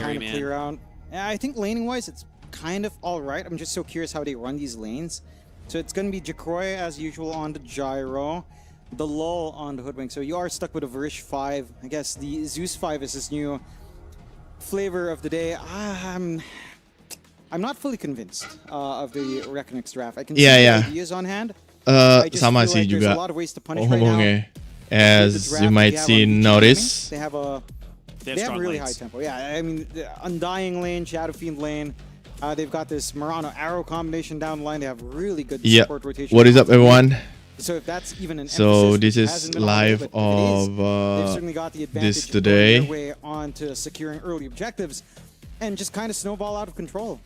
kind of clear out. I think laning-wise, it's kind of all right. I'm just so curious how they run these lanes. So it's going to be Jacroy as usual on the Gyro, the Lull on the Hoodwink. So you are stuck with a Varish 5. I guess the Zeus 5 is this new flavor of the day. I'm not fully convinced of the Reckonix draft. I can see the ideas on hand. Sama sih like juga right as you might see notice. They have really high tempo. Yeah, I mean, the Undying lane, Shadow Fiend lane. They've got this Murano Arrow combination down the line. They have really good support rotation. What is up, everyone? So if that's even an this is live of this today. Way on to securing early objectives and just kind of snowball out of control.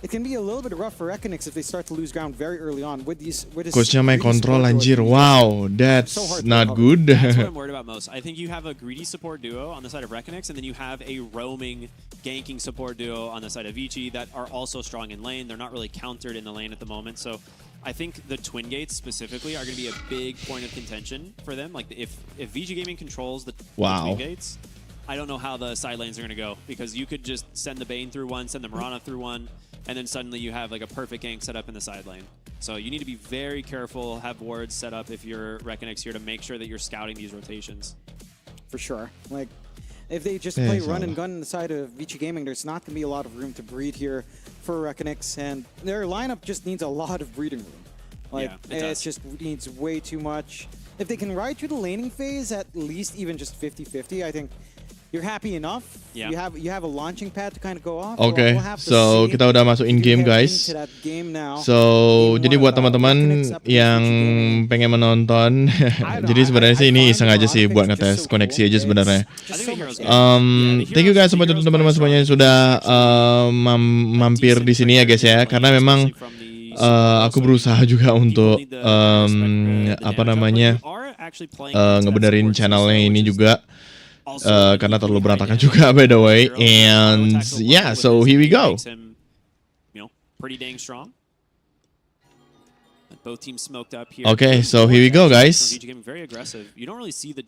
It can be a little bit rough for Reckonix if they start to lose ground very early on with this. Coachnya main control anjir. Wow, that's not good. That's what I'm worried about most. I think you have a greedy support duo on the side of Reckonix, and then you have a roaming, ganking support duo on the side of Vici that are also strong in lane. They're not really countered in the lane at the moment, so I think the Twin Gates specifically are going to be a big point of contention for them. Like if Vici Gaming controls the Twin Gates, I don't know how the side lanes are going to go, because you could just send the Bane through one, send the Mirana through one, and then suddenly you have like a perfect gank set up in the side lane. So you need to be very careful, have wards set up if you're Reckonix here to make sure that you're scouting these rotations. For sure. Like, if they just play run and gun on the side of Vici Gaming, there's not going to be a lot of room to breed here for Reckonix, and their lineup just needs a lot of breeding room. Like, it just needs way too much. If they can ride through the laning phase, at least even just 50-50, I think you're happy enough. You have a launching pad to kind of go off. Oke, so kita udah masuk in game guys. So jadi buat teman-teman yang pengen menonton, jadi sebenarnya sih ini iseng aja sih buat ngetes koneksi aja sebenarnya. Thank you guys buat teman-teman semuanya yang sudah mampir di sini ya guys ya, karena memang aku berusaha juga untuk ngebenerin channelnya ini juga. Karena terlalu berantakan juga by the way, and yeah, so here we go. Okay, so here we go guys.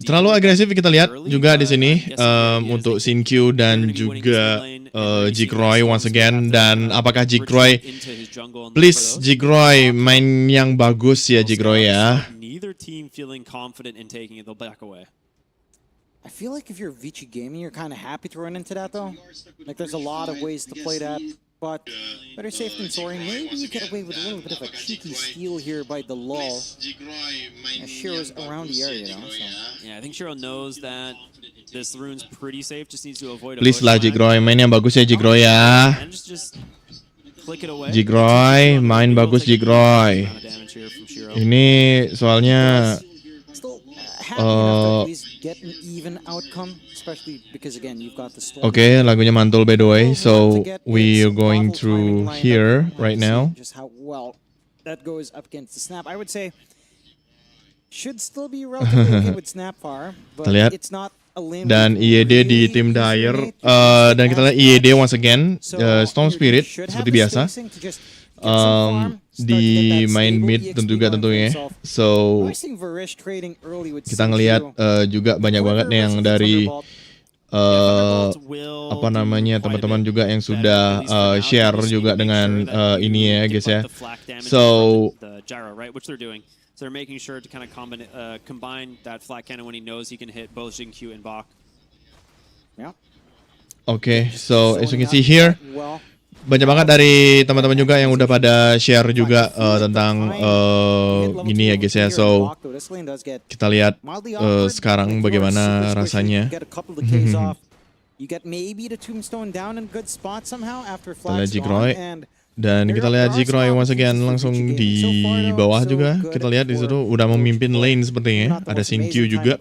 Terlalu agresif kita lihat juga di sini untuk Sinkyu dan juga Jigroy once again. Dan apakah Jigroy, please Jigroy main yang bagus ya Jigroy ya. I feel like if you're Vici Gaming, you're kind of happy to run into that though. Like there's a lot of ways to play that, but better safe than sorry. Maybe you get away with a little bit of a cheeky steal here by the Lull. Shiro's around the area though. So. Yeah, I think Shiro knows that this rune's pretty safe. Just needs to avoid. Please lah Jigroy, main yang bagus ya Jigroy ya. Jigroy, main bagus Jigroy. Ini soalnya. Okay, lagunya mantul by the way, so we are going through here right now. Just how well that goes up against the snap, I would say should still be relatively okay with snap far, but it's not a lane. Dan IED di tim Dire, dan kita lihat IED once again, Storm Spirit seperti biasa. Di main mid tentunya, so kita ngelihat juga banyak banget yang dari teman-teman juga yang sudah share juga dengan ini ya guys ya. So they're making sure to kind of combine that flat cannon when he knows he can hit both Xingqiu and Bak. Okay, so as you can see here, banyak banget dari teman-teman juga yang udah pada share juga tentang gini ya guys ya. So kita lihat sekarang bagaimana rasanya. Kita lihat Jigroy, dan kita lihat Jigroy once again langsung di bawah juga. Kita lihat di situ udah memimpin lane sepertinya. Ada Sinkyu juga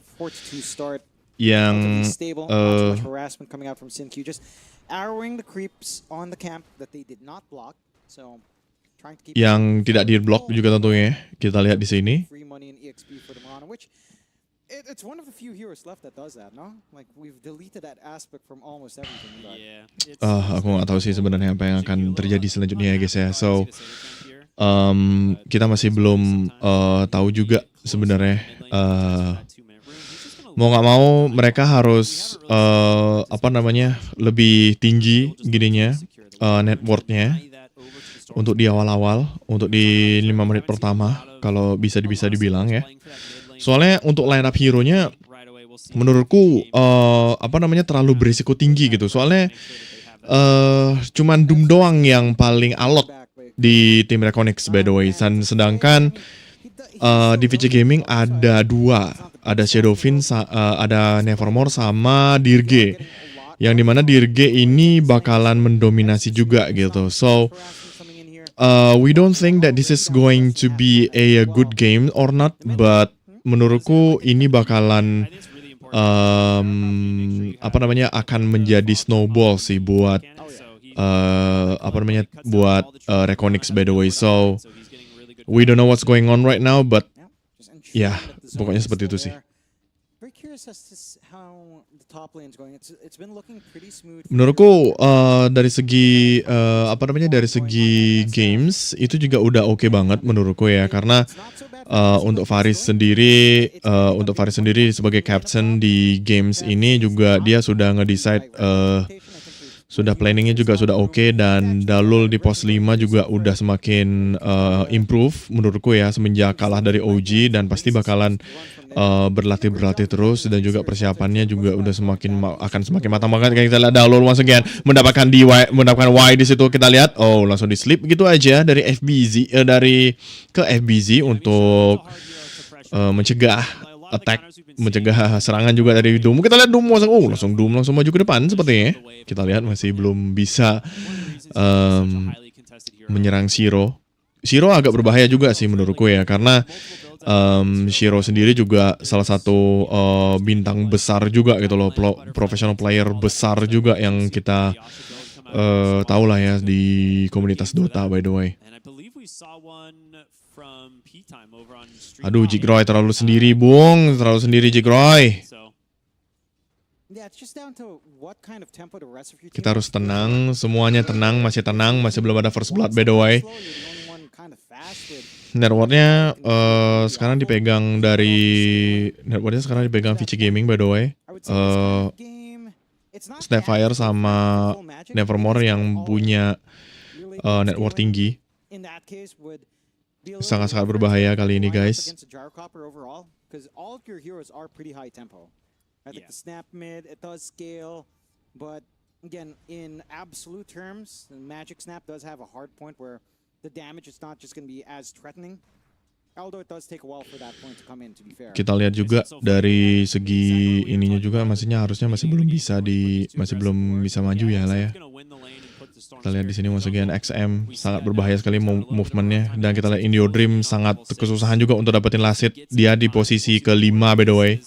yang arrowing the creeps on the camp that they did not block, so trying to keep yang tidak di block juga tentunya. Kita lihat di sini. Free money and EXP for the Murano, which it's one of the few heroes left that does that, no? Like we've deleted that aspect from almost everything. Aku nggak tahu sih sebenarnya apa yang akan terjadi selanjutnya ya guys ya. So kita masih belum tahu juga sebenarnya mau nggak mau mereka harus lebih tinggi gininya net worth-nya untuk di awal-awal, untuk di 5 menit pertama kalau bisa dibilang ya. Soalnya untuk line up hero-nya menurutku terlalu berisiko tinggi gitu. Soalnya cuman Doom doang yang paling alot di tim Reckonix by the way. Sedangkan di Vici Gaming ada 2, ada Shadowfin, ada Nevermore sama Dirge. Yang dimana Dirge ini bakalan mendominasi juga gitu. So we don't think that this is going to be a good game or not, but menurutku ini bakalan akan menjadi snowball sih buat Reckonix by the way. So we don't know what's going on right now, but ya pokoknya seperti itu sih. Menurutku dari segi dari segi games itu juga udah oke banget menurutku ya, karena untuk Faris sendiri sebagai captain di games ini juga dia sudah nge-decide sudah planningnya juga sudah oke, dan Dalul di pos 5 juga udah semakin improve menurutku ya semenjak kalah dari OG, dan pasti bakalan berlatih terus, dan juga persiapannya juga udah akan semakin matang banget. Kayak kita lihat Dalul once again mendapatkan Y di situ, kita lihat langsung di slip gitu aja dari FBZ ke FBZ untuk mencegah attack, mencegah serangan juga dari Doom. Kita lihat Doom langsung maju ke depan sepertinya. Kita lihat masih belum bisa menyerang Shiro. Shiro agak berbahaya juga sih menurutku ya, karena Shiro sendiri juga salah satu bintang besar juga gitu loh, professional player besar juga yang kita tahu lah ya di komunitas Dota by the way. Aduh, Jigroy terlalu sendiri, Bung. Terlalu sendiri, Jigroy. Kita harus tenang, semuanya tenang, masih belum ada first blood by the way. Networknya sekarang dipegang Vici Gaming by the way. Snapfire sama Nevermore yang punya network tinggi. Sangat-sangat berbahaya kali ini guys. Kita lihat juga dari segi ininya juga harusnya masih belum bisa maju ya lah ya. Kita lihat di sini once again XM sangat berbahaya sekali movementnya, dan kita lihat Indio Dream sangat kesusahan juga untuk dapetin last hit. Dia di posisi ke-5 by the way.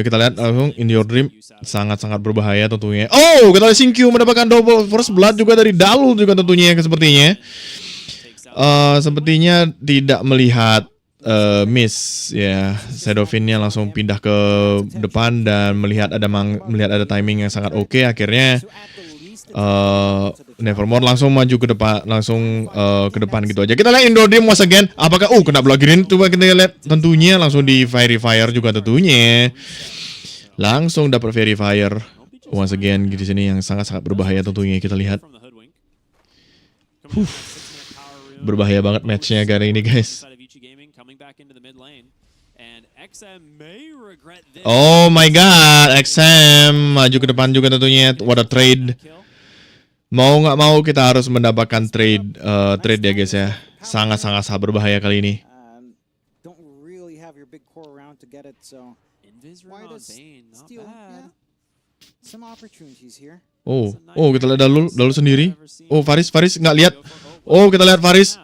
Kita lihat langsung Indio Dream sangat-sangat berbahaya tentunya. Oh, kita lihat Sinkyu mendapatkan double first blood juga dari Dalul juga tentunya sepertinya. Sepertinya tidak melihat miss ya. Shadowfinnya langsung pindah ke depan dan melihat ada timing yang sangat oke. Akhirnya Nevermore langsung maju ke depan, ke depan gitu aja. Kita lihat Indo Dream once again. Apakah kena block green? Coba kita lihat, tentunya langsung di Fairy Fire juga tentunya. Langsung dapat Fairy Fire once again di sini yang sangat-sangat berbahaya tentunya. Kita lihat. Berbahaya banget matchnya kali ini guys. Oh my god, XM maju ke depan juga tentunya. What a trade. Mau nggak mau kita harus mendapatkan trade ya guys ya. Sangat-sangat berbahaya kali ini. Oh kita lihat Dalul sendiri. Oh Faris nggak lihat. Oh kita lihat Faris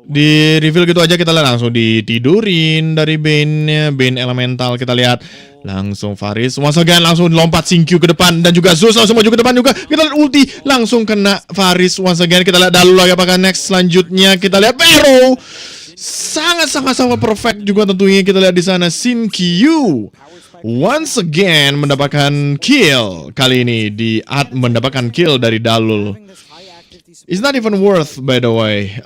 di reveal gitu aja, kita lihat langsung ditidurin dari Bane elemental. Kita lihat langsung Faris once again langsung lompat Sinkyu ke depan, dan juga Zeus langsung maju ke depan juga. Kita lihat ulti langsung kena Faris once again. Kita lihat Dalul lagi apakah next selanjutnya. Kita lihat Pero sangat perfect juga tentunya. Kita lihat di sana Sinkyu once again mendapatkan kill kali ini mendapatkan kill dari Dalul. It's not even worth, by the way.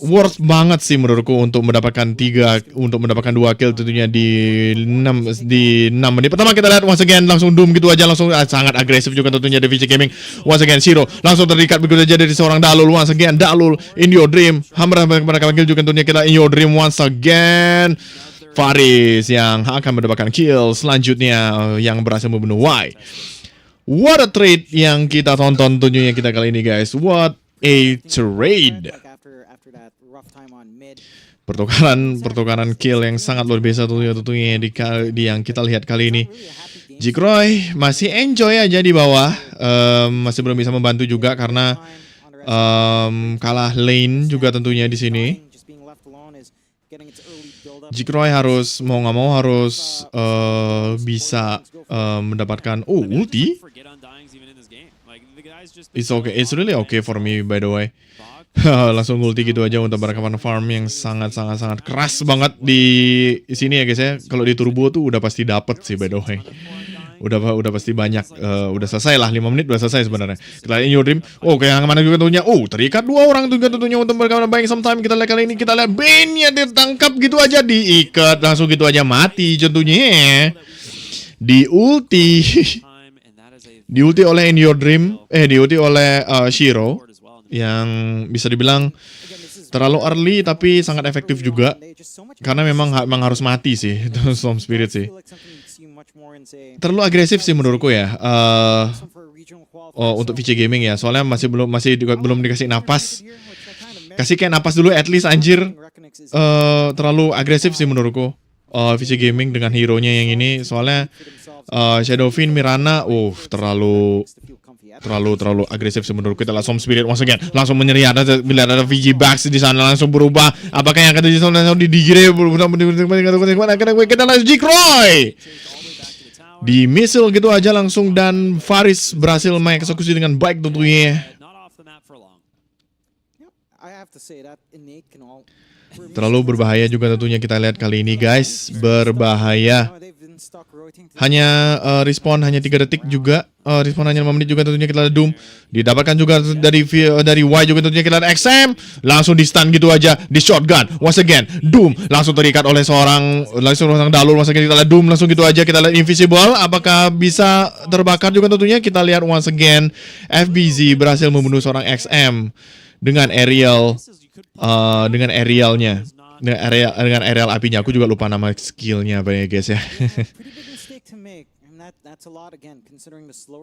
Worth banget sih menurutku untuk mendapatkan 2 kill tentunya di 6 menit pertama. Kita lihat once again langsung doom gitu aja, langsung sangat agresif juga tentunya dari Vici Gaming. Once again Shiro langsung terikat begitu aja dari seorang Dalul. Once again Dalul in your dream, hampir mendapatkan kill juga tentunya. Kita in your dream once again. Faris yang akan mendapatkan kill selanjutnya yang berhasil membunuh Y. What a trade yang kita tonton tentunya kita kali ini guys. What a trade. Pertukaran kill yang sangat luar biasa tentunya di yang kita lihat kali ini. Jikroy masih enjoy aja di bawah, masih belum bisa membantu juga karena kalah lane juga tentunya di sini. Jikroy harus mau nggak mau harus bisa mendapatkan ulti. It's okay, it's really okay for me by the way. Langsung ulti gitu aja untuk berakapan farm yang sangat keras banget di sini ya guys ya. Kalau di turbo tuh udah pasti dapet sih by the way. Udah pasti banyak. Udah selesai lah, 5 menit udah selesai sebenarnya. Kita lihat in your dream. Oh, kayak yang mana juga tentunya. Oh, terikat 2 orang juga tentunya untuk berakapan buying sometime. Kita lihat kali ini, kita lihat Bane-nya ditangkap gitu aja, diikat langsung gitu aja mati tentunya. Di ulti. Diulti oleh in your dream. Diulti oleh Shiro. Yang bisa dibilang terlalu early tapi sangat efektif juga karena memang harus mati sih itu Storm Spirit sih. Terlalu agresif sih menurutku ya. Untuk Vici Gaming ya, soalnya masih belum dikasih napas. Kasih kayak napas dulu at least anjir. Terlalu agresif sih menurutku. Vici Gaming dengan hero-nya yang ini soalnya Shadowfin, Mirana, terlalu agresif menurut kita. Langsung Spirit once again langsung menyerih. Bila ada VG Bucks di sana langsung berubah. Apakah yang akan terjadi langsung di digire kita langsung Jikroy di missile gitu aja langsung dan Faris berhasil mengeksekusi dengan baik tentunya. Terlalu berbahaya juga tentunya kita lihat kali ini guys, berbahaya. Hanya respawn hanya 3 detik juga, respawn hanya 5 menit juga tentunya. Kita lihat Doom didapatkan juga dari Y juga tentunya. Kita lihat XM langsung di stun gitu aja, di shotgun once again. Doom langsung terikat oleh seorang Dalul once again. Kita lihat Doom langsung gitu aja. Kita lihat Invisible apakah bisa terbakar juga tentunya. Kita lihat once again FBZ berhasil membunuh seorang XM dengan aerial dengan aerial apinya. Aku juga lupa nama skillnya apa ya guys ya.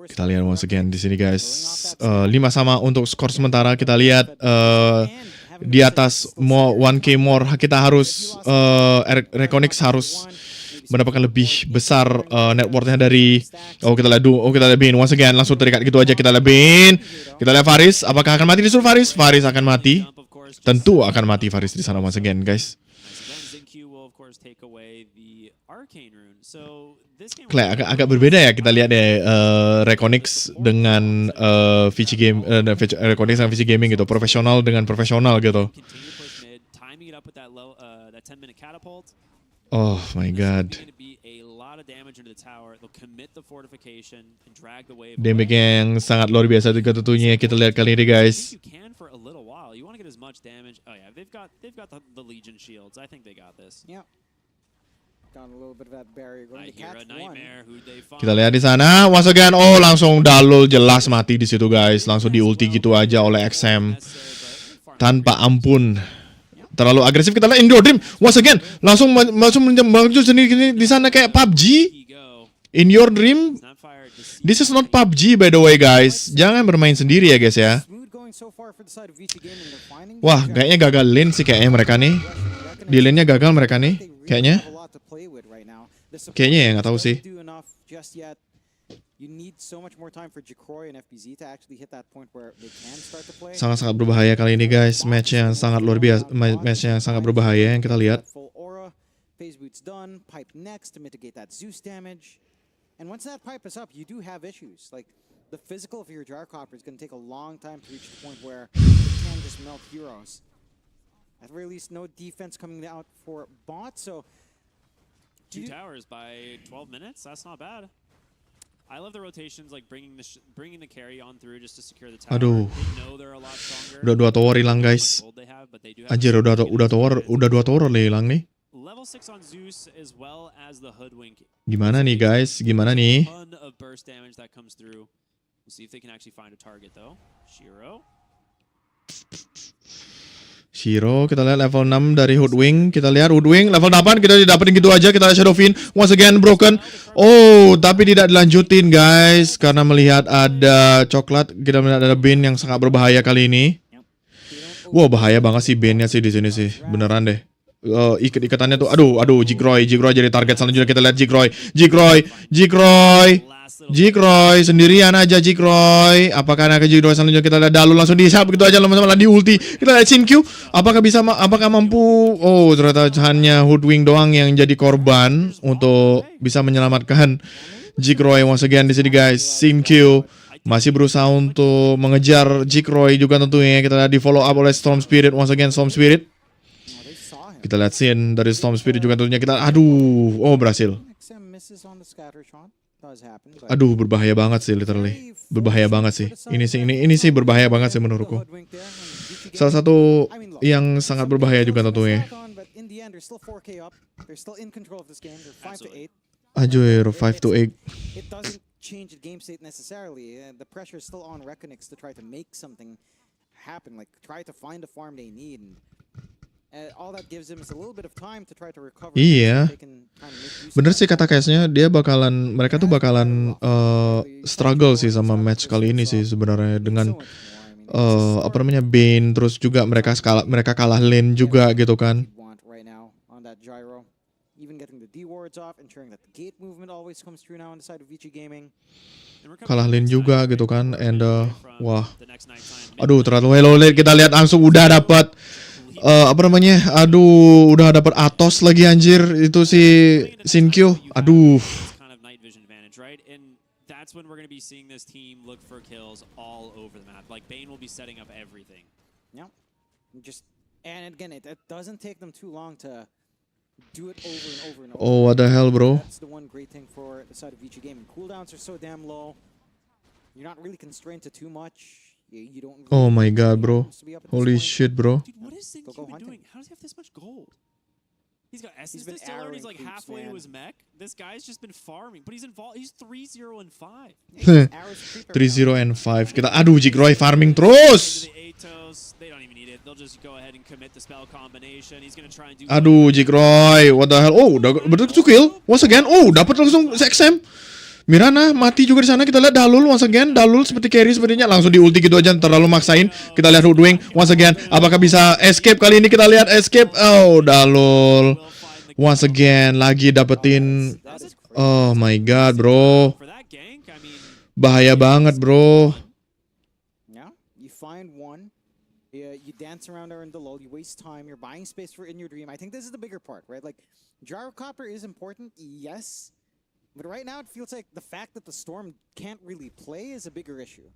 Kita lihat once again di sini guys. 5 sama untuk skor sementara. Kita lihat di atas 1K more kita harus Reckonix harus mendapatkan lebih besar net worth-nya dari kita lihat Bane once again langsung terikat gitu aja. Kita lihat Bane. Kita lihat Faris, apakah akan mati disuruh Faris? Faris akan mati. Tentu akan mati Faris di sana once again guys. Agak berbeda ya kita lihat deh Reckonix dengan Vici Game, Reckonix dengan Vici Gaming gitu, profesional dengan profesional gitu. Oh my god. Damage yang sangat luar biasa juga tentunya kita lihat kali ini guys. Kita lihat di sana once again. Oh langsung Dalul jelas mati di situ guys. Langsung di ulti gitu aja oleh XM tanpa ampun. Terlalu agresif. Kita lihat Indo Dream once again langsung maju sendiri di sana kayak PUBG. In your dream. This is not PUBG by the way guys. Jangan bermain sendiri ya guys ya. Wah kayaknya gagal lane sih kayaknya mereka nih. Di lane-nya gagal mereka nih kayaknya. Kayaknya ya nggak tahu sih. Sangat berbahaya kali ini guys. Match yang sangat luar biasa. Match yang sangat berbahaya yang kita lihat. And once that pipe is up, you do have issues. Like the physical of your Gyrocopter is going to take a long time to reach the point where it can just melt heroes. At the very least, no defense coming out for bot. So 2 towers by 12 minutes. That's not bad. I love the rotations, like bringing the carry on through just to secure the tower. Aduh. They know they're a lot stronger. Udah 2 tower hilang guys. Anjir udah 2 tower hilang nih. Level 6 on Zeus as well as the Hoodwink. Gimana nih guys? Gimana nih? Ton of burst damage that comes through. We'll see if they can actually find a target though. Shiro, kita lihat level 6 dari Hoodwink. Kita lihat Hoodwink level 8, kita dapetin gitu aja. Kita lihat Shadowfin once again broken. Oh, tapi tidak dilanjutin guys karena melihat ada coklat. Kita melihat ada Bane yang sangat berbahaya kali ini. Wow, bahaya banget sih Bane-nya sih di sini sih. Beneran deh. Ikat-ikatannya tuh. Aduh, Jigroy jadi target selanjutnya. Kita lihat Jigroy sendirian aja Jigroy. Apakah ada Jigroy selanjutnya? Kita lihat Dalul langsung di-sharp gitu aja lama-lama di ulti. Kita lihat Shinkyu. Apakah mampu? Oh, ternyata hanya Hoodwink doang yang jadi korban untuk bisa menyelamatkan Jigroy once again di sini guys. Shinkyu masih berusaha untuk mengejar Jigroy juga tentunya. Kita lihat di follow up oleh Storm Spirit once again. Storm Spirit. Kita lihat scene dari Storm Spirit juga tentunya. Kita berhasil. Aduh, berbahaya banget sih literally. Berbahaya banget sih. Ini sih berbahaya banget sih menurutku. Salah satu yang sangat berbahaya juga tentunya. Anjir, 5-8. Change the game state necessarily. The pressure is still on Reckonix to try to make something happen, like try to find the farm they need. All that gives them is a little bit of time to try to recover. Iya. Bener sih kata Case-nya, mereka tuh bakalan struggle sih sama match kali ini sih sebenarnya dengan Bane, terus juga mereka kalah lane juga gitu kan. Kalah lane juga gitu kan, and wah. Aduh, terlalu hello lane. Kita lihat langsung udah dapat udah dapat Atos lagi anjir. Itu si Shinkyu. Aduh. That's when we're going to be seeing this team look for kills all over the map. Like Bane will be setting up everything. Yeah. And again, it doesn't take them too long to do it over and over and over. Oh, what the hell, bro? That's the one great thing for the side of Vici Gaming. Cooldowns are so damn low. You're not really constrained to too much. You don't really oh my god, bro. Holy shit, bro. Dude, what is Shinkyu doing? How does he have this much gold? He's got Essence Distiller and he's like halfway to his mech. This guy's just been farming, but he's involved. He's 3-0 and 5. 3-0 and 5. Kita Jigroy farming terus. They don't even need it. They'll just go ahead and commit the spell combination. He's gonna try and do Jigroy, what the hell? Oh, betul kill. Once again. Oh, dapat langsung XM. Mirana mati juga di sana. Kita lihat Dalul once again. Dalul seperti carry sepertinya langsung di ulti gitu aja, terlalu maksain. Kita lihat Hoodwink once again. Apakah bisa escape kali ini? Kita lihat escape. Oh, Dalul once again lagi dapetin. Oh my god, bro. Bahaya banget, bro. Yeah, you find one. You dance around there in the lull. You waste time. You're buying space for in your dream. I think this is the bigger part, right? Like Gyrocopter is important, yes. But right now, it feels like the fact that the Storm can't really play is a bigger issue,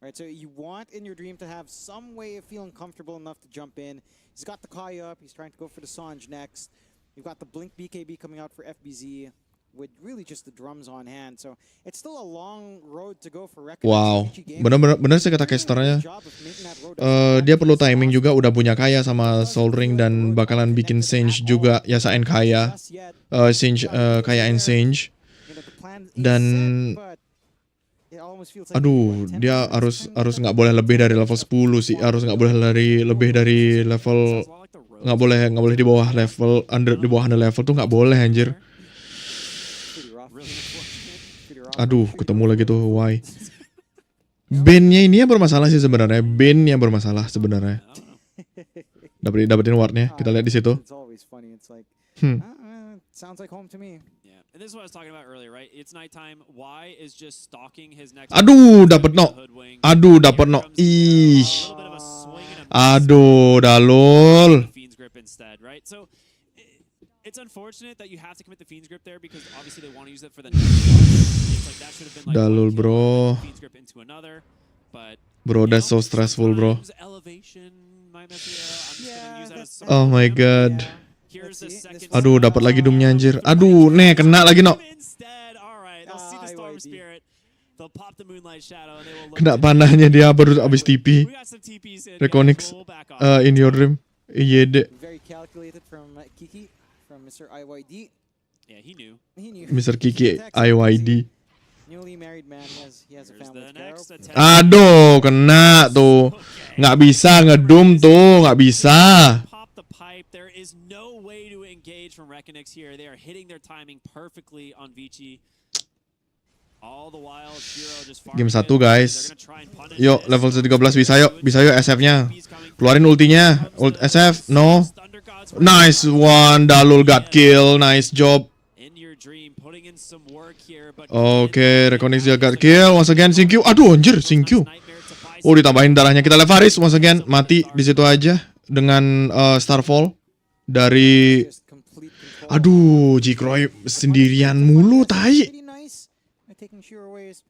right? So you want in your dream to have some way of feeling comfortable enough to jump in. He's got the Kai up. He's trying to go for the Sanj next. You've got the Blink BKB coming out for FBZ with really just the drums on hand. So it's still a long road to go for Reckonix. Wow, bener sih kata casternya. Dia perlu timing juga. Udah punya Kaya sama Soul Ring dan bakalan bikin Singe juga. Yasa and Kaya. Singe, Kaya and Singe. Dan dia harus nggak boleh lebih dari level 10 sih. Harus nggak boleh lebih dari level, nggak boleh di bawah level di bawah 100 level tuh nggak boleh anjir. Aduh, ketemu lagi tuh why. Bane-nya ini yang bermasalah sih sebenarnya. Bane yang bermasalah sebenarnya. Dapetin wardnya. Kita lihat di situ. Sounds like home to me. Yeah, and this is what I was talking about earlier, right? It's nighttime. Y is just stalking his next. Dapat no. Ih. Dalul. Fiend's grip instead, right? So it's unfortunate that you have to commit the Fiend's grip there because obviously they want to use it for the next one. It's like that should have been like Dalul, bro. Fiend's grip into another, but bro, that's so stressful, bro. Elevation might mess you up. I'm just gonna use that as oh my god. Dapat lagi doomnya anjir. Kena lagi no. They'll pop the Moonlight Shadow and they will look Kena to- panahnya dia baru abis TP. We got some TPs in. Reckonix, We'll back off. in your dream. Yede. Very calculated from Kiki, from Mr. IYD. Yeah, he knew. He knew. Mr. Kiki IYD. Newly married man, he has a Here's family the with Carol. next attempt. Aduh, kena tuh. Nggak bisa ngedum tuh, nggak bisa. Pop the pipe. There is no way to engage from Reckonix here. They are hitting their timing perfectly on Vici. All the while, Shiro just Game farming 1 it. guys. They're gonna try and punish Yuk, this. level 13 bisa yuk SF-nya. Keluarin ultinya. Ult SF, no. Thunder Gods Nice one, Dalul got kill. Nice job. in your dream, putting in some work here, but Oke, Reckonix dia got kill. Once again, Sinkyu. Aduh, anjir, Sinkyu. Oh, ditambahin darahnya. Kita lihat Faris once again. Mati di situ aja. Dengan Starfall. Dari... Just complete control. Aduh, Jikroy sendirian mulu, tai. Pretty nice. Taking Shiro away is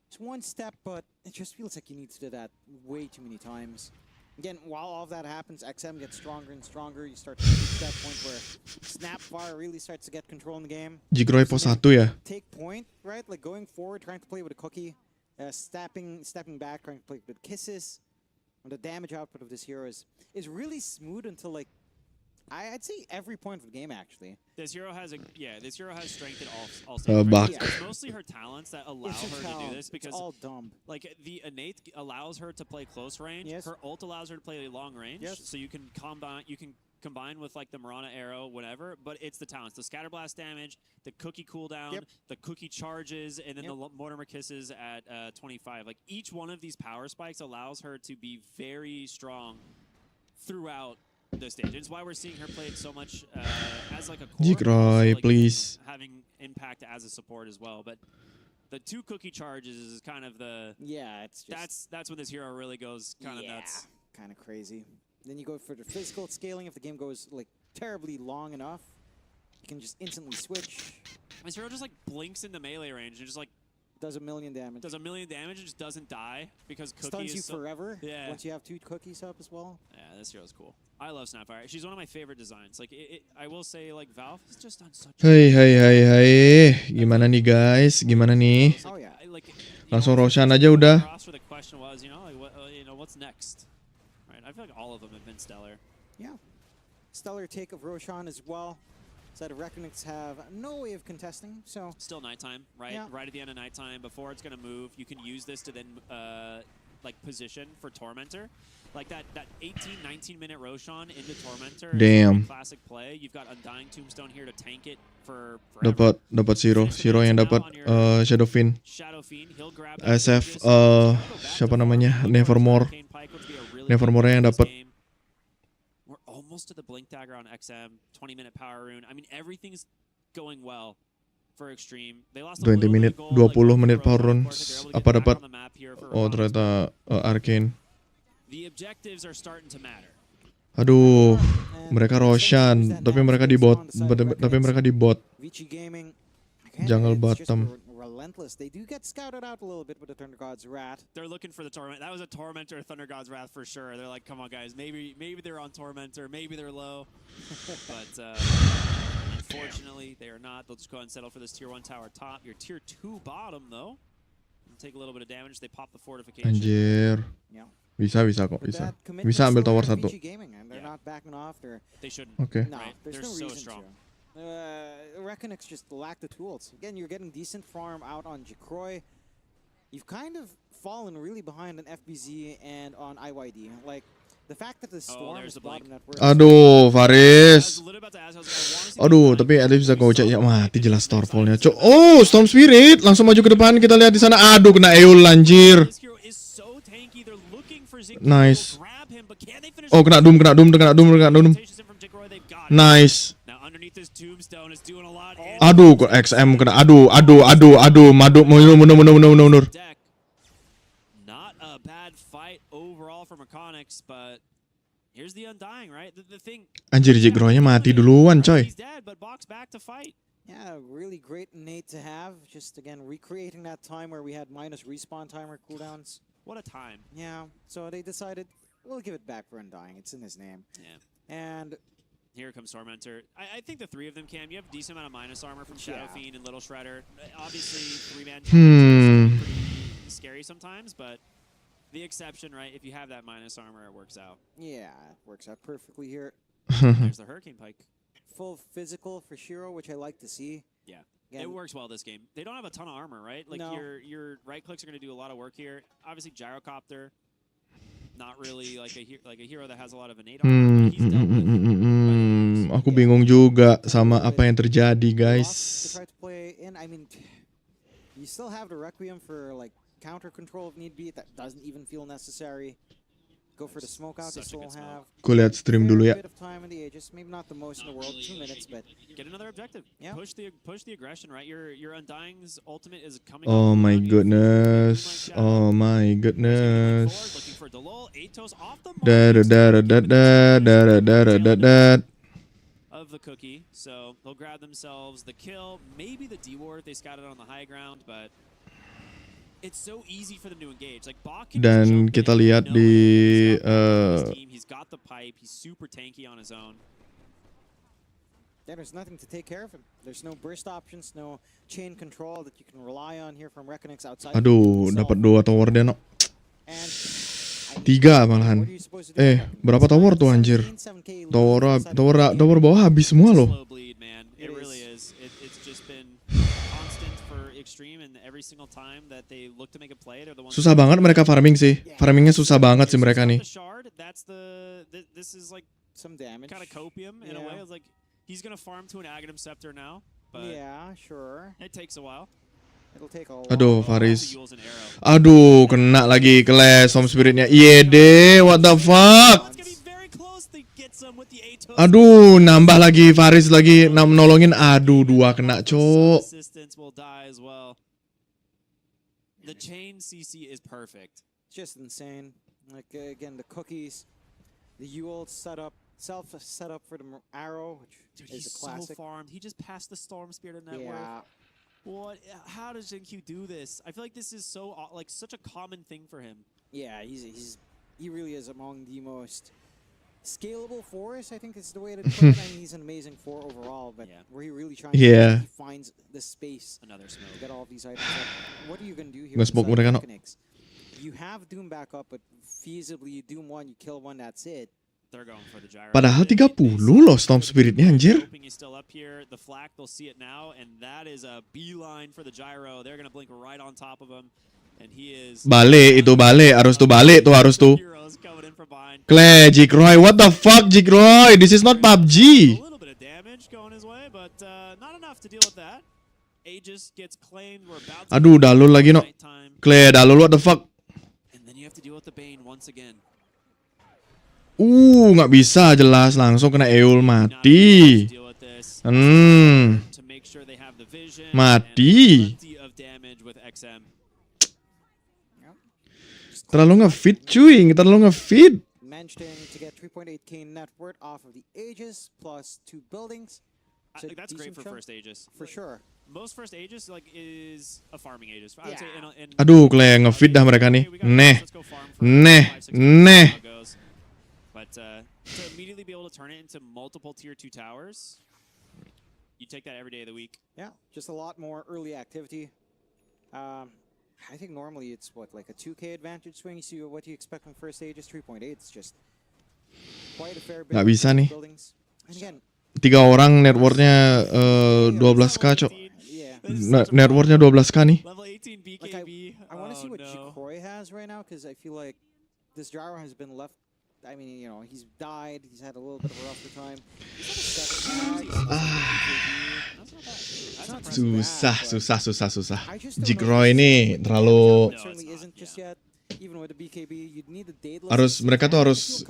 it's one step, but it just feels like you need to do that way too many times. Again, while all of that happens, XM gets stronger and stronger. You start to reach that point where Snapfire really starts to get control in the game. Jikroy pos 1 ya. Take point, right? Like going forward, trying to play with a cookie, stepping back, trying to play with kisses. And the damage output of this hero is really smooth until like I'd say every point of the game actually. This hero has strength in all Buck. stages. It's mostly her talents that allow It's her to do this because it's all dumb. like the innate allows her to play close range. Yes. Her ult allows her to play long range. Yes. So you can combine with like the Mirana arrow, whatever, but it's the talents. The scatter blast damage, the cookie cooldown, Yep. the cookie charges, and then the Mortimer kisses at 25. Like each one of these power spikes allows her to be very strong throughout the stage. It's why we're seeing her played so much as like a core, Jikroy, but also, like, please. having impact as a support as well. But the 2 cookie charges is kind of the It's just that's when this hero really goes kind of nuts. kind of crazy. Then you go for the physical scaling. If the game goes like terribly long enough, you can just instantly switch. This hero just like blinks into melee range and just like Does a million damage. does a million damage and just doesn't die because cookie Stuns is you so, forever. Yeah. Once you have 2 cookies up as well. Yeah, this hero's cool. I love Snapfire. She's one of my favorite designs. Like I will say like Valve has just done such. Hai. Gimana nih guys? Gimana nih? Oh yeah. Like, Langsung Roshan aja udah. The question was, like, what's next? Right. I feel like all of them have been stellar. Yeah. Stellar take of Roshan as well. Side of Reckonix have no way of contesting, so Still nighttime, right? Yeah. Right at the end of nighttime, before it's gonna move, you can use this to then like position for Tormentor. Like that 18-19 minute Roshan into Tormentor. Damn. Is a classic play. You've got Undying Tombstone here to tank it for forever. Dapat Shiro yang dapat Shadow Fiend. Shadow Fiend, he'll grab SF siapa namanya? Nevermore. Nevermore yang dapat. We're almost to the Blink Dagger on XM, 20-minute power rune. I mean, everything's going well for Extreme. They lost 20 menit, 20 menit power rune. Apa dapat? Oh, ternyata Arcane. The objectives are starting to matter. Aduh, mereka Roshan, tapi mereka di bot. Vici Gaming. Jungle It's just bottom. relentless. They do get scouted out a little bit with the Thunder God's Wrath. They're looking for the Torment. That was a Tormentor, Thunder God's Wrath for sure. They're like, come on, guys. Maybe they're on Tormentor. Maybe they're low. But unfortunately, they are not. They'll just go ahead and settle for this Tier 1 tower top. Your Tier 2 bottom, though, will take a little bit of damage. They pop the fortification. Anjir. Yeah. Bisa kok, But bisa. that commitment Bisa ambil still tower there, 1. Vici Gaming, and they're not backing off. They shouldn't. Oke. No, Right. there's They're no so reason strong. to. Reckonix just lack the tools. Again, you're getting decent farm out on Jikroy. You've kind of fallen really behind on FBZ and on IYD. Like, the fact that the Storm there's is the blink. bottom network. Aduh, I was Faris. literally about to ask. I wanna see Aduh, the tapi at least bisa gocek ya. Mati jelas Starfall-nya. Oh, Storm Spirit langsung maju ke depan. Kita lihat di sana. Aduh, kena Eul anjir. This hero is so tanky. They're looking for Ziggy Nice. to grab him, but can they finish Oh, kena Doom. rotations in from Jikroy? They've got it. Nice. Now underneath this tombstone is doing a lot. And Aduh, kok XM kena. Aduh. Mundur. deck. Not a bad fight overall for Reckonix, but here's the Undying, right? The thing. Anjir, Jikroy-nya mati duluan, coy. He's dead, but Box back to fight. Yeah, really great innate to have. Just, again, recreating that time where we had minus respawn timer cooldowns. What a time. Yeah, so they decided, we'll give it back for Undying. It's in his name. Yeah. And Here comes Tormentor. I think the 3 of them can. You have a decent amount of minus armor from Shadow Yeah. Fiend and Little Shredder. Obviously, 3-man. scary sometimes, but the exception, right? If you have that minus armor, it works out. Yeah, it works out perfectly here. There's the Hurricane Pike. Full physical for Shiro, which I like to see. Yeah. Again, It works well this game. They don't have a ton of armor, right? Like No. your right clicks are going to do a lot of work here. Obviously, Gyrocopter, not really like a hero that has a lot of innate armor. But he's dealt with. Aku bingung juga sama apa yang terjadi, to guys. try to play in. I mean, you still have the Requiem for like counter control if need be. That doesn't even feel necessary. Go for the smoke out. They Such a still good smoke. have Aku lihat stream dulu ya. a bit of time in the Aegis. Maybe not the most in the world, 2 minutes, but Get another objective. Yeah. Push the aggression, right? Your Undying's ultimate is coming. Oh up my around you. goodness. Oh my Looking goodness. for Delol. Atos off the mark. Da da da da da da da da da. Of the cookie, so they'll grab themselves the kill, maybe the D-ward if they scouted on the high ground, but it's so easy for them to engage. Like Bach can Dan just jump kita in, lihat know di, he's got his team, he's got the pipe, he's super tanky on his own. yeah, there's nothing to take care of him. There's no burst options, no chain control that you can rely on here from Reckonix outside. Aduh, dapat 2 tower dia, no. And 3 malahan. Berapa tower tuh anjir? Tower bawah habis semua loh. Slow bleed, man. It really is. It's just been constant for Extreme, and every single time that they look to make a play, they're the ones. Susah banget mereka farming sih. Farmingnya susah banget sih mereka nih. This is like some damage. kind of copium in a way. It's like he's gonna farm to an Aghanim Scepter now, but Yeah, sure. it takes a while. It'll take a while. Aduh, Oh, Faris. also Yule's an arrow. Aduh, kena lagi Clash Storm Spiritnya. Iya deh, what the fuck? It's gonna be very close. They get some with the Atos. Aduh, nambah lagi Faris lagi nolongin. Aduh, 2 kena, cok. Assistants will die as well. The chain CC is perfect. It's just insane. Like again, the cookies, the Yule setup, self setup for the arrow, which Dude, is he's a classic. so farmed. He just passed the Storm Spirit in that Yeah. work. What? How does JinQ do this? I feel like this is so like such a common thing for him. Yeah, he really is among the most scalable fours. I think is the way to put it. I mean, he's an amazing 4 overall, but Yeah. where he really trying Yeah. to he finds the space Another to smoke. get all these items up. What are you gonna do here? Nge-smoke inside mereka, no? Reckonix? You have Doom back up, but feasibly you Doom 1, you kill 1, that's it. They're going for the gyro. Padahal 30 loh Storm Spiritnya anjir. Hoping he's still up here. The flak, they'll see it now, and that is a beeline for the gyro. They're gonna blink right on top of him, and he is. Balik, harus tuh balik tuh, harus tuh. Heroes coming in from behind. Clay, Jikroy, what the fuck Jikroy? This is not A PUBG. little bit of damage going his way, but not enough to deal with that. Aegis gets claimed. We're about to. Aduh, Dalul lagi no. Nighttime, Clay, Dalul, what the fuck? and then you have to deal with the Bane once again. Nggak bisa jelas langsung kena Eul Not mati. able to deal with this. To make sure they have the vision. Mati. And plenty of damage with XM. Terlalu nge-feed cuy, terlalu nge-feed. Managing to get 3.8k net worth off of the Aegis plus 2 buildings. I think that's great decent for chunk. first Aegis. For sure. Most first Aegis like is a farming Aegis. I would say in Aduh, Clay, nge-feed dah mereka nih. Okay, we got this, let's go farm for Neh, 5, 6 minutes, neh. see how it goes. But to immediately be able to turn it into multiple tier 2 towers, you take that every day of the week. Yeah, just a lot more early activity. I think normally it's what, like a 2k advantage swing. You see what you expect from first Aegis 3.8. It's just quite a fair bit. Nggak bisa nih. Buildings. And again, 3 orang networknya 12k cok. yeah. Networknya 12k nih. Level 18 Like BKB. I want to see what no. Jikroy has right now because I feel like this gyro has been left. I mean, you know, he's died. He's had a little bit of a rougher time. He's had a 7 That's not bad. Susah. Jikroy ini terlalu certainly isn't just yet. Even with the BKB, you'd need the Daedalus. mereka tuh harus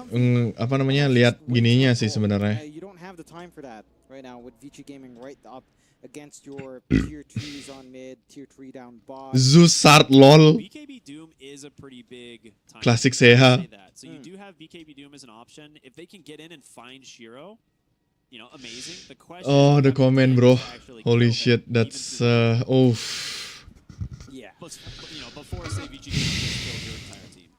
apa namanya lihat gininya sih sebenarnya. You don't have the time for that right now with Vici Gaming right up against your tier 2s on mid, tier 3 down bot. Zusart lol. BKB Doom is a pretty big time. Classic Say Seha. that. So you do have BKB Doom as an option. If they can get in and find Shiro, you know, amazing. The question Oh, is the how many comment, damage bro. to actually Holy kill him, shit, even that's through Yeah, but, you know, before say VG killed your entire team.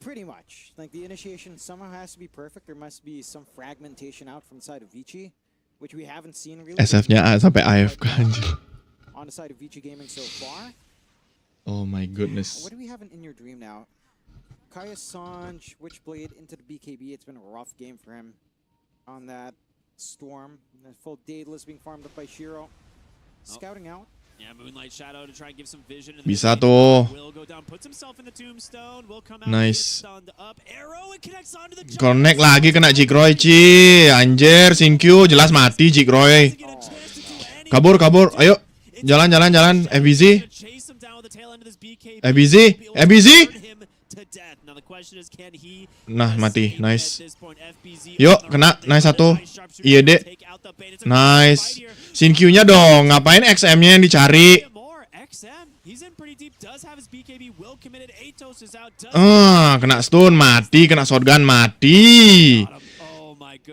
pretty much. Like the initiation somehow has to be perfect. There must be some fragmentation out from the side of Vici, which we haven't seen really. SF-nya A sampai AFK anjir. On the side of Vici Gaming so far. Oh my goodness. What do we have in your dream now? Kaya Sanj, Witchblade into the BKB. It's been a rough game for him on that Storm. The full Daedalus being farmed up by Shiro. Scouting out. Yeah, Moonlight Shadow to try and give some vision. Bisa tuh. Will go down, puts himself in the tombstone. Will come out. Nice. Stunned up. Arrow, it connects onto the Connect lagi kena Jikroy, Ci. Anjir, Sinkyu jelas mati Jikroy. Kabur, kabur. Ayo. Jalan, jalan, jalan. FBZ. FBZ. FBZ. Nah, mati. Nice. Yuk, kena. Nice satu. IED. Nice. Sinkyu-nya dong. Ngapain XM-nya yang dicari? Kena stun. Mati. Kena shotgun. Mati.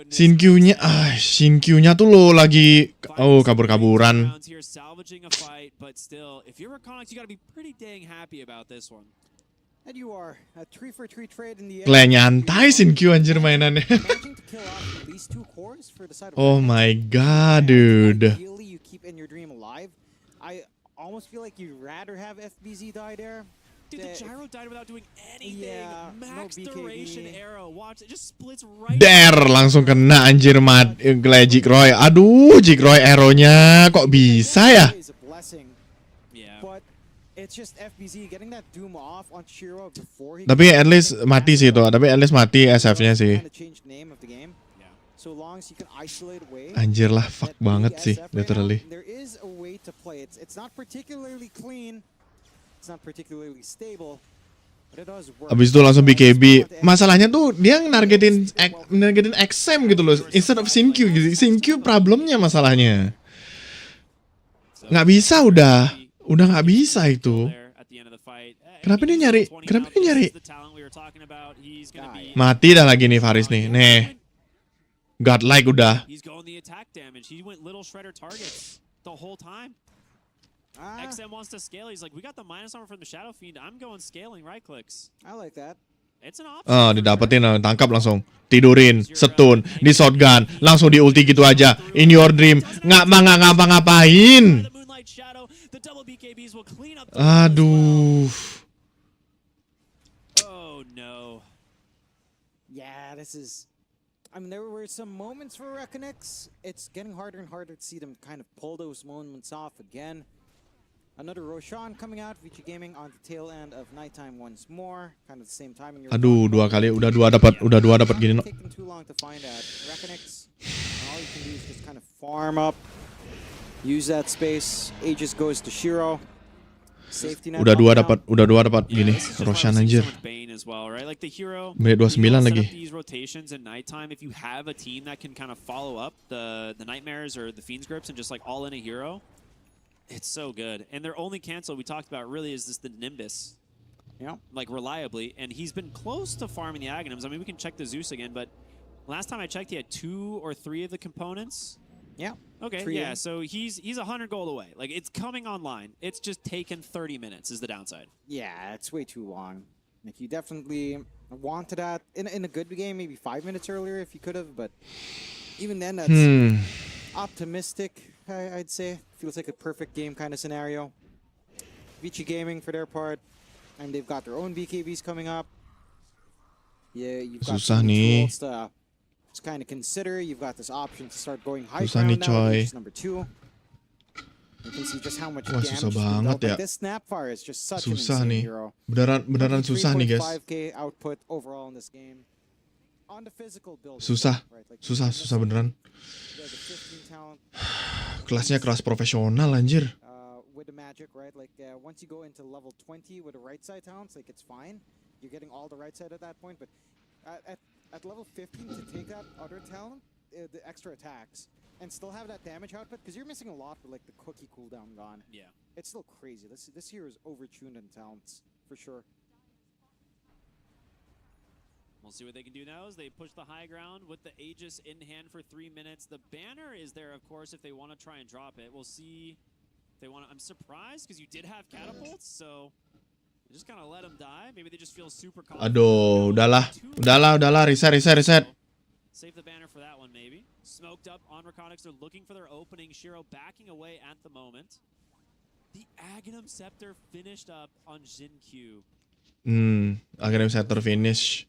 Sinkyu-nya. Sinkyu-nya tuh lo lagi. Oh, kabur-kaburan. Play nyantai Sinkyu anjir mainannya. Oh my god, dude. I almost feel like you'd rather have FBZ die there. Dude, the gyro died without doing anything. Yeah, Max no duration BKB. arrow. Watch, it just splits right. Der, langsung kena anjir Jikroy. Aduh, Jikroy arrow-nya kok bisa ya? Yeah. But it's just FBZ getting that doom off on Shiro before he. Tapi at least mati sih itu. Tapi at least mati SF-nya sih. So long as you can isolate away. Anjir lah, fuck banget sih, literally. There is a way to play it. It's not particularly clean. It's not particularly stable. But it does work. Abis itu langsung BKB. Masalahnya tuh dia nargetin XM gitu loh, instead of Sinkyu gitu. Sinkyu problemnya masalahnya. Nggak bisa udah nggak bisa itu. Kenapa dia nyari? Mati dah lagi nih Faris nih. Nih. Godlike udah. He's going the attack damage. He went little shredder targets the whole time. XM wants to scale. He's like, we got the minus armor from the Shadow Fiend. I'm going scaling right clicks. I like that. It's an option. Didapetin, tangkap langsung. Tidurin, setun, di shotgun, langsung di ulti gitu aja. In your dream, nggak ngapa-ngapain. Aduh. Oh no. Yeah, this is. I mean, there were some moments for Reckonix. It's getting harder and harder to see them kind of pull those moments off again. Another Roshan coming out, Vici Gaming on the tail end of nighttime once more, kind of the same time. Aduh, dua dua dapat gini. Taking too long to find that Reckonix. All you can do is just kind of farm up, use that space. Aegis goes to Shiro. Udah dua dapat gini. Roshan anjir. Menit 29 lagi. These rotations in nighttime, if you have a team that can kind of follow up the nightmares or the fiends grips and just like all in a hero, it's so good. And their only cancel we talked about really is the Nimbus. Yeah. Like reliably, and he's been close to farming the Aghanims. I mean, we can check the Zeus again, but last time I checked, he had 2 or 3 of the components. Yeah. Okay, yeah, so he's 100 gold away. Like, it's coming online. It's just taken 30 minutes is the downside. Yeah, it's way too long. Like, you definitely wanted that in a good game, maybe 5 minutes earlier if you could have, but even then, that's optimistic, I'd say. Feels like a perfect game kind of scenario. Vici Gaming for their part, and they've got their own BKBs coming up. Yeah, you've got Susah nih. tools to kind of consider. You've got this option to start going high Susah ground nih, now, coy. which is number 2. You can see just how much damage susah has been banget dealt. ya. Like, this Snapfire is just such an Susah insane nih. hero. Beneran susah nih, guys. 3.5k output overall in this game. On the physical build, Susah. right? Like, Susah beneran. the 15 talent, Kelasnya kelas profesional anjir. with the magic, right? Like once you go into level 20 with the right side talents, like it's fine. You're getting all the right side at that point, but at level 15 to take that other talent, the extra attacks, and still have that damage output, because you're missing a lot with like the cookie cooldown gone. Yeah. It's still crazy. This hero is overtuned in talents for sure. We'll see what they can do now as they push the high ground with the Aegis in hand for 3 minutes. The banner is there, of course, if they want to try and drop it. We'll see if they want to. I'm surprised because you did have catapults, so just kind of let them die. Maybe they just feel super confident. Aduh, udahlah, reset. Save the banner for that one, maybe. Smoked up on Reckonix. They're looking for their opening. Shiro backing away at the moment. The Aghanim Scepter finished up on Jin Q. Aghanim Scepter finish.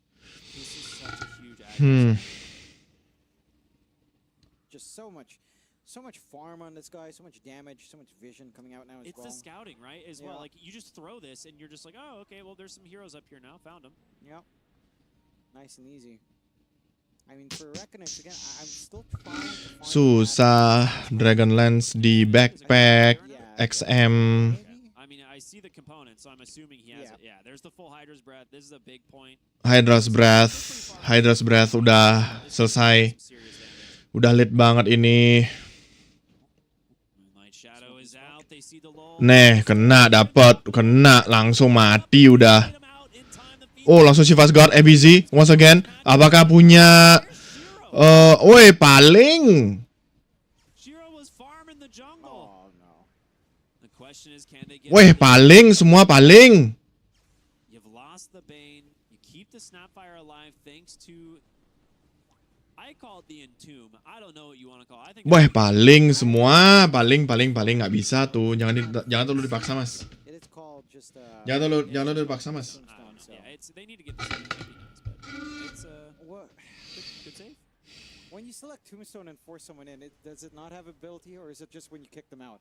This is such a huge Aghanim Scepter. Just so much farm on this guy, so much damage, so much vision coming out now as well. It's the scouting, right? As well, like you just throw this and you're just like, oh, okay, well there's some heroes up here now. Found them. Yep. Nice and easy. I mean, for Reckonix again, I'm still trying to find Susah, Dragonlance di backpack, XM. I mean, I see the components, so I'm assuming he has it. Yeah, there's the full Hydra's Breath. This is a big point. Hydra's Breath udah selesai. Udah lit banget ini. Nih, kena dapet, kena langsung mati udah. Oh, langsung si fast guard ABZ once again. Apakah punya paling? Weh, paling, semua paling. You've lost the Bane. You keep the Snapfire alive thanks to I call it the Entomb. I don't know what you want to call it. I think Weh, paling semua, paling nggak bisa tuh. Jangan terlalu dipaksa, Mas. Jangan terlalu dipaksa, Mas. They need to get this but it's good save. When you select Tombstone and force someone in, does it not have ability, or is it just when you kick them out?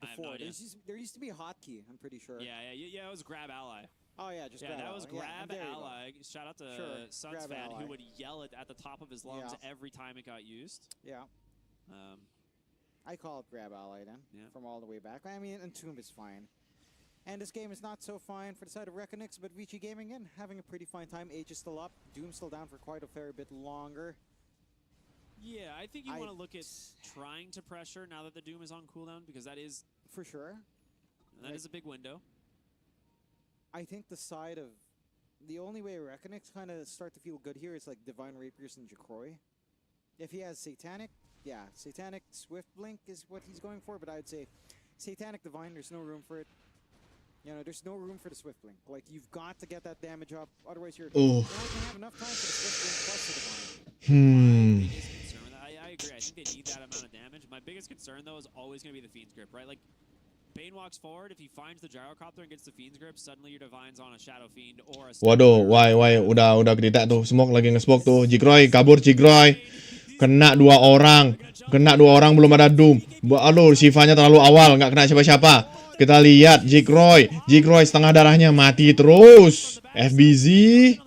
Before, there used to be a hotkey, I'm pretty sure. Yeah, it was grab ally. Oh yeah, grab that was ally. grab ally. Shout out to Suns fan who would yell it at the top of his lungs every time it got used. Yeah. I call it grab ally then, from all the way back. I mean, Entomb is fine. And this game is not so fine for the side of Reckonix, but Vici Gaming in having a pretty fine time. Age is still up. Doom still down for quite a fair bit longer. Yeah, I think you want to look at trying to pressure now that the Doom is on cooldown, because that is for sure. That is a big window. I think the only way Reckonix kind of start to feel good here is like Divine Rapiers and Jacroy. If he has Satanic, Satanic Swift Blink is what he's going for, but I'd say Satanic Divine, there's no room for it. You know, there's no room for the Swift Blink. Like, you've got to get that damage up, otherwise you're not going to have enough time for the Swift Blink plus the Divine. I agree. I think they need that amount of damage. My biggest concern, though, is always going to be the Fiend's Grip, right? Like, Bane walks forward, if he finds the Gyrocopter and gets the Fiend's Grip, suddenly your Divine's on a Shadow Fiend or a... Waduh, udah kedetek tuh. Smoke lagi nge-smoke tuh. Jikroy, kabur Jikroy. Kena dua orang belum ada Doom. Aduh, Shivanya terlalu awal, nggak kena siapa-siapa. Kita lihat Jikroy setengah darahnya mati terus. FBZ.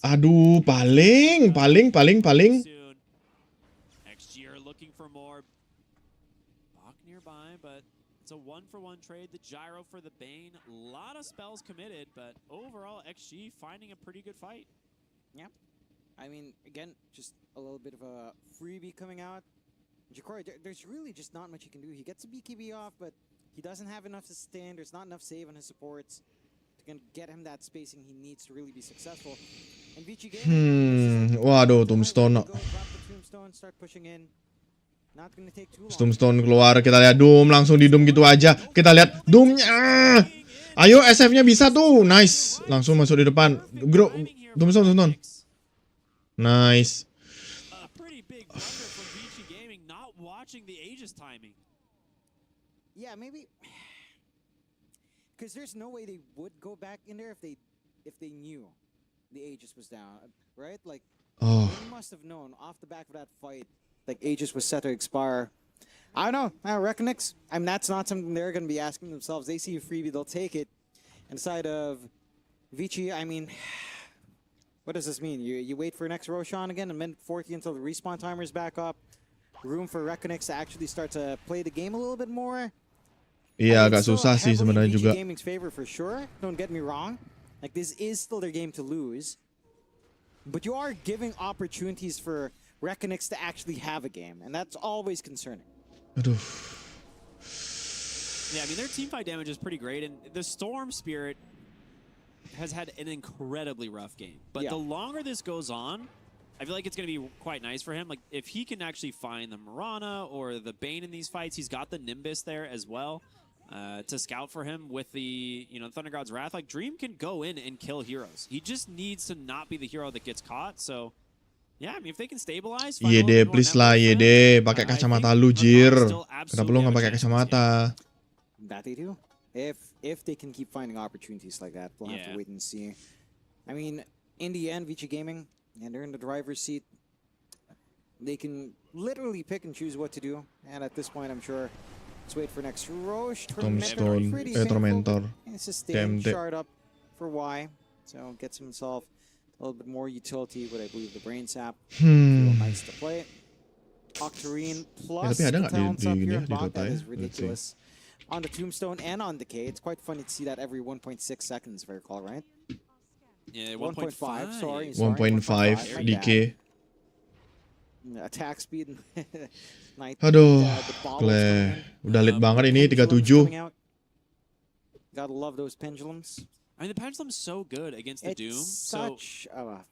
Aduh, paling. XG are looking for more. Bach nearby, but it's a 1-for-1 trade. The Gyro for the Bane. A lot of spells committed, but overall XG finding a pretty good fight. Yep. I mean, again, just a little bit of a freebie coming out. Jacroy, there's really just not much he can do. He gets a BKB off, but he doesn't have enough sustain. There's not enough save on his supports to get him that spacing he needs to really be successful. And Vici Gaming, waduh, Tombstone. Start pushing in. Not gonna take too long. Tombstone keluar, kita lihat Doom, langsung di Doom gitu aja. Kita lihat Doomnya. Ayo, SF-nya bisa tuh. Nice. Langsung masuk di depan. Tombstone. Nice. The Aegis timing. Yeah, maybe because there's no way they would go back in there if they knew the Aegis was down, right? Like they must have known off the back of that fight, like Aegis was set to expire. I don't know. Reckonix, I mean, that's not something they're going to be asking themselves. They see a freebie, they'll take it. Inside of Vici, I mean, what does this mean? You wait for next Roshan again, and then 40 until the respawn timer is back up. Room for Reckonix to actually start to play the game a little bit more. Iya, agak susah sih sebenarnya juga. Gaming's favor for sure. Don't get me wrong. Like, this is still their game to lose. But you are giving opportunities for Reckonix to actually have a game, and that's always concerning. Aduh. Yeah, I mean, their teamfight damage is pretty great, and the Storm Spirit has had an incredibly rough game. But the longer this goes on, I feel like it's going to be quite nice for him. Like, if he can actually find the Mirana or the Bane in these fights, he's got the Nimbus there as well to scout for him with the, Thunder God's Wrath. Like, Dream can go in and kill heroes. He just needs to not be the hero that gets caught. So Yeah, I mean, if they can stabilize. YD, please lah YD, pakai kacamata lu jir. Kenapa lu nggak pakai kacamata? That they do. If they can keep finding opportunities like that, we'll have to wait and see. I mean, in the end, Vici Gaming, and they're in the driver's seat. They can literally pick and choose what to do. And at this point, I'm sure, let's wait for next Roche. Tombstone, Tormentor, Sustain shard up for Y. So gets himself a little bit more utility with, I believe, the Brain Sap. Nice to play. Octarine plus tapi ada the nggak talents up here. di Bot, Dota that ya? is ridiculous. On the Tombstone and on Decay, it's quite funny to see that every 1.6 seconds, if I recall, right? Yeah, 1.5, sorry. 1.5 DK. Attack speed. Aduh, udah late banget ini 37. Gotta love those pendulums. I mean, the pendulum's so good against the Doom. It's such a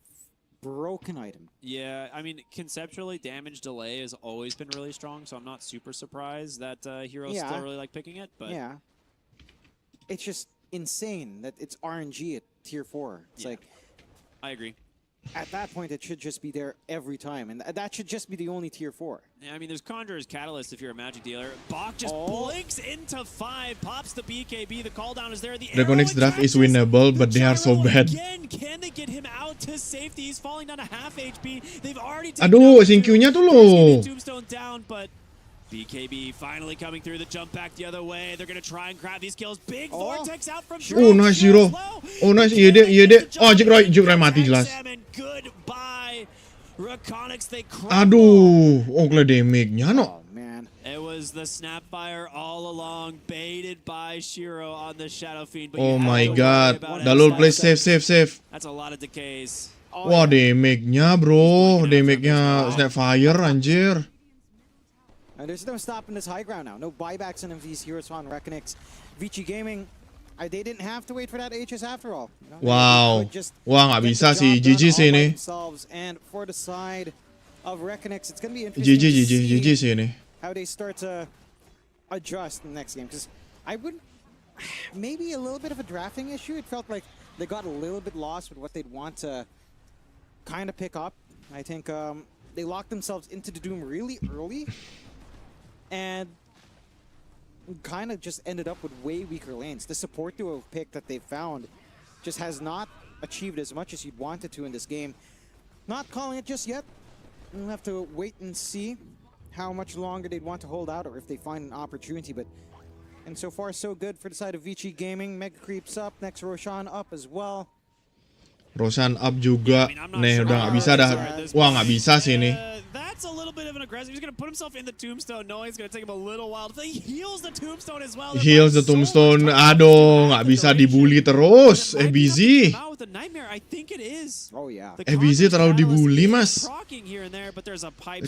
broken item. Yeah, I mean, conceptually, damage delay has always been really strong, so I'm not super surprised that heroes still really like picking it. But yeah, it's just insane that it's RNG at tier 4. It's like, I agree. At that point, it should just be there every time, and that should just be the only tier 4. Yeah, I mean, there's Conjurer's Catalyst if you're a Magic dealer. Bach just blinks into 5, pops the BKB, the call down is there. The Reckonix draft is winnable, but they are so bad. Again, can they get him out to safety? He's falling down to half HP. They've already Aduh, Xingqiu-nya tuh loh. Tombstone down, but BKB finally coming through the jump back the other way. They're going to try and grab these kills. Big Vortex out from Oh, nice hero. Oh, nice YD. Oh, Jikroy mati jelas. Goodbye. Reckonix, they Aduh, Ogle damage-nya no. Oh, man. It was the Snapfire all along, baited by Shiro on the Shadow Fiend. But Oh my god. Dalul play save. That's a lot of decays. Wah, damage-nya bro. Damage-nya Snapfire anjir. And there's no stopping this high ground now. No buybacks in these heroes on Reckonix. Vici Gaming, they didn't have to wait for that HS after all. You know, wow. Wah, nggak bisa sih. GG sih ini. And for the side of Reckonix, it's going to be interesting GG sih ini. How they start to adjust in the next game. Because I would maybe a little bit of a drafting issue. It felt like they got a little bit lost with what they'd want to kind of pick up. I think they locked themselves into the Doom really early. And kind of just ended up with way weaker lanes. The support duo pick that they found just has not achieved as much as you'd wanted to in this game. Not calling it just yet. We'll have to wait and see how much longer they'd want to hold out or if they find an opportunity. And so far, so good for the side of Vici Gaming. Mega creeps up. Next, Roshan up as well. Roshan up juga. Nih, udah nggak bisa dah. Wah, nggak bisa sih ini. That's a little bit of an aggressive. He's going to put himself in the Tombstone, knowing it's going to take him a little while. He heals the Tombstone as well. Heals the Tombstone. Aduh, nggak bisa dibully terus. FBZ. Oh yeah. FBZ terlalu dibully, mas.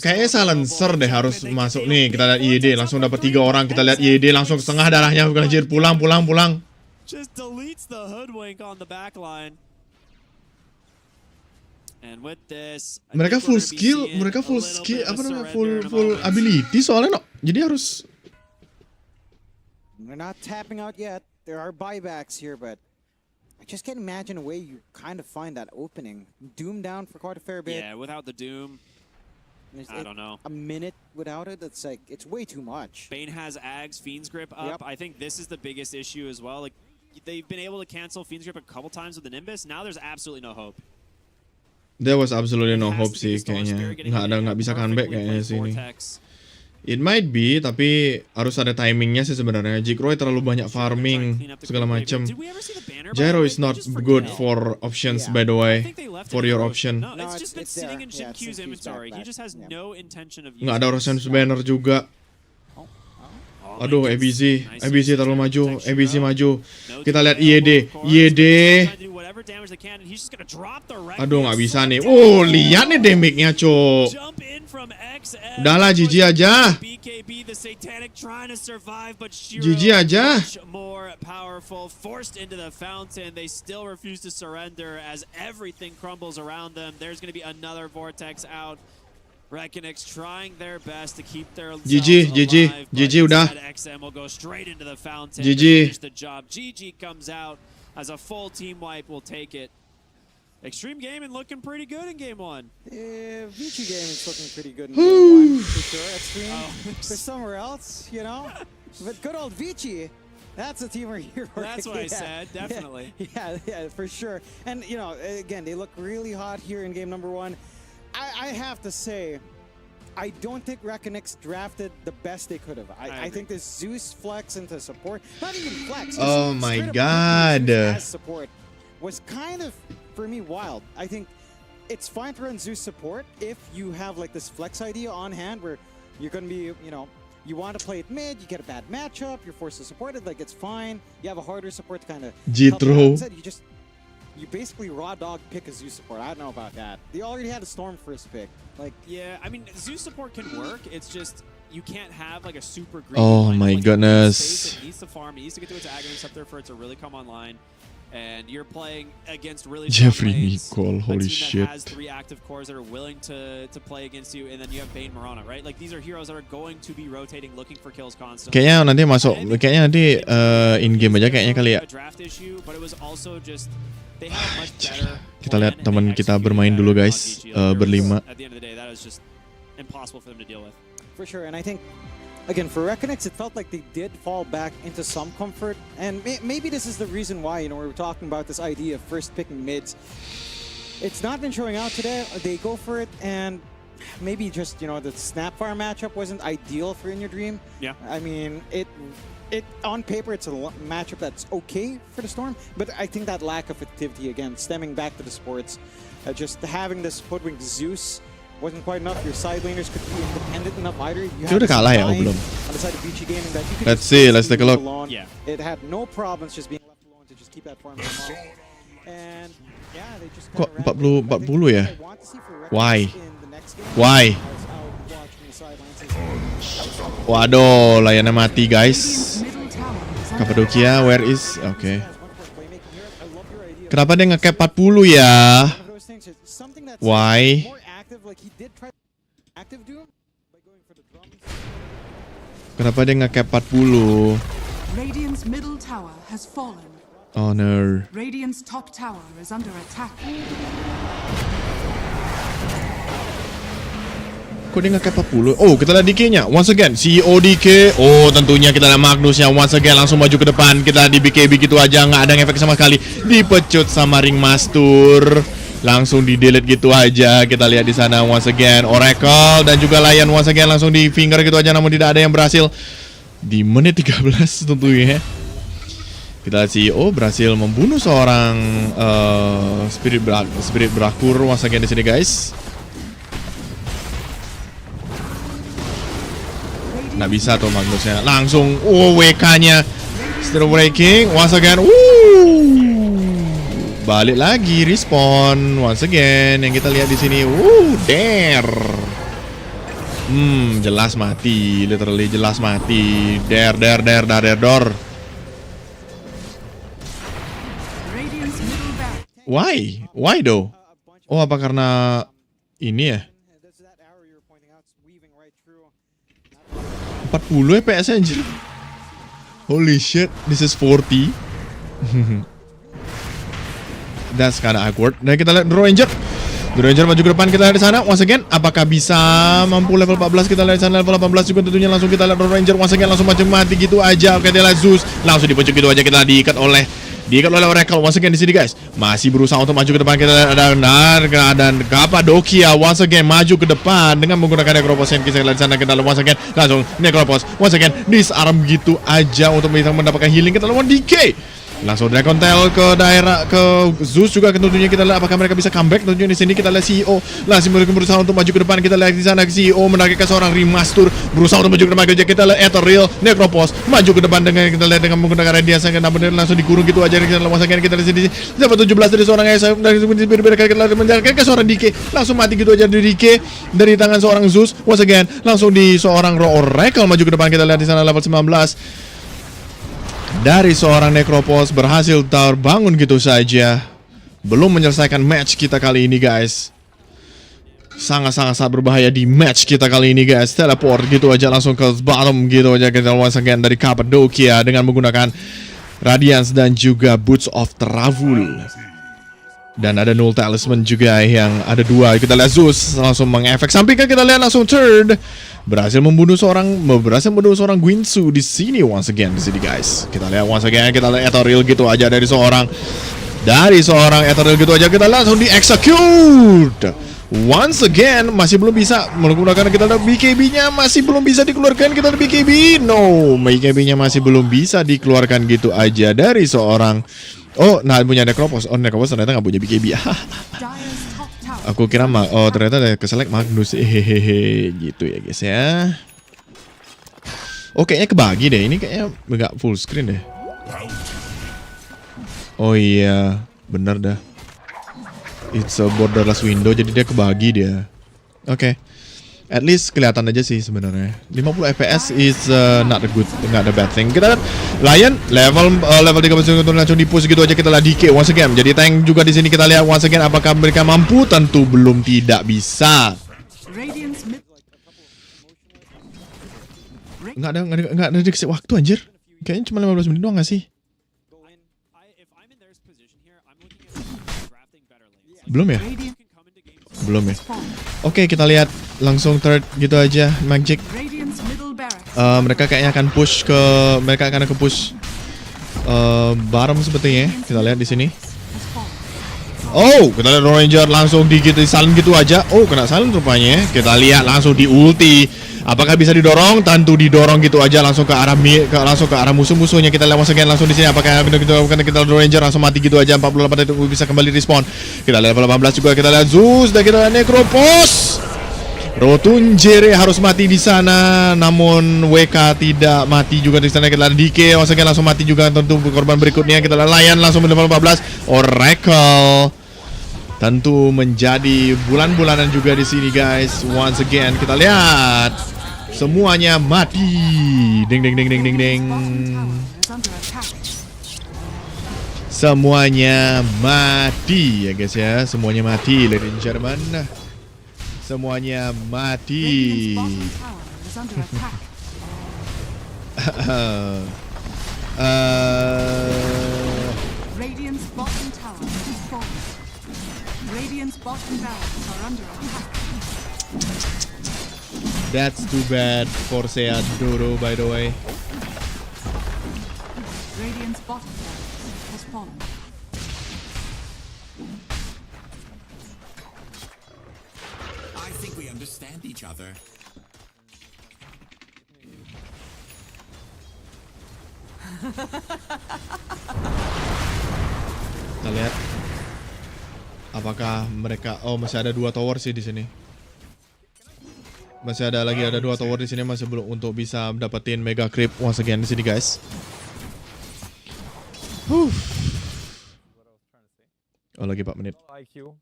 Kayaknya silencer deh harus masuk nih. Kita lihat YD langsung dapat 3 orang. Kita lihat YD langsung ke tengah darahnya. Anjir, pulang. Just deletes the hoodwink on the back line. And with this, mereka full skill, apa namanya, full ability soalnya no. Jadi harus. They're not tapping out yet. There are buybacks here, but I just can't imagine a way you kind of find that opening. Doom down for quite a fair bit. Yeah, without the Doom, I don't know. A minute without it, it's like it's way too much. Bane has Ags, Fiend's Grip up. I think this is the biggest issue as well. Like they've been able to cancel Fiend's Grip a couple times with the Nimbus. Now there's absolutely no hope. There was absolutely no hope sih kayaknya. Nggak bisa comeback kayaknya sih ini. It might be, tapi harus ada timingnya sih sebenarnya. Jikroy terlalu banyak farming segala macam. Gyro is not good for options, by the way. For your option. Nggak ada Roshan banner juga. Aduh, ABC terlalu maju. ABC maju. Kita lihat YD. Aduh, nggak bisa nih. Oh, lihat nih damage-nya, cok. Udahlah, GG aja. GG aja. Reckonix trying their best to keep their GG udah. XM will go straight into the fountain. GG. Finish the job. GG comes out as a full team wipe. Will take it. Extreme Gaming looking pretty good in game 1. Vici Gaming's looking pretty good in game 1, for sure. Extreme, for somewhere else, you know? But good old Vici, that's a team where you're That's what I said, definitely. Yeah, for sure. And, you know, again, they look really hot here in game number 1. I have to say, I don't think Reckonix drafted the best they could have. I think this Zeus flex into support, not even flex. Oh my god. As support was kind of, for me, wild. I think it's fine to run Zeus support if you have like this flex idea on hand where you're going to be, you know, you want to play it mid, you get a bad matchup, you're forced to support it, like it's fine. You have a harder support to kind of Jitro. You basically raw dog pick a Zeus support. I don't know about that. They already had a Storm first pick. Like, yeah, I mean, Zeus support can work. It's just you can't have like a super greedy Oh lineup. my Like, goodness. It needs to farm. It needs to get to its agonists up there for it to really come online. And you're playing against really Jeffrey lanes, Nicole, a holy team shit. that has 3 active cores that are willing to play against you, and then you have Bane Mirana, right? Like these are heroes that are going to be rotating, looking for kills constantly. Kayaknya nanti masuk, kayaknya nanti in game aja kayaknya kali ya. Draft issue, but it was also just they have a much better Kita lihat teman kita bermain dulu guys, berlima. At the end of the day, that is just impossible for them to deal with. for sure. And I think, again, for Reckonix, it felt like they did fall back into some comfort. And maybe this is the reason why, you know, we were talking about this idea of first picking mids. It's not been showing out today. They go for it, and maybe just, you know, the Snapfire matchup wasn't ideal for In Your Dream. Yeah. I mean, it on paper, it's a matchup that's okay for the Storm, but I think that lack of activity, again, stemming back to the sports, just having this Hoodwink Zeus wasn't quite enough. Your side laners could be independent enough either. You Dia udah kalah ya? Oh, belum. on the side of Vici Gaming that you could Let's just see, let's take a look. alone. Yeah. It had no problems just being left alone to just keep that farm going on. And yeah, they just Kok kinda 40 ran it. 40 ya? I want to see for Reckonix Why? in the next game. Why? I was out watching the sidelines. Waduh, layannya mati guys. Cappadocia, where is? Oke. Kenapa dia nge-cap 40 ya? Why? Kenapa dia nge-cap 40? Radiant's middle tower has fallen. Oh no. Radiant's top tower is under attack. Kok dia nge-cap 40? Oh, kita lihat DK-nya. Once again, CEO DK. Oh, tentunya kita lihat Magnusnya. Once again, langsung maju ke depan. Kita lihat di BKB gitu aja. Nggak ada efek sama sekali. Dipecut sama Ringmaster. Langsung di-delete gitu aja. Kita lihat di sana once again. Oracle dan juga Lion once again langsung di finger gitu aja. Namun tidak ada yang berhasil. Di menit 13 tentunya. Kita lihat CEO berhasil membunuh seorang Spirit Berakur once again di sini guys. Nggak bisa tuh Magnusnya. Langsung WK-nya Stereo Breaking once again. Balik lagi respawn once again yang kita lihat di sini. Dare. Jelas mati, literally jelas mati. Dare door. Why? Why though? Oh, apa karena ini ya? 40 FPS anjir. Holy shit, this is 40. That's kinda awkward. Dan kita lihat The Ranger maju ke depan, kita lihat di sana once again. Apakah bisa mampu level 14? Kita lihat di sana level 18 juga tentunya. Langsung kita lihat The Ranger once again langsung mati gitu aja. Oke, dia lihat Zeus langsung dipojok gitu aja. Kita diikat oleh Oracle once again di sini guys. Masih berusaha untuk maju ke depan. Kita ada dan Cappadocia once again maju ke depan dengan menggunakan Necropos yang kita lihat di sana. Kita lawan once again langsung Necropos once again disarm gitu aja untuk bisa mendapatkan healing. Kita lawan DK. Langsung Dragon Tail ke daerah ke Zeus juga tentunya. Kita lihat apakah mereka bisa comeback. Tentunya di sini kita lihat CEO langsung berusaha untuk maju ke depan. Kita lihat di sana CEO menargetkan seorang Remaster berusaha untuk maju ke depan. Kita lihat Ethereal Necropos maju ke depan dengan kita lihat dengan menggunakan Radiance namun langsung dikurung gitu aja. Kita lihat kita di sini dapat 17 dari seorang ASM dari kita lihat menjaga seorang DK langsung mati gitu aja dari DK dari tangan seorang Zeus once again langsung di seorang Oracle maju ke depan. Kita lihat di sana level 19 dari seorang Necropos berhasil terbangun gitu saja. Belum menyelesaikan match kita kali ini guys. Sangat berbahaya di match kita kali ini guys. Teleport gitu aja langsung ke bottom gitu aja. Kita once again dari Cappadocia dengan menggunakan Radiance dan juga Boots of Travel. Dan ada null talisman juga yang ada 2. Kita lihat Zeus langsung mengefek sampingkan, kita lihat langsung third berhasil membunuh seorang Guinsu di sini once again di sini guys. Kita lihat once again, kita lihat ethereal gitu aja dari seorang ethereal gitu aja, kita langsung di execute. Once again masih belum bisa menggunakan, kita lihat BKB-nya masih belum bisa dikeluarkan, kita lihat BKB-nya masih belum bisa dikeluarkan gitu aja dari seorang. Oh, nah punya Necropos. Oh, Necropos ternyata nggak punya BKB. Aku kira ternyata ada keselek Magnus. Hehehe, gitu ya guys ya. Oh, kayaknya kebagi deh. Ini kayaknya nggak full screen deh. Oh iya, bener dah. It's a borderless window, jadi dia kebagi dia. Oke. At least kelihatan aja sih sebenarnya. 50 FPS is not a bad thing. Kita lihat Lion level 3 langsung di push gitu aja, kita lihat DK once again. Jadi tank juga di sini, kita lihat once again apakah mereka mampu. Tentu belum, tidak bisa. Enggak ada dikasih waktu anjir. Kayaknya cuma 15 menit doang enggak sih? Belum ya? Belum ya? Oke, kita lihat langsung third gitu aja Magic. Mereka kayaknya akan push ke bottom sepertinya. Kita lihat di sini. Oh, kita lihat Ranger langsung disalin gitu aja. Oh, kena salin rupanya. Kita lihat langsung di ulti. Apakah bisa didorong? Tentu didorong gitu aja langsung ke arah musuh-musuhnya. Kita lihat once again langsung di sini. Apakah kita Ranger langsung mati gitu aja. 48 itu bisa kembali respawn. Kita lihat level 18 juga. Kita lihat Zeus dan kita lihat Necropos. Rotunjere harus mati di sana, namun WK tidak mati juga di sana. Kita lihat DK once again langsung mati juga, tentu korban berikutnya. Kita lihat Lion langsung level 14. Oracle tentu menjadi bulan-bulanan juga di sini guys. Once again kita lihat semuanya mati. Ding ding ding ding ding ding. Semuanya mati ya guys ya. Semuanya mati, ladies and gentlemen. Semuanya mati. That's too bad for Seat Doro, by the way. Radiant's bottom tower has fallen. I think we understand each other. Kita lihat apakah mereka masih ada 2 tower sih di sini. Masih ada 2 tower di sini, masih belum untuk bisa dapetin mega creep once again di sini guys. Oh, lagi 4 menit. IQ.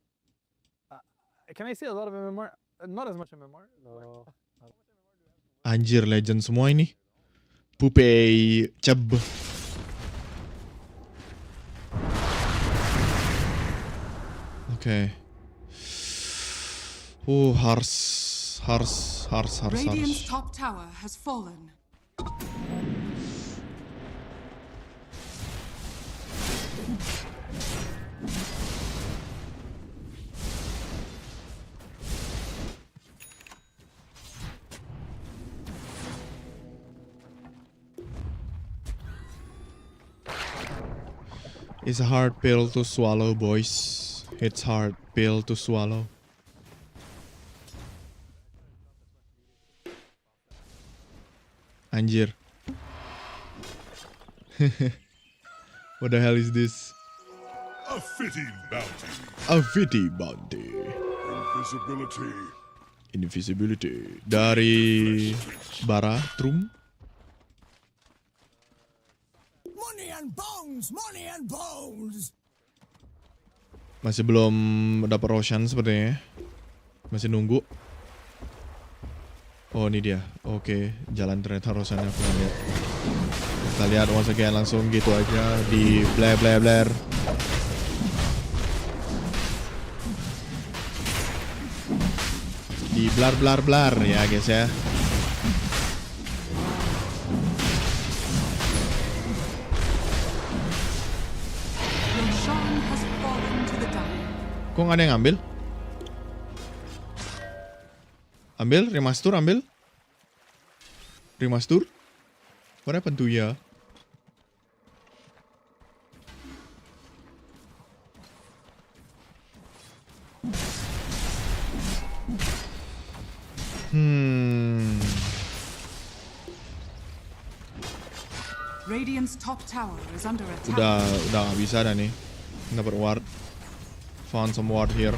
Can I see a lot of MMR? Not as much MMR. No. Anjir, legend semua ini. Pupei Ceb. Oke. Harus. Radiant's top tower has fallen. It's a hard pill to swallow, boys. It's hard pill to swallow. Anjir. What the hell is this? A fitting bounty. A fitting bounty. Invisibility. Dari Bara Trum. Money and bones, money and bones. Masih belum dapat Roshan sepertinya. Masih nunggu. Oh, ini dia. Oke, jalan ternyata Roshan aku lihat. Kita lihat once again langsung gitu aja di blar. Di blar ya guys ya. Roshan has fallen to the dire. Kok nggak ada yang ambil? Ambil, remaster, ambil. Remaster? What happened to ya? Radiant's top tower is under attack. Udah nggak bisa dah nih. Dapat ward. Found some ward here.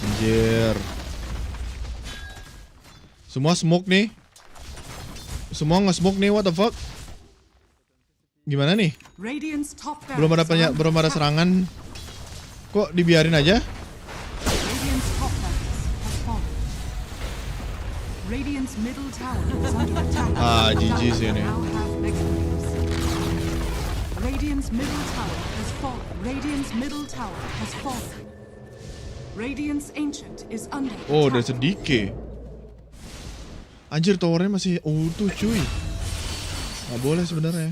Anjir. Semua smoke nih. Semua nge-smoke nih, what the fuck? Gimana nih? Radiant's top Belum ada serangan. Kok dibiarin aja? Radiant's top barracks has fallen. Radiant's middle tower is under attack. GG sih ini. Now have victories. Radiant's middle tower has fallen. Radiant's middle tower has fallen. Radiant's ancient is under attack. Oh, udah sedikit. Anjir, towernya masih utuh cuy. Nggak boleh sebenarnya.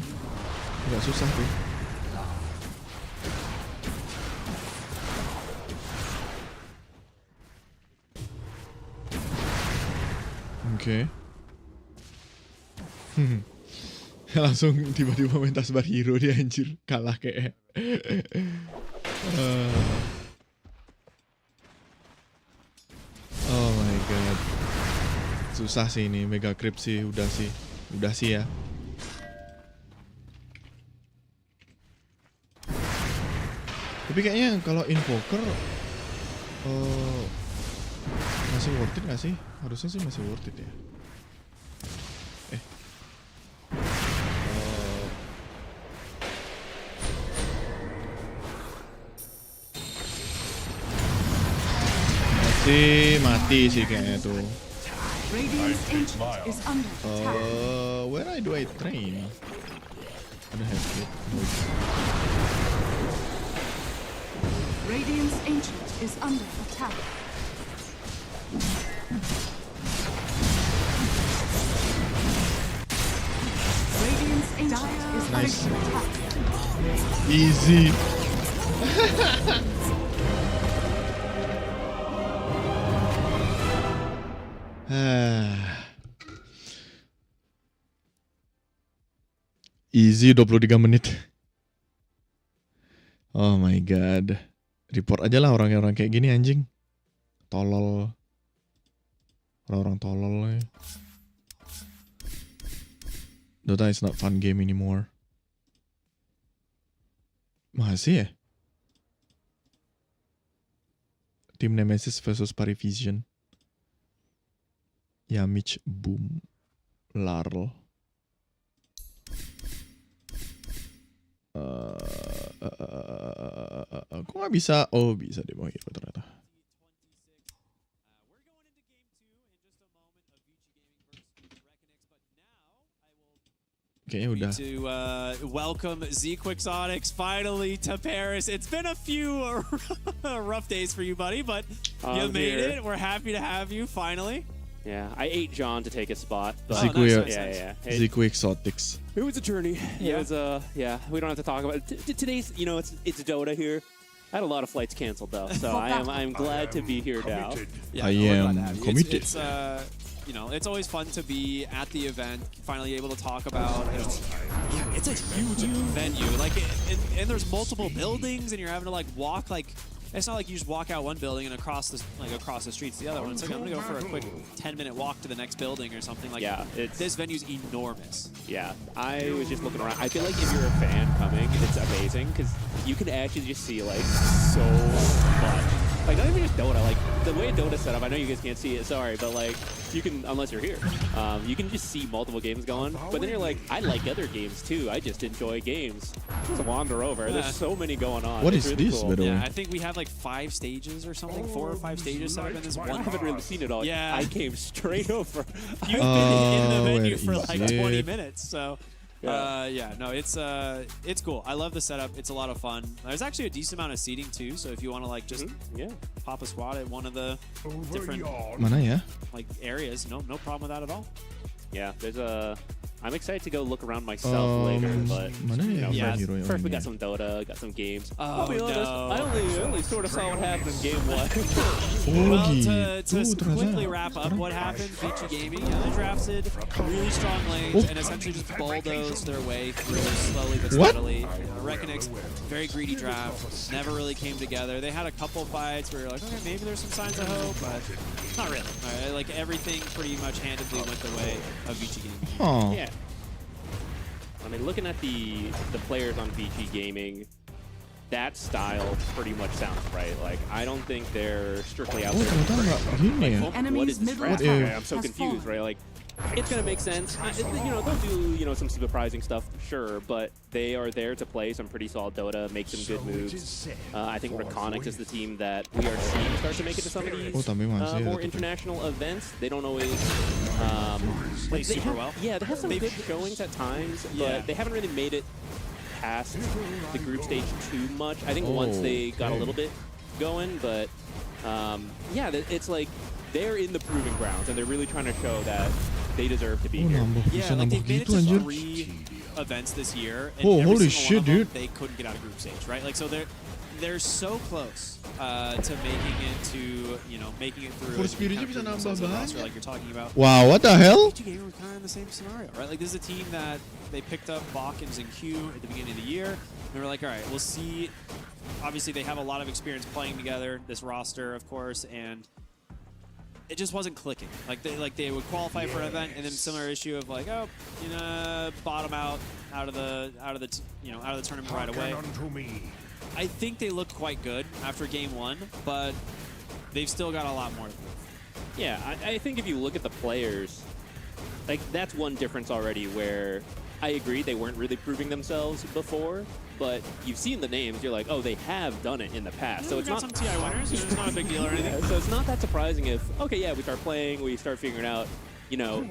Agak susah tuh. Oke. Langsung tiba-tiba main tasbar hero dia anjir. Kalah kayak. Oh my god. Susah sih ini, Mega Creep sih, udah sih ya. Tapi kayaknya kalau Invoker masih worth it gak sih? Harusnya sih masih worth it ya. Mati sih kayaknya tuh. Radiant's ancient is under attack. Where do I train? I don't have it. Radiant's ancient is under attack. Radiant's ancient is Nice. under attack. Easy. Easy 23 menit. Oh my god. Report aja lah orang-orang kayak gini anjing. Tolol. Orang-orang tolol ya. Dota is not fun game anymore. Masih ya? Tim Nemesis versus Parivision. Yamich Boom Larl. Kok nggak bisa? Oh bisa deh, mau hero ternyata. Kayaknya udah. To welcome Quixotics finally to Paris. It's been a few rough days for you, buddy, but you made it. We're happy to have you finally. Yeah, I ate John to take his spot. But Quixotics. It was a journey. Yeah. It was yeah. We don't have to talk about it. Today's, you know, it's Dota here. I had a lot of flights canceled though, so I'm glad to be here now. Yeah, I am committed. It's you know, it's always fun to be at the event, finally able to talk about. It's a huge venue, like, and there's multiple buildings, and you're having to like walk like. It's not like you just walk out one building and across the streets the other one. It's like I'm gonna go for a quick 10-minute walk to the next building or something. Like, yeah, this venue's enormous. Yeah, I was just looking around. I feel like if you're a fan coming, it's amazing because you can actually just see like so much. Like not even just Dota, like the way Dota's set up. I know you guys can't see it, sorry, but like you can, unless you're here, you can just see multiple games going. But then you're like, I like other games too. I just enjoy games. Just wander over. There's so many going on. What it's is really this, cool. by the way? Yeah, I think we have like 5 stages or something, 4 or 5 stages set up in this one. I haven't really seen it all. Yeah. I came straight over. You've been in the venue for like 20 minutes, so Yeah, no, it's cool. I love the setup. It's a lot of fun. There's actually a decent amount of seating too, so if you want to like just pop a squad at one of the different Mana ya? like areas, no problem with that at all. Yeah, there's a. I'm excited to go look around myself later, but mana you know, ya? first we got some Dota, got some games. Oh, I'll be honest, no. I only sort of saw what happened in game 1. Well, gitu to quickly ternyata. wrap up what happened, Vici Gaming, they drafted really strong lanes and essentially just bulldozed their way through slowly but What? steadily. Reckonix, very greedy draft, never really came together. They had a couple fights where you're like, okay, maybe there's some signs of hope, but not really. Like everything pretty much handedly went the way of Vici Gaming. Oh. Yeah. I mean, looking at the players on Vici Gaming, that style pretty much sounds right. Like, I don't think they're strictly out Oh, there. ternyata nggak gini ya? What Enemy's is this middle draft? tower Okay, I'm so has confused, fallen. right? Like, it's gonna make sense. You know, they'll do some surprising stuff, sure, but they are there to play some pretty solid Dota, make some good moves. I think Reckonix is the team that we are seeing start to make it to some of these Oh, tapi masih more ada tuh. international events. They don't always Play they super have- well. Yeah, they have some good showings at times, but Yeah. they haven't really made it past the group stage too much. I think once they got a okay. little bit going, but yeah, it's like they're in the proving grounds and they're really trying to show that they deserve to be Oh, here. nambah bisa Yeah, like nambah they've made it gitu to anjir. 3 events this year, and Oh, every holy single shit, one of them, dude. they couldn't get out of group stage, right? Like, so they're so close to making it to, you know, making it through. For and Spirit kind of bisa proving nambah themselves in the roster, banyak. like you're talking about. Wow, what the hell? Vici Gaming were kind of in the same scenario, right? Like, this is a team that they picked up Balkans and Q at the beginning of the year. And they were like, all right, we'll see. Obviously, they have a lot of experience playing together, this roster, of course, and it just wasn't clicking. Like they would qualify for an event, and then similar issue of like, oh, you know, bottom out of the tournament right away. I think they looked quite good after game 1, but they've still got a lot more to prove. Yeah, I think if you look at the players, like that's one difference already where I agree they weren't really proving themselves before, but you've seen the names, you're like, oh, they have done it in the past. So We it's got not some TI winners, and it's not a big deal or anything. so it's not that surprising if, okay, yeah, we start playing, we start figuring out, you know,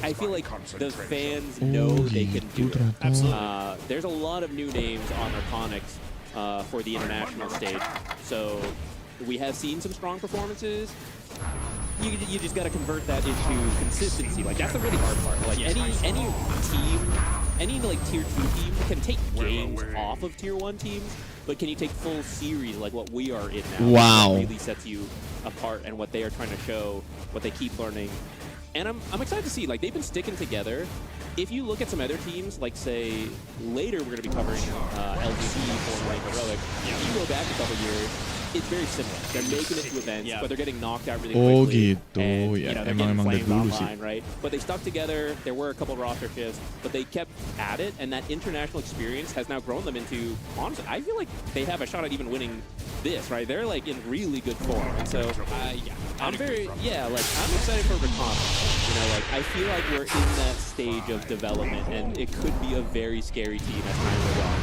I feel like the fans know Oh, they can do gitu it. ternyata. Absolutely. There's a lot of new names on Reckonix for the international stage, so we have seen some strong performances. You just got to convert that into consistency. Like that's the really hard part. Like any team, any like tier 2 team can take games off of tier 1 teams, but can you take full series like what we are in now? Wow. That really sets you apart and what they are trying to show, what they keep learning. And I'm excited to see, like, they've been sticking together. If you look at some other teams, like, say, later we're going to be covering LGD for Rank Heroic, if you go back a couple years, it's very similar. They're making it to events, but they're getting knocked out really Oh, quickly. gitu. And, Ya, you know, they're emang getting dari flamed dulu sih. online, right? But they stuck together. There were a couple roster shifts, but they kept at it, and that international experience has now grown them into, honestly, I feel like they have a shot at even winning this, right? They're, like, in really good form. And so, Yeah, I'm excited for Reckonix. You know, like, I feel like we're in that stage of development, and it could be a very scary team as time goes on.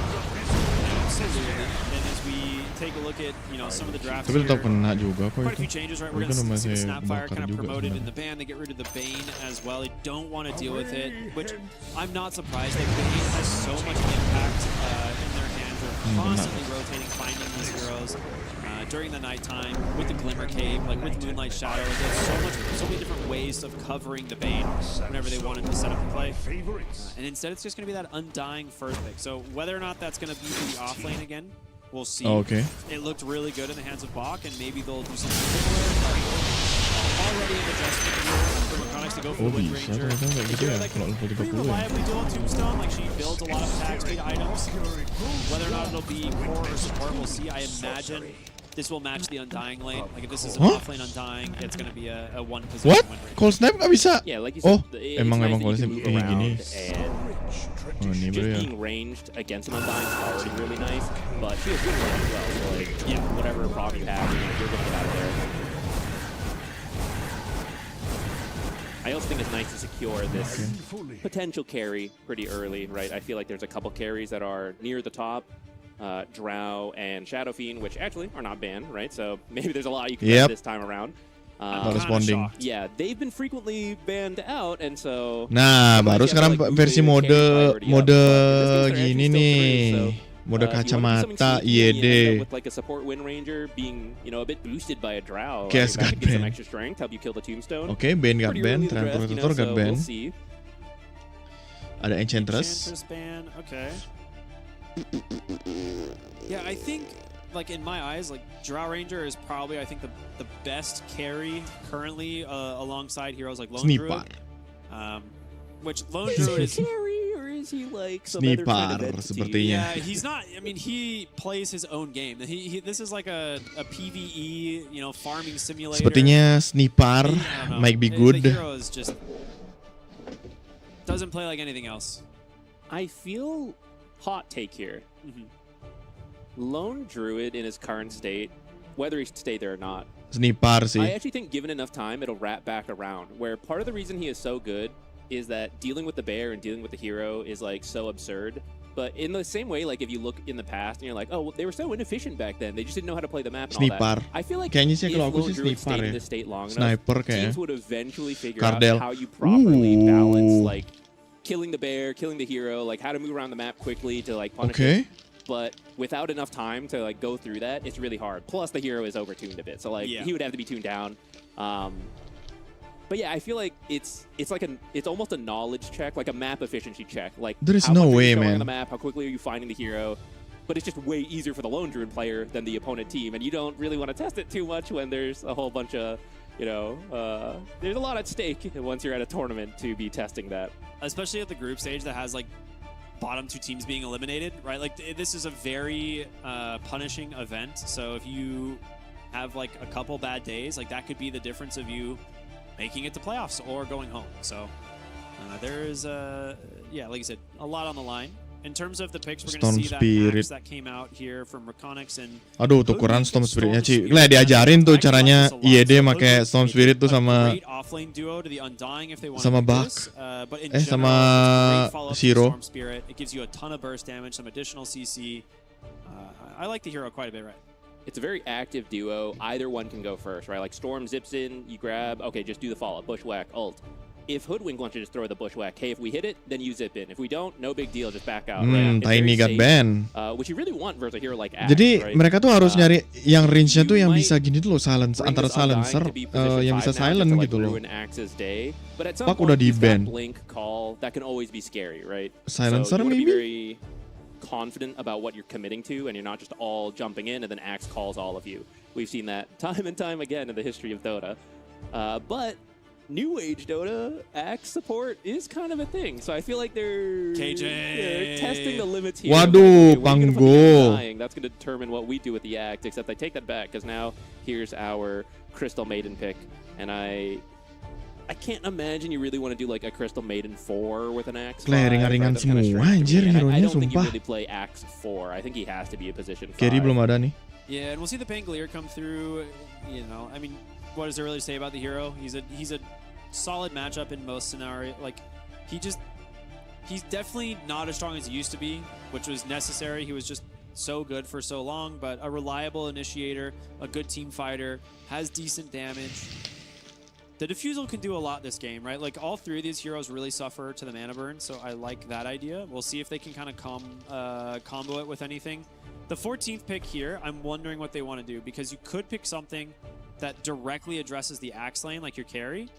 Absolutely. And as we take a look at, you know, some of the drafts Tapi tetap here, kena juga kok quite a few itu. changes, right? We're Mereka going to see the masih Snapfire bakar kind of juga promoted in sebenarnya. the ban. They get rid of the Bane as well. They don't want to deal with it, which I'm not surprised. Like, Bane has so much impact in their hands. They're constantly rotating, finding these heroes during the nighttime with the Glimmer Cave, like with Moonlight Shadow. There's so many different ways of covering the Bane whenever they wanted to set up a play. And instead, it's just going to be that Undying first pick. So whether or not that's going to be the off lane again, we'll see. Oh, okay. It looked really good in the hands of Bach, and maybe they'll do something similar. But already an adjustment here for Reckonix to go for Oh, the Wind bisa Ranger. ternyata kayak gitu ya That kalau can level pretty 30 ya. reliably dual Tombstone. Like, she builds a lot of attack speed items. Whether or not it'll be core or support, we'll see. I imagine this will match the Undying lane. Like, if this is an Huh? off lane Undying, it's going to be a one position What? Wind Ranger. Call snipe nggak bisa? Yeah, like you said, Oh, it's emang nice that call you can snipe move kayak around, gini. and Oh, ini just bro ya. being ranged against an Undying is already really nice, but she has good range as well, so like, Yeah. whatever problem you have, you're going to get out of there. I also think it's nice to secure this potential carry pretty early, right? I feel like there's a couple carries that are near the top, Drow and Shadow Fiend, which actually are not banned, right? So maybe there's a lot you can Yep. get this time around. Not responding. Yeah, they've been frequently banned out, and so. Nah, baru sekarang versi mode gini nih. Mode kacamata IED. With like a support Wind Ranger being, a bit boosted by a Drow. Chaos That got could get some banned. extra strength, help you kill the Tombstone. Oke, Ben got Pretty banned, early in the draft, Transportator got so banned. we'll see. Ada Enchantress. ban, okay. Yeah, I think, like in my eyes, like Drow Ranger is probably, I think, the best carry currently alongside heroes like Lone Druid. Which Lone Druid is carry, or is he like some other kind of entity? Sepertinya. Yeah, he's not. I mean, he plays his own game. This is like a PvE, farming simulator. Sepertinya Snipar might be good. The hero is just doesn't play like anything else. I feel hot take here. Lone Druid in his current state, whether he stay there or not, Snipar sih. I actually think given enough time, it'll wrap back around. Where part of the reason he is so good is that dealing with the bear and dealing with the hero is like so absurd. But in the same way, like if you look in the past and you're like, oh, well, they were so inefficient back then, they just didn't know how to play the map and all Snipar. that. I feel like Kayaknya sih if kalau aku Lone sih Druid Snipar stayed in ya. this state long Sniper enough, kayaknya. teams would eventually figure Cardell. out how you properly balance Ooh. like killing the bear, killing the hero, like how to move around the map quickly to like punish Okay. it. But without enough time to like go through that, it's really hard. Plus the hero is overtuned a bit, so like he would have to be tuned down. But yeah, I feel like it's almost a knowledge check, like a map efficiency check. Like There is how no much are way, you showing man. on the map, how quickly are you finding the hero? But it's just way easier for the Lone Druid player than the opponent team, and you don't really want to test it too much when there's a whole bunch of, there's a lot at stake once you're at a tournament to be testing that. Especially at the group stage that has like bottom two teams being eliminated, right? Like this is a very punishing event. So if you have like a couple bad days, like that could be the difference of you making it to playoffs or going home. So there is, like I said, a lot on the line. In terms of the picks, we're going to see that axe that came out here from Reckonix and Aduh, tukeran Storm Spirit-nya Ci. Lah diajarin tuh caranya IED make Storm Spirit tuh sama Buck. Sama Zero. It gives you a ton of burst damage, some additional CC. I like the hero quite a bit, right? It's a very active duo. Either one can go first, right? Like Storm zips in, you grab, okay, just do the follow-up, bushwhack, ult. If Hoodwink wants to just throw the bushwhack, hey, if we hit it, then you zip in. If we don't, no big deal, just back out. Tiny got banned. Which you really want versus a hero like Axe, Jadi right? mereka tuh harus nyari yang range-nya tuh yang bisa gini tuh loh, silence antara silencer yang bisa silent gitu loh. Pak udah di ban. Blink call that can always be scary, right? Silencer so you maybe? be very confident about what you're committing to, and you're not just all jumping in and then Axe calls all of you. We've seen that time and time again in the history of Dota. But New Age Dota, Axe support is kind of a thing. So I feel like they're testing the limits here. Waduh, Panggo. That's going to determine what we do with the Axe, except I take that back because now here's our Crystal Maiden pick. And I can't imagine you really want to do like a Crystal Maiden 4 with an Axe. Ringan-ringan semua anjir I hero-nya, don't think you sumpah. really play Axe 4. I think he has to be a position 5. Carry belum ada nih. Yeah, and we'll see the Pangolier come through. I mean, what is there really to say about the hero? He's a solid matchup in most scenarios. Like, he's definitely not as strong as he used to be, which was necessary. He was just so good for so long, but a reliable initiator, a good team fighter, has decent damage. The Diffusal can do a lot this game, right? Like, all three of these heroes really suffer to the mana burn, so I like that idea. We'll see if they can kind of combo it with anything. The 14th pick here, I'm wondering what they want to do, because you could pick something that directly addresses the Axe lane, like your carry,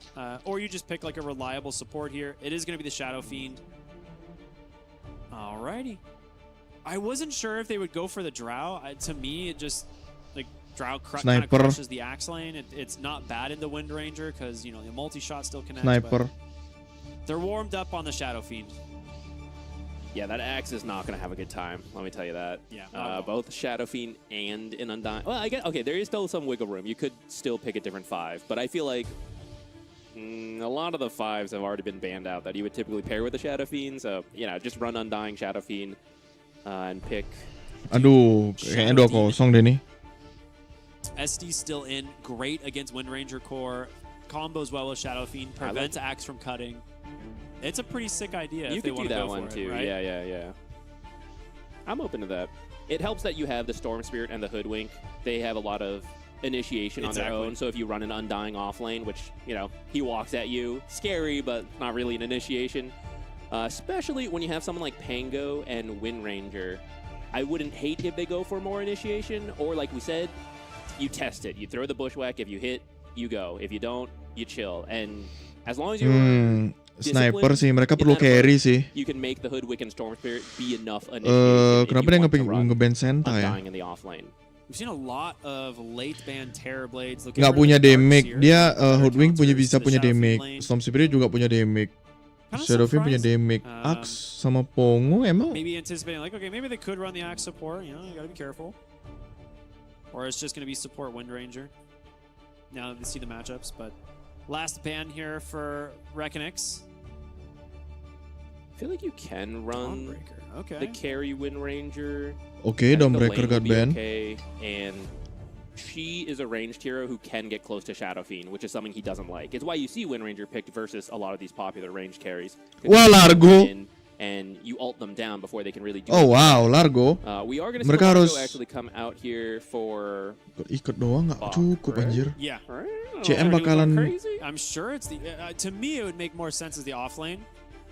or you just pick like a reliable support here. It is going to be the Shadow Fiend. Alrighty. I wasn't sure if they would go for the Drow. To me, it just, like, Drow kind of crushes the Axe lane. It's not bad in the Wind Ranger, because, the multi-shot still connects. Sniper. They're warmed up on the Shadow Fiend. Yeah, that Axe is not going to have a good time. Let me tell you that. Yeah. Both Shadow Fiend and an Undying. Well, I get, okay, there is still some wiggle room. You could still pick a different 5, but I feel like a lot of the 5s have already been banned out that you would typically pair with the Shadow Fiend. So, just run Undying, Shadow Fiend, and pick. Aduh, kayaknya 2-0 deh nih. SD still in, great against Wind Ranger core. Combos well with Shadow Fiend, prevents Axe from cutting. It's a pretty sick idea. You if they could want do to that go one for too. It, right? Yeah. I'm open to that. It helps that you have the Storm Spirit and the Hoodwink. They have a lot of initiation on their own. So if you run an Undying off lane, which, you know, he walks at you, scary, but not really an initiation. Especially when you have someone like Pango and Wind Ranger. I wouldn't hate if they go for more initiation, or like we said, you test it. You throw the bushwhack. If you hit, you go. If you don't, you chill. And as long as you're sniper sih, mereka perlu carry sih. You can make the Hoodwink and Storm Spirit be enough initiation. Kenapa dia nge-ban Senta ya? In the off lane. We've seen a lot of late ban Terrorblades. Nggak punya damage. Dia Hoodwink bisa punya damage. Storm Spirit juga punya damage. Shadowfiend punya damage. Axe sama Pongo emang. Maybe anticipating like, okay, maybe they could run the Axe support. You know, you gotta be careful. Or it's just gonna be support Wind Ranger. Now that they see the matchups, but last ban here for Reckonix. I feel like you can run the carry Wind Ranger. Okay, Dawnbreaker got banned. Okay, and she is a ranged hero who can get close to Shadow Fiend, which is something he doesn't like. It's why you see Wind Ranger picked versus a lot of these popular ranged carries. Wah, Largo. And you ult them down before they can really do Oh, wow, Largo. We are going to see Largo actually come out here for... Ikut doang nggak cukup, anjir. Yeah. CM bakalan... I'm sure it's the... to me, it would make more sense as the offlane.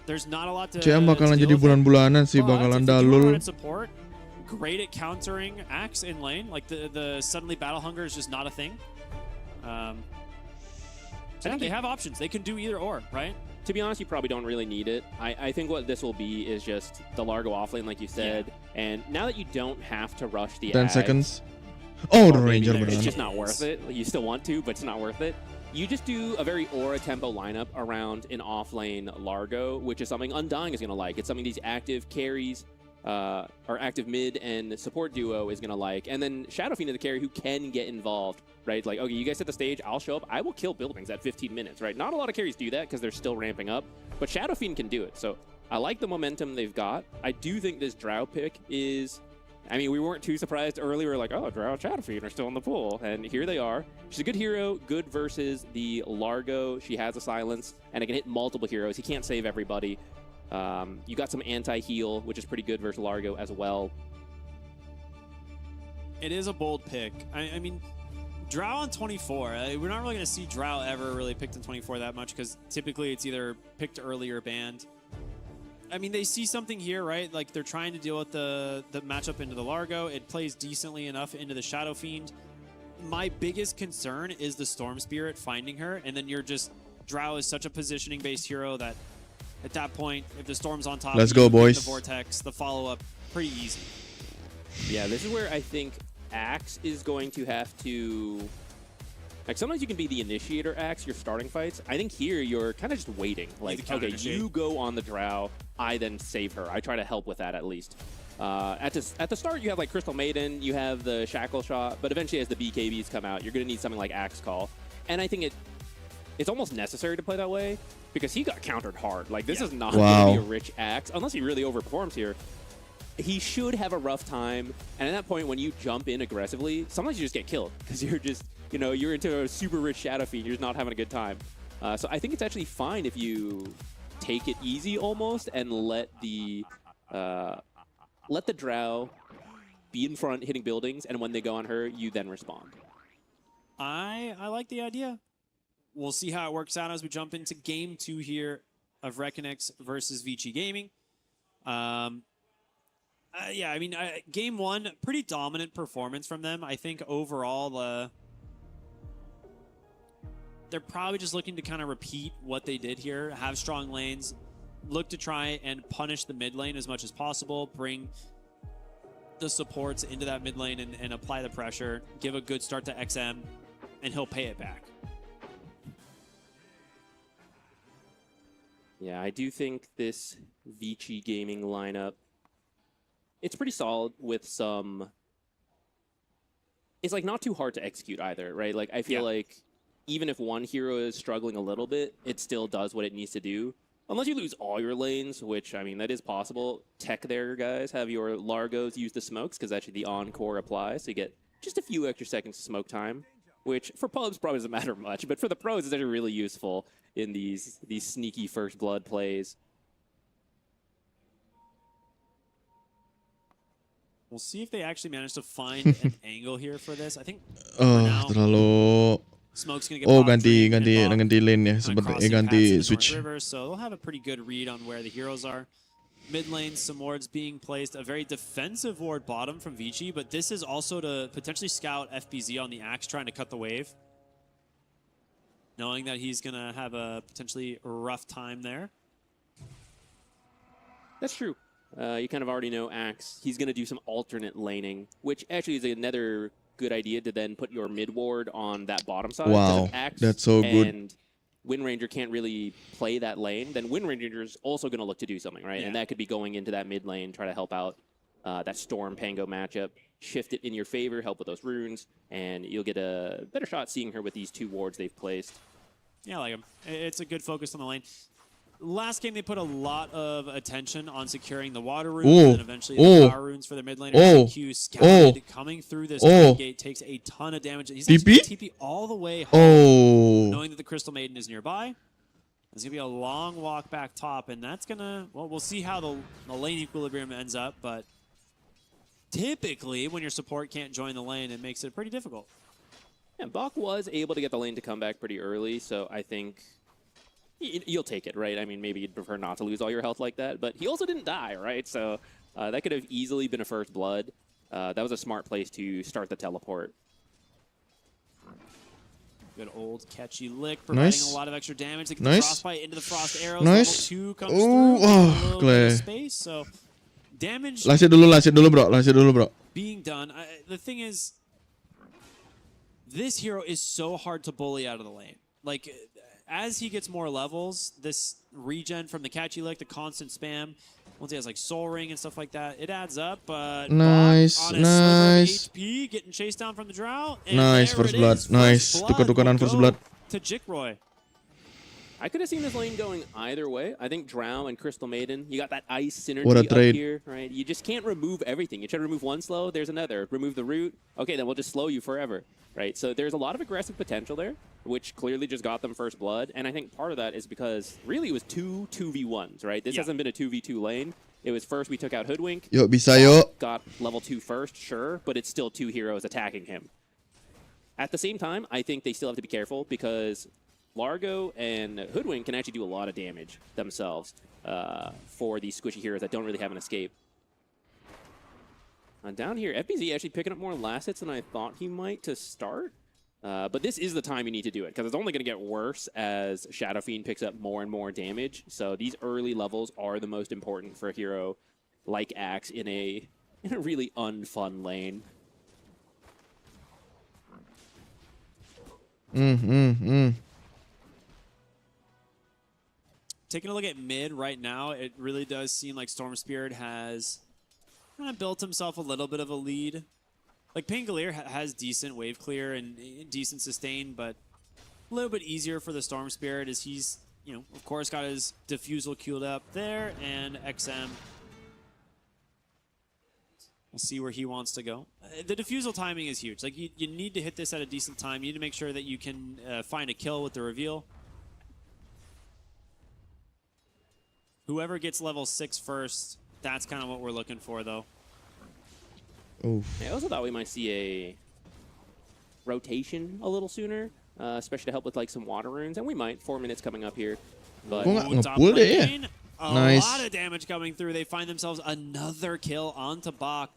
There's not a lot to... CM bakalan jadi bulan-bulanan sih, bakalan dalul. Support, great at countering Axe in lane. Like, the suddenly battle hunger is just not a thing. So they have options. They can do either or, right? To be honest, you probably don't really need it. I think what this will be is just the Largo offlane, like you said. Yeah. And now that you don't have to rush the 10 seconds. Oh, the Ranger beneran. It's just not worth it. You still want to, but it's not worth it. You just do a very aura tempo lineup around an offlane Largo, which is something Undying is going to like. It's something these active carries, or active mid and support duo is going to like. And then Shadow Fiend is the carry who can get involved, right? Like, okay, you guys set the stage, I'll show up, I will kill buildings at 15 minutes, right? Not a lot of carries do that because they're still ramping up, but Shadow Fiend can do it. So I like the momentum they've got. I do think this Drow pick is... I mean, we weren't too surprised earlier. We were like, oh, Drow and Shadow Fiend are still in the pool. And here they are. She's a good hero, good versus the Largo. She has a silence, and it can hit multiple heroes. He can't save everybody. You got some anti-heal, which is pretty good versus Largo as well. It is a bold pick. I mean, Drow on 24. We're not really going to see Drow ever really picked in 24 that much because typically it's either picked early or banned. I mean, they see something here, right? Like, they're trying to deal with the matchup into the Largo. It plays decently enough into the Shadow Fiend. My biggest concern is the Storm Spirit finding her, and then you're just... Drow is such a positioning-based hero that at that point, if the Storm's on top, let's go, boys. The Vortex, the follow-up, pretty easy. Yeah, this is where I think Axe is going to have to... Like, sometimes you can be the initiator Axe, your starting fights. I think here you're kind of just waiting. Like, okay, you go on the Drow, I then save her. I try to help with that at least. At the start, you have like Crystal Maiden, you have the Shackle Shot, but eventually as the BKBs come out, you're going to need something like Axe Call. And I think it's almost necessary to play that way because he got countered hard. Like, this is not going to be a rich Axe, unless he really overperforms here. He should have a rough time. And at that point, when you jump in aggressively, sometimes you just get killed because you're just... You know, you're into a super rich Shadow Fiend, you're just not having a good time. So I think it's actually fine if you take it easy almost and let the Drow be in front hitting buildings, and when they go on her, you then respond. I like the idea. We'll see how it works out as we jump into game 2 here of Reckonix versus Vici Gaming. Yeah, I mean, game 1, pretty dominant performance from them. I think overall, they're probably just looking to kind of repeat what they did here, have strong lanes, look to try and punish the mid lane as much as possible, bring the supports into that mid lane and apply the pressure, give a good start to XM, and he'll pay it back. Yeah, I do think this Vici Gaming lineup, it's pretty solid with some... It's like not too hard to execute either, right? Like, I feel like even if one hero is struggling a little bit, it still does what it needs to do. Unless you lose all your lanes, which, I mean, that is possible. Tech there, guys. Have your Largos use the smokes, because actually the Encore applies, so you get just a few extra seconds of smoke time, which for pubs probably doesn't matter much, but for the pros, it's actually really useful in these sneaky first blood plays. We'll see if they actually manage to find an angle here for this. I think for Oh, now, terlalu. Smoke's gonna get Oh, popped ganti Dream and Bob ganti lane ya, kinda seperti crossing ganti paths in the switch. North River, so they'll have a pretty good read on where the heroes are. Mid lane, some wards being placed. A very defensive ward bottom from Vici, but this is also to potentially scout FBZ on the Axe, trying to cut the wave. Knowing that he's going to have a potentially rough time there. That's true. You kind of already know Axe. He's going to do some alternate laning, which actually is another good idea to then put your mid ward on that bottom side. Wow, Axe that's so good. And Wind Ranger can't really play that lane, then Wind Ranger is also going to look to do something, right? Yeah. And that could be going into that mid lane, try to help out that Storm Pango matchup, shift it in your favor, help with those runes, and you'll get a better shot seeing her with these two wards they've placed. Yeah, I like him. It's a good focus on the lane. Last game, they put a lot of attention on securing the water runes and eventually the power runes for their mid laner. Q scouted coming through this gate, takes a ton of damage. He's actually going to TP all the way home, knowing that the Crystal Maiden is nearby. It's going to be a long walk back top, and that's going to, well, we'll see how the lane equilibrium ends up, but typically when your support can't join the lane, it makes it pretty difficult. Yeah, Bach was able to get the lane to come back pretty early, so I think you'll take it, right? I mean, maybe you'd prefer not to lose all your health like that, but he also didn't die, right? So that could have easily been a first blood. That was a smart place to start the teleport. Good old catchy lick, providing a lot of extra damage. They get the frostbite into the frost arrows. Nice. Level 2 comes through. Oh, clear. Space, so damage Lasit dulu bro. being done. The thing is, this hero is so hard to bully out of the lane. Like, as he gets more levels, this regen from the catchy lick, the constant spam, once he has like soul ring and stuff like that, it adds up. But Nice, on his sliver of HP, getting chased down from the drought. And Nice, there first it blood. is. Nice. Tukar-tukaran first blood. To Jikroy. I could have seen this lane going either way. I think Drow and Crystal Maiden, you got that ice synergy What a up trade. here, right? You just can't remove everything. You try to remove one slow, there's another. Remove the root, okay, then we'll just slow you forever, right? So there's a lot of aggressive potential there, which clearly just got them first blood. And I think part of that is because really it was two 2v1s, right? This hasn't been a 2v2 lane. It was first we took out Hoodwink. Yuk, bisa yuk. Got level 2 first, sure, but it's still two heroes attacking him. At the same time, I think they still have to be careful because Largo and Hoodwink can actually do a lot of damage themselves for these squishy heroes that don't really have an escape. Down here, FBZ actually picking up more last hits than I thought he might to start. But this is the time you need to do it, because it's only going to get worse as Shadow Fiend picks up more and more damage. So these early levels are the most important for a hero like Axe in a really unfun lane. Taking a look at mid right now, it really does seem like Storm Spirit has kind of built himself a little bit of a lead. Like, Pangolier has decent wave clear and decent sustain, but a little bit easier for the Storm Spirit as he's, you know, of course got his Diffusal queued up there, and XM. We'll see where he wants to go. The Diffusal timing is huge. Like, you need to hit this at a decent time. You need to make sure that you can find a kill with the reveal. Whoever gets level 6 first, that's kind of what we're looking for, though. Oof. I also thought we might see a rotation a little sooner, especially to help with like some water runes, and we might. 4 minutes coming up here. But Gua nggak top nge-pull deh ya. lane, a Nice. lot of damage coming through. They find themselves another kill onto Bach.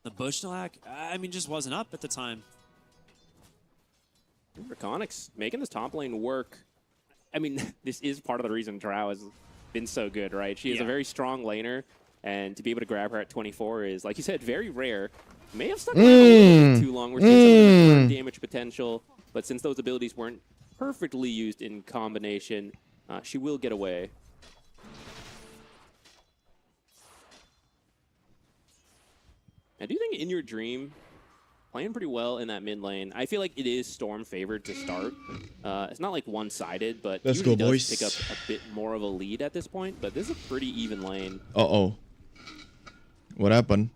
The Bushnelak, I mean, just wasn't up at the time. Reckonix making this top lane work. I mean, this is part of the reason Drow has been so good, right? She is a very strong laner, and to be able to grab her at 24 is, like you said, very rare. May have stuck around a little bit too long. We're seeing some of the damage potential, but since those abilities weren't perfectly used in combination, she will get away. I do think In Your Dream playing pretty well in that mid lane. I feel like it is Storm favored to start. It's not like one-sided, but Let's usually go, does boys. pick up a bit more of a lead at this point. But this is a pretty even lane. Uh-oh. What happened?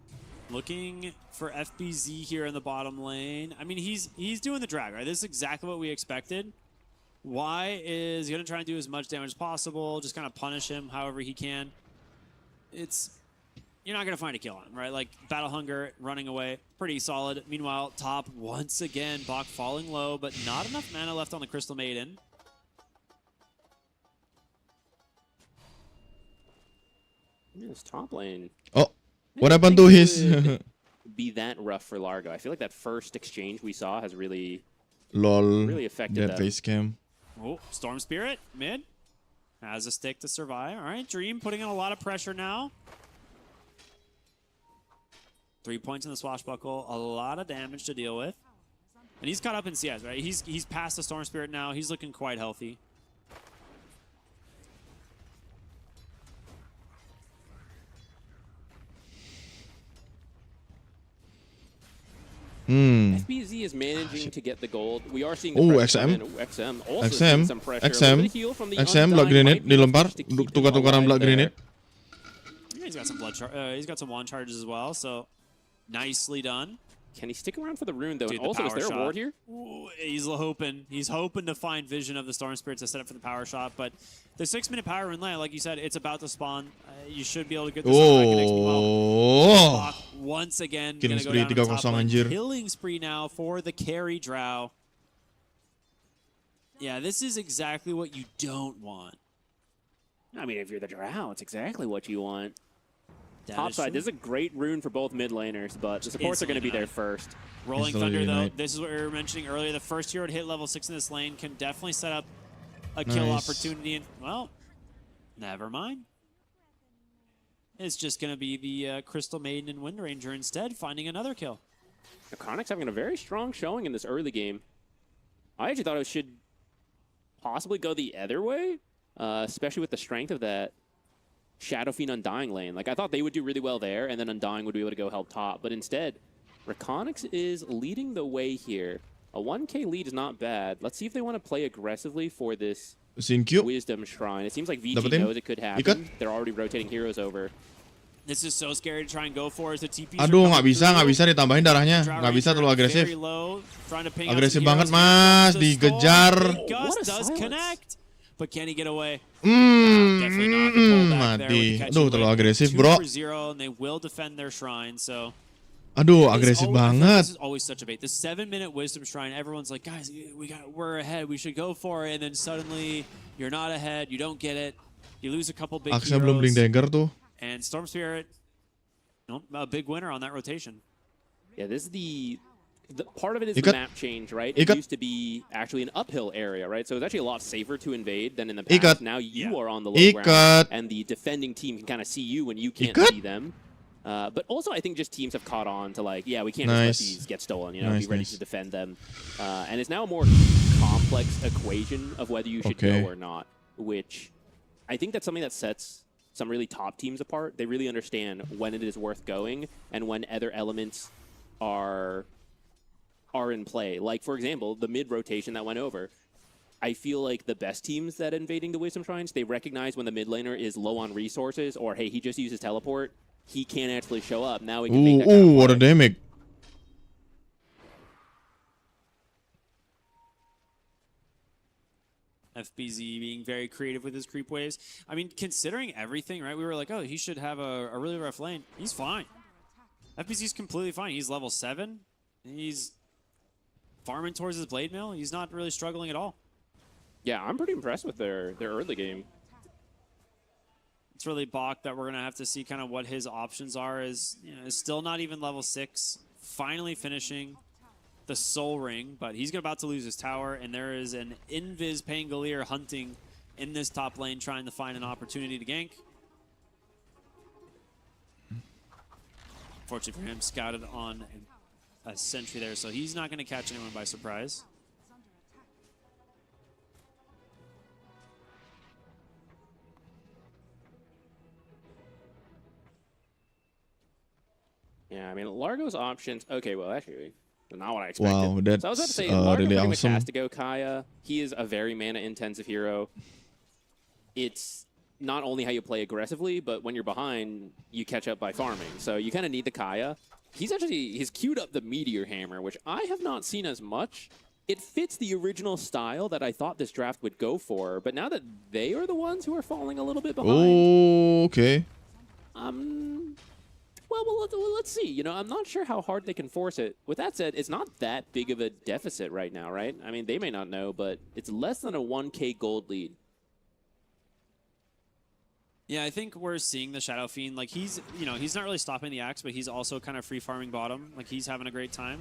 Looking for FBZ here in the bottom lane. I mean, he's doing the drag, right? This is exactly what we expected. Y is going to try and do as much damage as possible, just kind of punish him however he can. It's, you're not going to find a kill on him, right? Like, Battle Hunger running away, pretty solid. Meanwhile, top, once again, Bach falling low, but not enough mana left on the Crystal Maiden. This top lane. Oh, what happened to his... be that rough for Largo. I feel like that first exchange we saw has really Lol, really affected that them. face cam. Oh, Storm Spirit, mid. Has a stick to survive. All right, Dream putting on a lot of pressure now. 3 points in the swashbuckle, a lot of damage to deal with. And he's caught up in CS, right? He's past the Storm Spirit now. He's looking quite healthy. FBZ is managing to get the gold. We are seeing Oh, the XM. XM also seeing some pressure. A little bit of heal from the XM, blood grenade, Undying might be enough dilempar, just to keep him tukar-tukaran alive blood there. grenade. He's got some he's got some wand charges as well, so nicely done. Can he stick around for the rune, though? Dude, And also, is power there a shot. ward here? Ooh, he's hoping to find vision of the Storm Spirit to set up for the power shot, but the 6-minute power rune land, like you said, it's about to spawn. You should be able to get this on Reckonix. Oh, Bach once again Killing gonna go spree, down to the top 3-0 lane. anjir. Killing spree now for the carry Drow. Yeah, this is exactly what you don't want. I mean, if you're the Drow, it's exactly what you want. That Top is side, true. this is a great rune for both mid laners, but the supports are going to be there Instantly first. Rolling Instantly Thunder, though, unite. this is what we were mentioning earlier. The first hero to hit level 6 in this lane can definitely set up a kill Nice. opportunity. And, well, never mind. It's just going to be the Crystal Maiden and Wind Ranger instead, finding another kill. Reckonix having a very strong showing in this early game. I actually thought it should possibly go the other way, especially with the strength of that Shadow Fiend Undying lane. Like, I thought they would do really well there, and then Undying would be able to go help top. But instead, Reckonix is leading the way here. A 1k lead is not bad. Let's see if they want to play aggressively for this Sin Q. Wisdom Shrine. It seems like Vici Dapetin. knows it could happen. Ikat. They're already rotating heroes over. This is so scary to try and go for as the TPs Aduh, are nggak coming bisa through. ditambahin darahnya. Drow Nggak bisa Ranger terlalu agresif. very low, trying to ping out Agresif some banget, heroes. Mas. The storm. Dikejar. Big Gus What a does silence. connect, but can he get away? Definitely not. The pullback there with mati. the catchy Aduh, terlalu win. agresif, 2 bro. for 0, and they will defend their shrine. So Aduh, It's agresif always- I feel like banget. This is always such a bait. The 7-minute Wisdom Shrine, everyone's like, guys, we're ahead. We should go for it. And then suddenly, you're not ahead. You don't get it. You lose a couple big Aksnya belum Blink heroes. Dagger tuh. And Storm Spirit, a big winner on that rotation. Yeah, this is the part of it is Ikat. the map change, right? It Ikat. used to be actually an uphill area, right? So it's actually a lot safer to invade than in the past. Ikat. Now you are on the low Ikat. ground, and the defending team can kind of see you when you can't Ikat. see them. But also, I think just teams have caught on to like, yeah, we can't just let Nice. these get stolen. You know, Nice, be ready nice. to defend them. And it's now a more complex equation of whether you should Okay. go or not, which I think that's something that sets some really top teams apart. They really understand when it is worth going and when other elements are in play. Like, for example, the mid rotation that went over. I feel like the best teams that invading the Wisdom Shrines, they recognize when the mid laner is low on resources, or hey, he just uses teleport, he can't actually show up. Now we can make that kind of What a play. damage. FBZ being very creative with his creep waves. I mean, considering everything, right? We were like, oh, he should have a really rough lane. He's fine. FBZ's completely fine. He's level 7. He's farming towards his blade mill. He's not really struggling at all. Yeah, I'm pretty impressed with their early game. It's really Bach that we're going to have to see kind of what his options are. Is still not even level 6. Finally finishing the Soul Ring, but he's about to lose his tower, and there is an Invis Pangolier hunting in this top lane, trying to find an opportunity to gank. Fortunately for him, scouted on a sentry there, so he's not going to catch anyone by surprise. Yeah, I mean, Largo's options. Okay, well, actually, not what I expected. Wow, that's so I was about to say, Largo really pretty much awesome. has to go Kaya. He is a very mana-intensive hero. It's not only how you play aggressively, but when you're behind, you catch up by farming. So you kind of need the Kaya. He's queued up the Meteor Hammer, which I have not seen as much. It fits the original style that I thought this draft would go for, but now that they are the ones who are falling a little bit behind, Okay. Well, let's see. You know, I'm not sure how hard they can force it. With that said, it's not that big of a deficit right now, right? I mean, they may not know, but it's less than a 1K gold lead. Yeah, I think we're seeing the Shadow Fiend. Like, he's not really stopping the axe, but he's also kind of free farming bottom. Like, he's having a great time.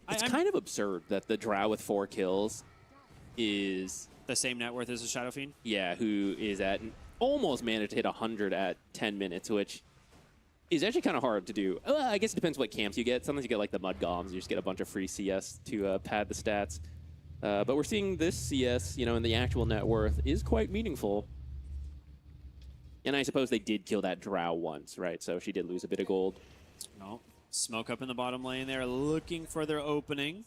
It's kind of absurd that the Drow with 4 kills is the same net worth as the Shadow Fiend. Yeah, who is at almost managed to hit 100 at 10 minutes, which is actually kind of hard to do. I guess it depends what camps you get. Sometimes you get like the Mud Golems, you just get a bunch of free CS to pad the stats. But we're seeing this CS, you know, in the actual net worth is quite meaningful. And I suppose they did kill that Drow once, right? So she did lose a bit of gold. No. Smoke up in the bottom lane there, looking for their opening.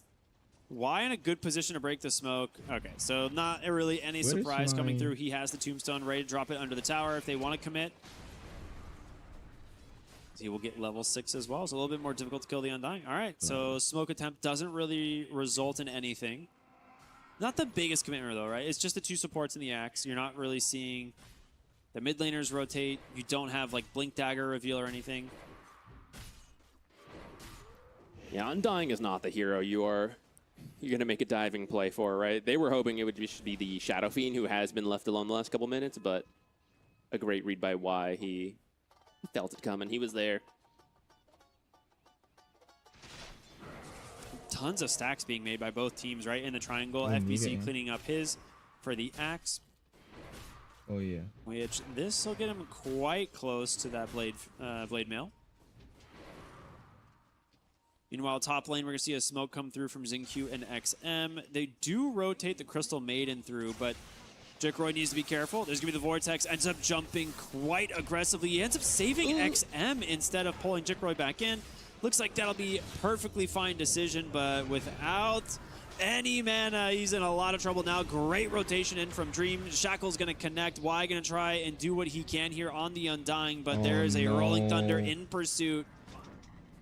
Why in a good position to break the smoke? Okay, so not really any surprise coming through. He has the tombstone ready to drop it under the tower if they want to commit. He will get level 6 as well, so a little bit more difficult to kill the Undying. All right, so smoke attempt doesn't really result in anything. Not the biggest commitment though, right? It's just the 2 supports in the axe. You're not really seeing the mid laners rotate. You don't have like Blink Dagger reveal or anything. Yeah, Undying is not the hero you're going to make a diving play for, right? They were hoping it would just be the Shadow Fiend who has been left alone the last couple minutes, but a great read by Y. He felt it coming. He was there. Tons of stacks being made by both teams, right? In the triangle, FBC cleaning up his for the axe. Oh yeah. Which this will get him quite close to that blade mail. Meanwhile, top lane, we're going to see a smoke come through from XingQ and XM. They do rotate the Crystal Maiden through, but Jacroy needs to be careful. There's going to be the Vortex, ends up jumping quite aggressively. He ends up saving XM instead of pulling Jacroy back in. Looks like that'll be perfectly fine decision, but without any mana, he's in a lot of trouble now. Great rotation in from Dream. Shackle's going to connect. Y going to try and do what he can here on the Undying, but there is a Rolling Thunder in pursuit.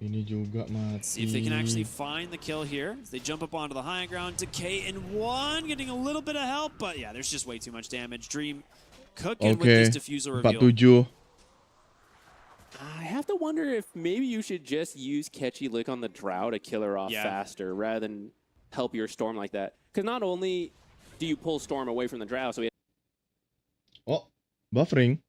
Ini juga mati. See if they can actually find the kill here. They jump up onto the high ground. Decay in 1, getting a little bit of help, but yeah, there's just way too much damage. Dream cooking with this diffuser reveal. 47. I have to wonder if maybe you should just use Catchy Lick on the Drow to kill her off faster rather than help your Storm like that. Because not only do you pull Storm away from the Drow, so Oh, buffering.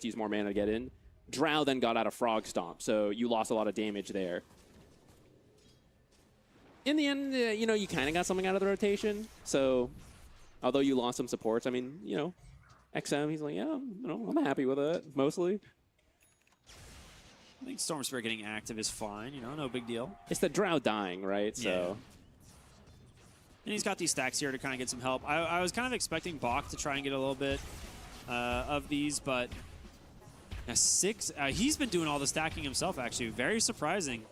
use more mana to get in. Drow then got out of Frog Stomp, so you lost a lot of damage there. In the end, you know, you kind of got something out of the rotation. So, although you lost some supports, I mean, you know, XM, he's like, yeah, you know, I'm happy with it, mostly. I think Storm Spirit getting active is fine, you know, no big deal. It's the Drow dying, right? So. Yeah. And he's got these stacks here to kind of get some help. I was kind of expecting Bach to try and get a little bit of these, but 6, he's been doing all the stacking himself, actually. Very surprising.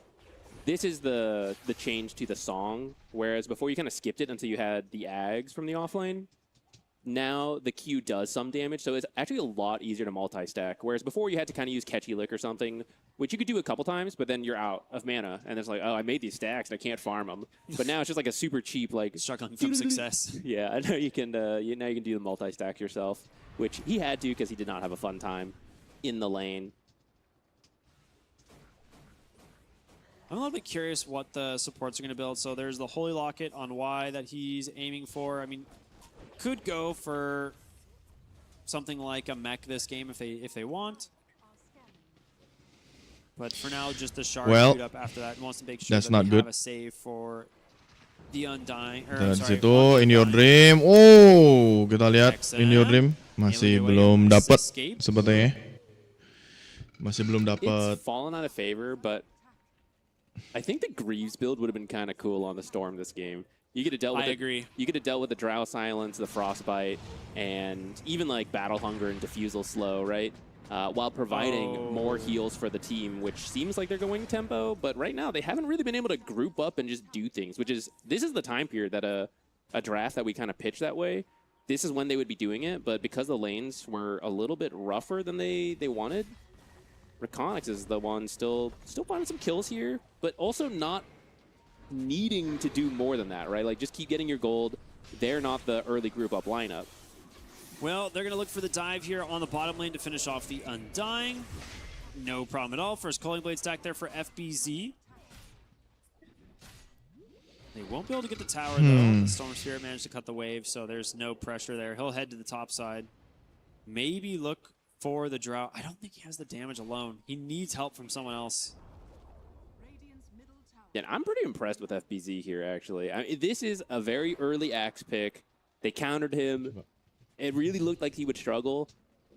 This is the change to the song, whereas before you kind of skipped it until you had the Ags from the offlane. Now the Q does some damage, so it's actually a lot easier to multi-stack. Whereas before you had to kind of use Catchy Lick or something, which you could do a couple times, but then you're out of mana, and it's like, oh, I made these stacks and I can't farm them. But now it's just like a super cheap, like struggling from success. Yeah, I know you can. Now you can do the multi-stack yourself, which he had to because he did not have a fun time in the lane. I'm a little bit curious what the supports are going to build. So there's the Holy Locket on Y that he's aiming for. I mean, could go for something like a mech this game if they want. But for now, just the Shard shoot up after that. Wants to make sure that they have a save for the Undying. Dan situ In Your Dream. Oh, kita lihat In Your Dream masih belum dapat sepertinya. Masih belum dapat. It's fallen out of favor, but I think the Greaves build would have been kind of cool on the Storm this game. You could have dealt with You could have dealt with the Drow Silence, the Frostbite, and even like Battle Hunger and Diffusal Slow, right? While providing more heals for the team, which seems like they're going tempo, but right now they haven't really been able to group up and just do things, this is the time period that a draft that we kind of pitch that way. This is when they would be doing it, but because the lanes were a little bit rougher than they wanted, Reckonix is the one still finding some kills here, but also not needing to do more than that, right? Like, just keep getting your gold. They're not the early group up lineup. Well, they're going to look for the dive here on the bottom lane to finish off the Undying. No problem at all. First Culling Blade stack there for FBZ. They won't be able to get the tower, though. The Storm Spirit managed to cut the wave, so there's no pressure there. He'll head to the top side. Maybe look for the Drought. I don't think he has the damage alone. He needs help from someone else. Yeah, I'm pretty impressed with FBZ here, actually. I mean, this is a very early Axe pick. They countered him. It really looked like he would struggle.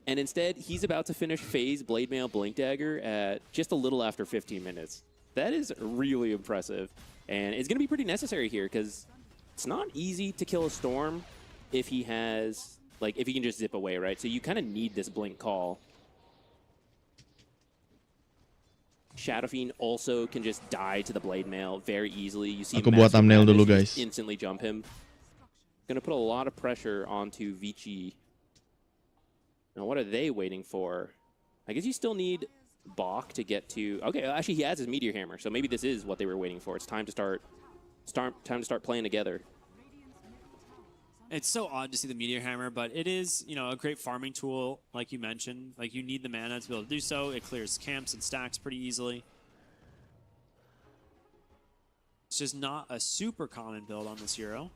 And instead, he's about to finish phase Blade Mail Blink Dagger at just a little after 15 minutes. That is really impressive. And it's going to be pretty necessary here because it's not easy to kill a Storm if he has, like, if he can just zip away, right? So you kind of need this Blink call. Shadow Fiend also can just die to the Blade Mail very easily. You see Aku buat thumbnail dulu, guys. Instantly jump him. Gonna put a lot of pressure onto Vici. Now, what are they waiting for? I guess you still need Bach to get to. Okay, actually, he has his Meteor Hammer, so maybe this is what they were waiting for. It's time to start playing together. It's so odd to see the Meteor Hammer, but it is, you know, a great farming tool, like you mentioned. Like, you need the mana to be able to do so. It clears camps and stacks pretty easily. It's just not a super common build on this hero.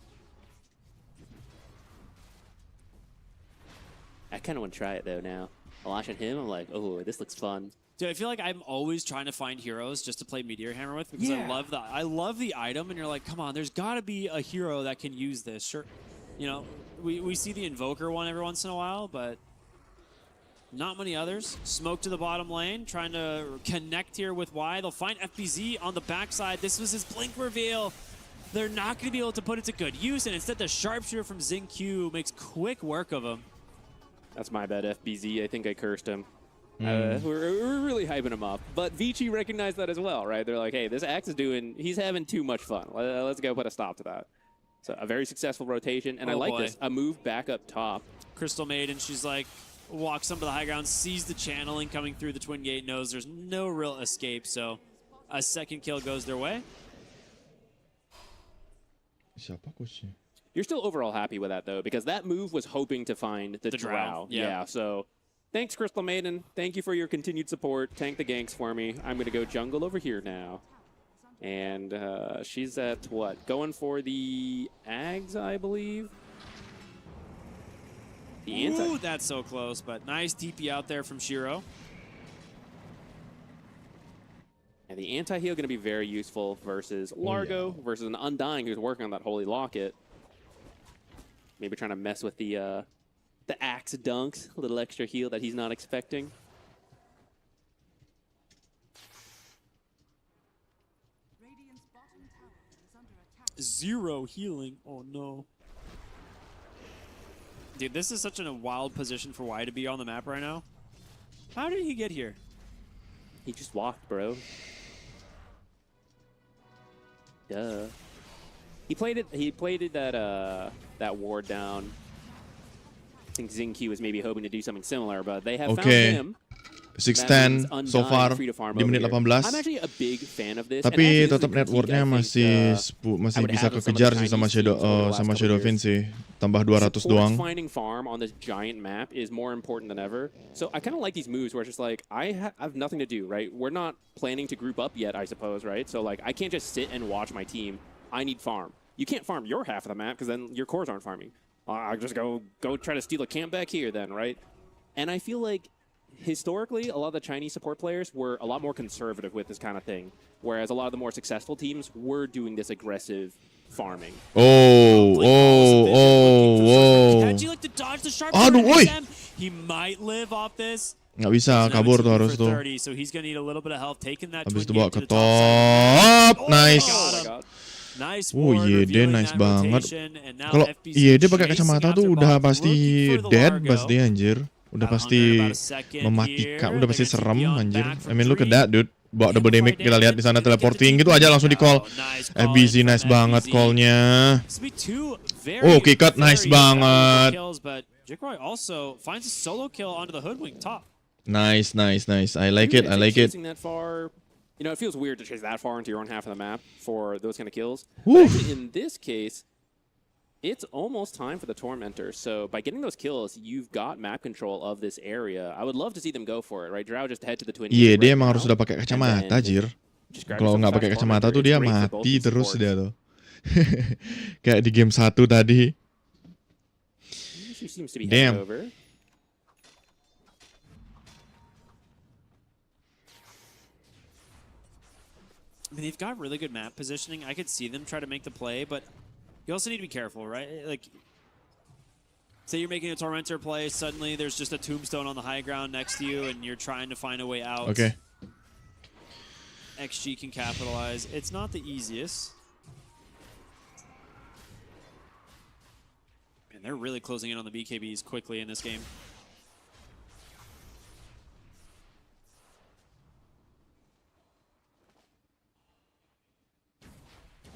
I kind of want to try it, though, now. Watching him, I'm like, oh, this looks fun. Dude, I feel like I'm always trying to find heroes just to play Meteor Hammer with because I love the item, and you're like, come on, there's got to be a hero that can use this. Sure. You know, we see the Invoker one every once in a while, but not many others. Smoke to the bottom lane, trying to connect here with Y. They'll find FBZ on the backside. This was his Blink reveal. They're not going to be able to put it to good use, and instead the Sharpshooter from Xingqiu makes quick work of him. That's my bad, FBZ. I think I cursed him. We're really hyping him up. But Vici recognized that as well, right? They're like, hey, this Axe is he's having too much fun. Let's go put a stop to that. So a very successful rotation, and I like this. A move back up top. Crystal Maiden, she's like, walks up to the high ground, sees the channeling coming through the Twin Gate, knows there's no real escape, so a second kill goes their way. You're still overall happy with that, though, because that move was hoping to find the Drow. Yeah, so thanks, Crystal Maiden. Thank you for your continued support. Tank the ganks for me. I'm going to go jungle over here now. And she's at what? Going for the Ags, I believe. The anti. Ooh, that's so close, but nice DP out there from Shiro. And the anti-heal going to be very useful versus Largo, versus an Undying who's working on that Holy Locket. Maybe trying to mess with the Axe dunks, a little extra heal that he's not expecting. Zero healing. Oh, no. Dude, this is such a wild position for Y to be on the map right now. How did he get here? He just walked, bro. Duh. He played it that ward down. I think Xingqiu was maybe hoping to do something similar, but they have found him. 610 so far di menit 18. I'm actually a big fan of this. Tapi tetap networknya masih bisa kekejar sih sama Shadow Fiend sih. Tambah 200 doang. Finding farm on this giant map is more important than ever. So I kind of like these moves where it's just like, I have nothing to do, right? We're not planning to group up yet, I suppose, right? So like, I can't just sit and watch my team. I need farm. You can't farm your half of the map because then your cores aren't farming. I'll just go try to steal a camp back here then, right? And I feel like historically, a lot of the Chinese support players were a lot more conservative with this kind of thing, whereas a lot of the more successful teams were doing this aggressive farming. Whoa. How'd you like to dodge the Sharpshooter? He might live off this. Nggak bisa, kabur tuh harus tuh. 30, so he's gonna need a little bit of help taking that. Habis itu bawa ke top. Nice. Nice. IED nice banget. Kalau IED pakai kacamata tuh udah pasti dead pasti anjir. Udah pasti mematikan, udah pasti serem anjir. I mean look at that dude. Bawa double damage kita lihat di sana teleporting gitu aja langsung di call. FBZ nice banget call-nya. Oh, kick out nice banget. Jikroy also finds a solo kill onto the Hoodwink top. Nice. I like it. That far, you know, it feels weird to chase that far into your own half of the map for those kind of kills. But actually, in this case, it's almost time for the Tormentor. So by getting those kills, you've got map control of this area. I would love to see them go for it, right? Drow just head to the Twin. Iya, dia emang harus sudah pakai kacamata, Jir. Kalau nggak pakai kacamata tuh dia mati terus dia tuh. Kayak di game 1 tadi. Damn. I mean, they've got really good map positioning. I could see them try to make the play, but you also need to be careful, right? Like, say you're making a Tormentor play, suddenly there's just a tombstone on the high ground next to you, and you're trying to find a way out. Okay. XG can capitalize. It's not the easiest. And they're really closing in on the BKBs quickly in this game.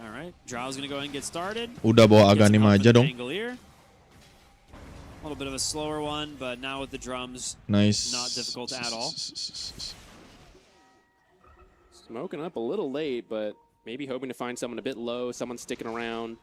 All right, Drow's gonna go ahead and get started. Udah bawa Aghanim aja dong. A little bit of a slower one, but now with the drums, nice. Not difficult at all. Smoking up a little late, but maybe hoping to find someone a bit low, someone sticking around.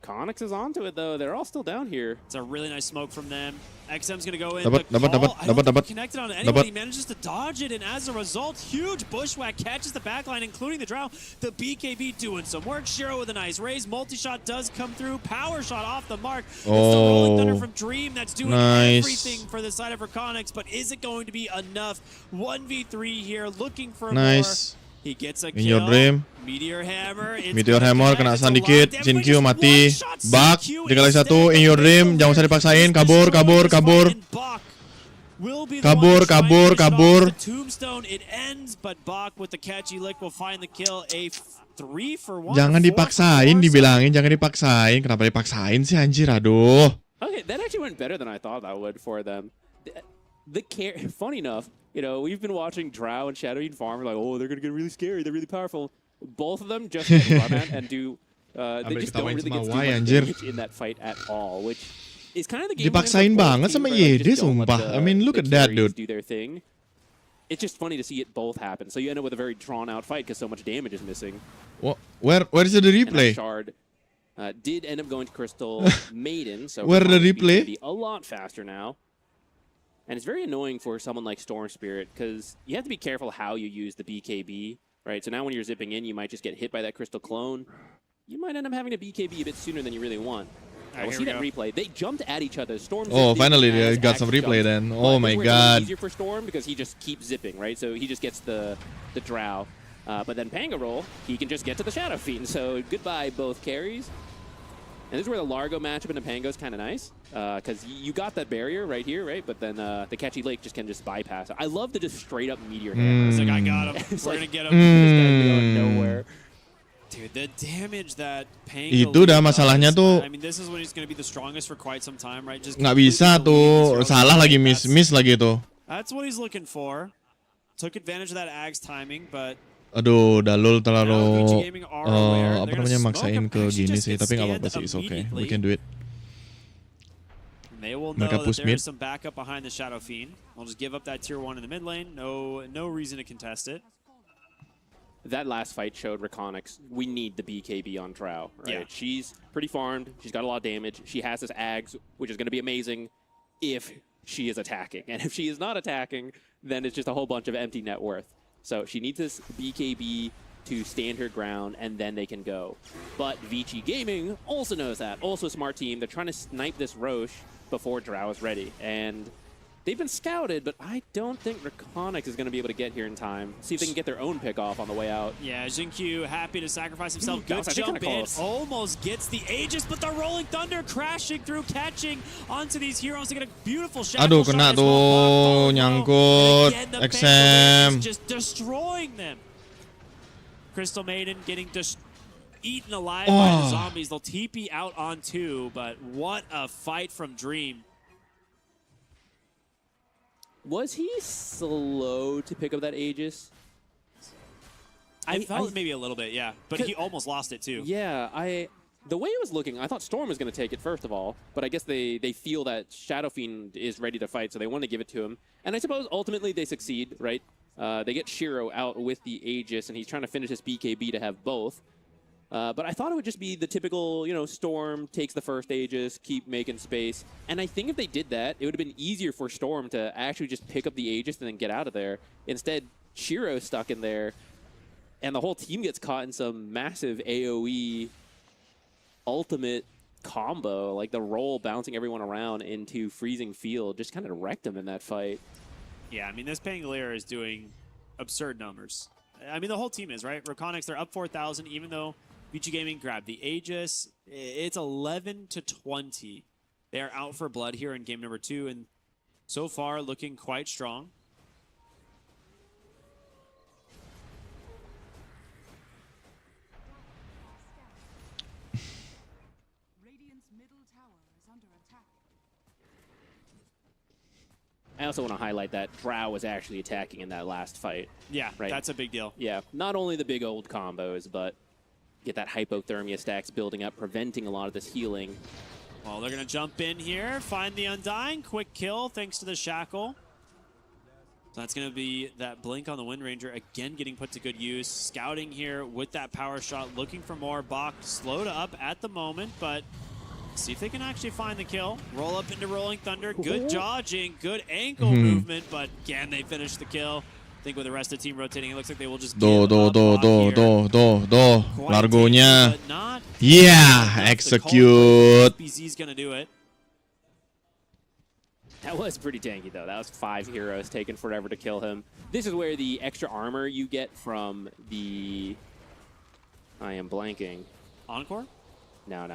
Reckonix is onto it though. They're all still down here. It's a really nice smoke from them. XM's gonna go in. Dapat. Connected on anyone. He manages to dodge it, and as a result, huge bushwhack catches the backline, including the Drow. The BKB doing some work. Shiro with a nice raise. Multi-shot does come through. Power shot off the mark. It's the Rolling Thunder from Dream that's doing everything for the side of Reckonix, but is it going to be enough? 1v3 here, looking for more. He gets a kill. In your dream. Meteor Hammer kena stun dikit. Jin Q mati. Bak dikali satu. In your dream. Jangan usah dipaksain. Kabur. Tombstone it ends, but Bak with the catchy lick will find the kill. A 3-for-1. Jangan dipaksain, dibilangin jangan dipaksain. Kenapa dipaksain sih anjir, aduh. Okay, that actually went better than I thought that would for them. Funny enough, you know, we've been watching Drow and Shadowing farm. We're like, oh, they're gonna get really scary. They're really powerful. Both of them just run at and do. They just don't really get damage in that fight at all, which is kind of the game. Dipaksain banget sama YD, sumpah. I mean, look at that, dude. Do their thing. It's just funny to see it both happen. So you end up with a very drawn-out fight because so much damage is missing. Where is the replay? Shard did end up going to Crystal Maiden, so where the replay? Be a lot faster now. And it's very annoying for someone like Storm Spirit because you have to be careful how you use the BKB, right? So now when you're zipping in, you might just get hit by that Crystal Clone. You might end up having a BKB a bit sooner than you really want. We'll see that replay. They jumped at each other. Storm. Oh, finally they got some replay then. Oh my god. Easier for Storm because he just keeps zipping, right? So he just gets the Drow. But then Panga roll, he can just get to the Shadow Fiend. So goodbye both carries. And this is where the Largo matchup into Pango is kind of nice, because you got that barrier right here, right? But then the Catchy Lake just can just bypass it. I love the just straight up Meteor Hammer. It's like, I got him. We're going to get him. This guy's going nowhere. Dude, the damage that Pango itu dah masalahnya tuh. I mean, this is when he's going to be the strongest for quite some time, right? Just nggak bisa tuh, salah lagi miss lagi tuh. That's what he's looking for. Took advantage of that Ag's timing, but aduh, Dalul terlalu apa namanya maksain ke gini sih, tapi nggak apa-apa sih, it's okay, we can do it. They will know that there is some backup behind the Shadow Fiend. I'll just give up that tier 1 in the mid lane. No reason to contest it. That last fight showed Reckonix, we need the BKB on Drow, right? Yeah. She's pretty farmed. She's got a lot of damage. She has this Ags, which is going to be amazing if she is attacking. And if she is not attacking, then it's just a whole bunch of empty net worth. So she needs this BKB to stand her ground, and then they can go. But Vici Gaming also knows that. Also a smart team. They're trying to snipe this Roche before Drow is ready. And they've been scouted, but I don't think Reckonix is going to be able to get here in time. See if they can get their own pick off on the way out. Yeah, Jinkyu happy to sacrifice himself. Good jump in. Almost gets the Aegis, but the Rolling Thunder crashing through, catching onto these heroes. They get a beautiful shot. Aduh, kena tuh, nyangkut. XM. Just destroying them. Crystal Maiden getting just eaten alive by the zombies. They'll TP out on 2, but what a fight from Dream. Was he slow to pick up that Aegis? I felt maybe a little bit, yeah. But he almost lost it too. Yeah, the way it was looking, I thought Storm was going to take it first of all, but I guess they feel that Shadow Fiend is ready to fight, so they want to give it to him. And I suppose ultimately they succeed, right? They get Shiro out with the Aegis, and he's trying to finish his BKB to have both. But I thought it would just be the typical, you know, Storm takes the first Aegis, keep making space. And I think if they did that, it would have been easier for Storm to actually just pick up the Aegis and then get out of there. Instead, Shiro's stuck in there, and the whole team gets caught in some massive AoE ultimate combo. Like the roll bouncing everyone around into freezing field just kind of wrecked him in that fight. Yeah, I mean, this Pangolier is doing absurd numbers. I mean, the whole team is, right? Reckonix, they're up 4,000, even though Vici Gaming grabbed the Aegis. It's 11-20. They are out for blood here in game number 2, and so far looking quite strong. Radiant's middle tower is under attack. I also want to highlight that Drow was actually attacking in that last fight. Yeah, right? That's a big deal. Yeah, not only the big old combos, but get that hypothermia stacks building up, preventing a lot of this healing. Well, they're going to jump in here, find the Undying. Quick kill thanks to the Shackle. So that's going to be that Blink on the Wind Ranger, again getting put to good use. Scouting here with that power shot, looking for more. Bach slowed up at the moment, but see if they can actually find the kill. Roll up into Rolling Thunder. Good dodging, good ankle movement, but again, they finish the kill. I think with the rest of the team rotating, it looks like they will just Largonya. Yeah, execute. BZ's going to do it. That was pretty tanky, though. That was 5 heroes taking forever to kill him. This is where the extra armor you get from the... I am blanking. Encore? No.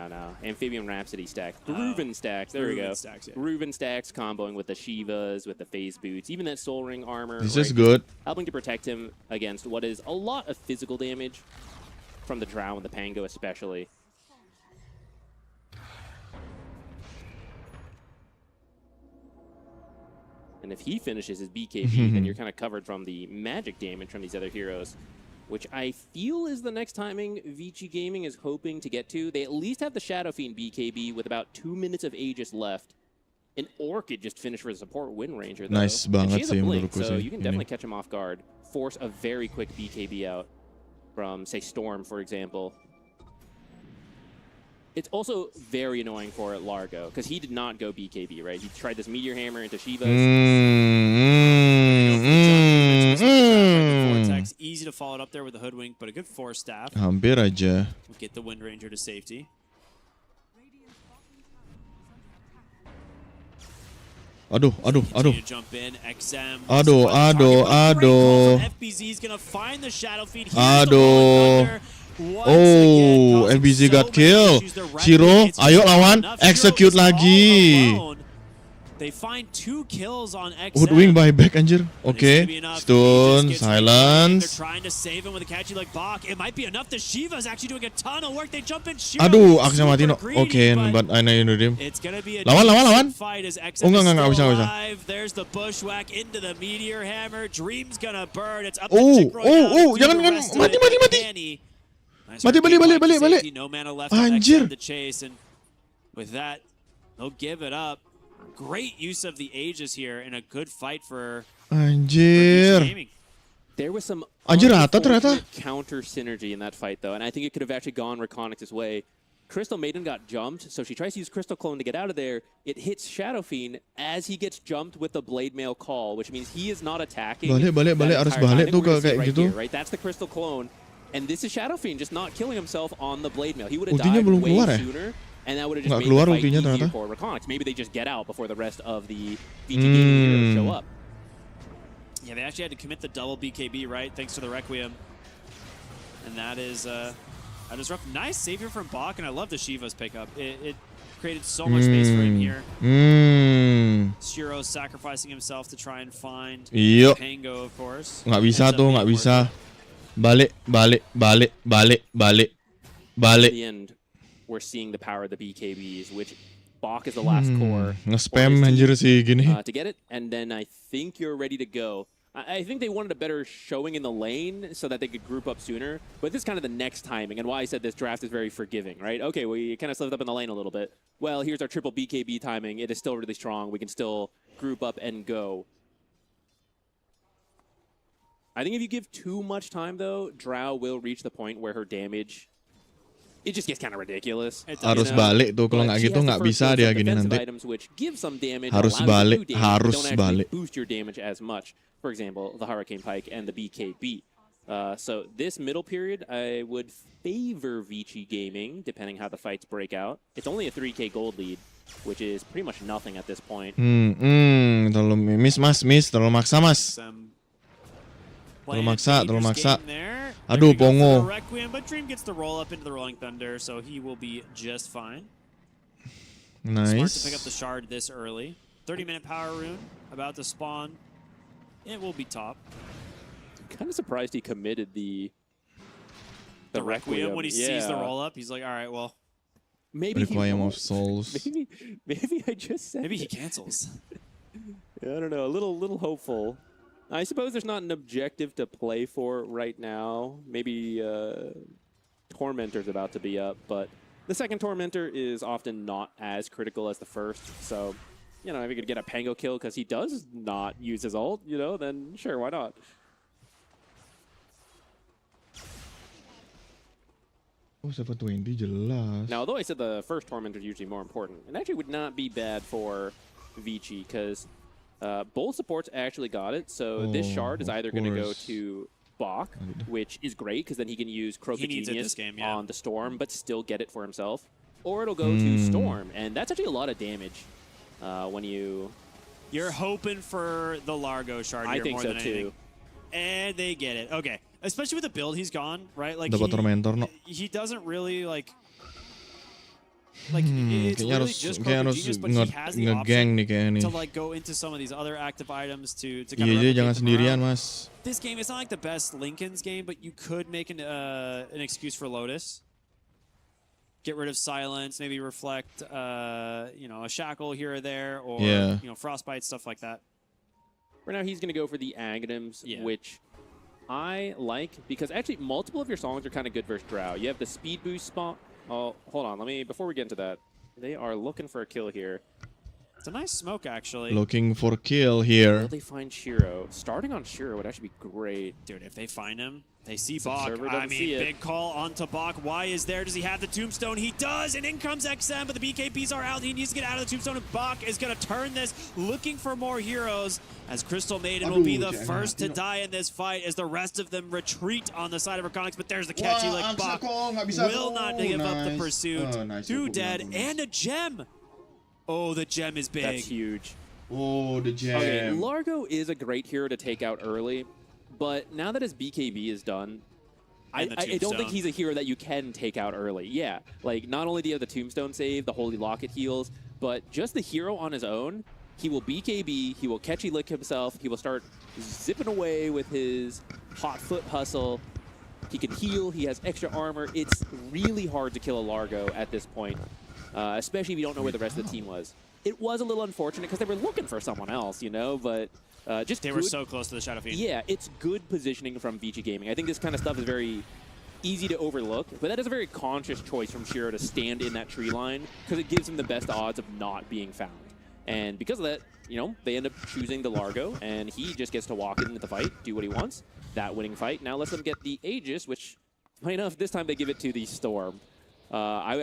Amphibian Rhapsody stacks. Reuven stacks. There we go. Stacks, yeah. Reuven stacks comboing with the Shivas, with the Phase Boots, even that Soul Ring armor. This is good. Helping to protect him against what is a lot of physical damage from the Drow and the Pango especially. And if he finishes his BKB, then you're kind of covered from the magic damage from these other heroes, which I feel is the next timing Vici Gaming is hoping to get to. They at least have the Shadow Fiend BKB with about 2 minutes of Aegis left. An Orchid just finished for the support Wind Ranger, though. Nice and banget she has a sih blink, menurutku so sih you can definitely catch him off guard. Force a very quick BKB out from, say, Storm, for example. It's also very annoying for Largo, because he did not go BKB, right? He tried this Meteor Hammer into Shivas. Vortex, easy to follow it up there with the Hoodwink, but a good Force Staff. Hampir aja. We'll get the Wind Ranger to safety. Aduh. Continue to jump in. XM. Aduh. FBZ's gonna find the Shadow Feed. Aduh. Oh, FBZ got killed. Shiro, ayo lawan, execute lagi. They find 2 kills on XM. Hoodwink buyback anjir. Okay. Stun, silence. They're trying to save him with a catchy like Bach. It might be enough. The Shiva's actually doing a ton of work. They jump in. Aduh, Aksa mati no. Okay, but I know you know him. It's gonna be a lawan. fight as XM Oh, enggak, is still bisa. alive. There's the Bushwhack into the Meteor Hammer. Dream's gonna burn. It's up to jangan mati. Nice Mati, balik. No mana left on Anjir. XM to chase, and with that, they'll give it up. Great use of the Aegis here and a good fight for Anjir. Gaming. There was some Anjir, rata ternyata. counter synergy in that fight, though, and I think it could have actually gone Reckonix's way. Crystal Maiden got jumped, so she tries to use Crystal Clone to get out of there. It hits Shadow Fiend as he gets jumped with the Blade Mail call, which means he is not attacking. Balik, harus balik tuh kayak gitu. Right, that's the Crystal Clone. And this is Shadow Fiend just not killing himself on the Blade Mail. He would have Ultinya died belum way keluar ya? sooner, and that would have just Nggak made keluar the fight ultinya easier ternyata. for Reckonix. Maybe they just get out before the rest of the Vici Gaming heroes show up. Yeah, they actually had to commit the double BKB, right? Thanks to the Requiem. And that is rough. Nice savior from Bach, and I love the Shiva's pickup. It created so much space for him here. Shiro sacrificing himself to try and find Pango, of course. Nggak bisa tuh, nggak bisa. Balik. In the end, we're seeing the power of the BKBs, which Bach is the last core. Nge-spam anjir sih gini. To get it, and then I think you're ready to go. I think they wanted a better showing in the lane so that they could group up sooner, but this is kind of the next timing, and why I said this draft is very forgiving, right? Okay, we kind of slipped up in the lane a little bit. Well, here's our triple BKB timing. It is still really strong. We can still group up and go. I think if you give too much time, though, Drow will reach the point where her damage it just gets kind of ridiculous. Harus balik tuh, kalau nggak gitu nggak bisa dia gini nanti. Harus balik, harus balik. Boost your damage as much. For example, the Hurricane Pike and the BKB. So this middle period, I would favor Vici Gaming, depending how the fights break out. It's only a 3k gold lead, which is pretty much nothing at this point. Terlalu miss, terlalu maksa mas. Terlalu maksa. Aduh, Pongo. Requiem, but Dream gets the roll up into the Rolling Thunder, so he will be just fine. Nice. Smart to pick up the shard this early. 30-minute power rune about to spawn. It will be top. Kind of surprised he committed the Requiem when he sees the roll up. He's like, all right, well, maybe Requiem of Souls. Maybe I just said maybe he cancels. I don't know. A little hopeful. I suppose there's not an objective to play for right now. Maybe Tormentor's about to be up, but the second Tormentor is often not as critical as the first. So, you know, if he could get a Pango kill because he does not use his ult, you know, then sure, why not? Oh, 720 jelas. Now, although I said the first Tormentor is usually more important, it actually would not be bad for Vici because both supports actually got it. So this shard is either going to go to Bach, which is great because then he can use Croaked Genius on the Storm, but still get it for himself. Or it'll go to Storm, and that's actually a lot of damage when you... You're hoping for the Largo shard here more than anything. And they get it. Okay. Especially with the build he's gone, right? Like he doesn't really like it's really just Croaked Genius, but he has the option to like go into some of these other active items to kind of jangan sendirian, Mas. This game is not like the best Linken's game, but you could make an excuse for Lotus. Get rid of silence, maybe reflect you know, a shackle here or there, or you know, frostbite, stuff like that. Right now he's going to go for the Aghanims, which I like because actually multiple of your songs are kind of good versus Drow. You have the speed boost spot. Oh, hold on. Before we get into that, they are looking for a kill here. It's a nice smoke, actually. Looking for a kill here. Will they find Shiro? Starting on Shiro would actually be great. Dude, if they find him, they see Bach. I mean, big call onto Bach. Why is there? Does he have the Tombstone? He does, and in comes XM, but the BKBs are out. He needs to get out of the Tombstone, and Bach is going to turn this, looking for more heroes, as Crystal Maiden will be the first to die in this fight as the rest of them retreat on the side of Reckonix, but there's the catch. Like Bach will not give up the pursuit. 2 dead, and a gem. Oh, the gem is big. That's huge. Oh, the gem. Okay, Largo is a great hero to take out early, but now that his BKB is done, I don't think he's a hero that you can take out early. Yeah, like not only do you have the Tombstone save, the Holy Locket heals, but just the hero on his own, he will BKB, he will catchy lick himself, he will start zipping away with his hot foot hustle. He can heal, he has extra armor. It's really hard to kill a Largo at this point. Especially if you don't know where the rest of the team was. It was a little unfortunate because they were looking for someone else, you know, but just they were so close to the Shadow Fiend. Yeah, it's good positioning from Vici Gaming. I think this kind of stuff is very easy to overlook, but that is a very conscious choice from Shiro to stand in that tree line because it gives him the best odds of not being found. And because of that, you know, they end up choosing the Largo, and he just gets to walk into the fight, do what he wants. That winning fight now lets them get the Aegis, which, funny enough, this time they give it to the Storm. I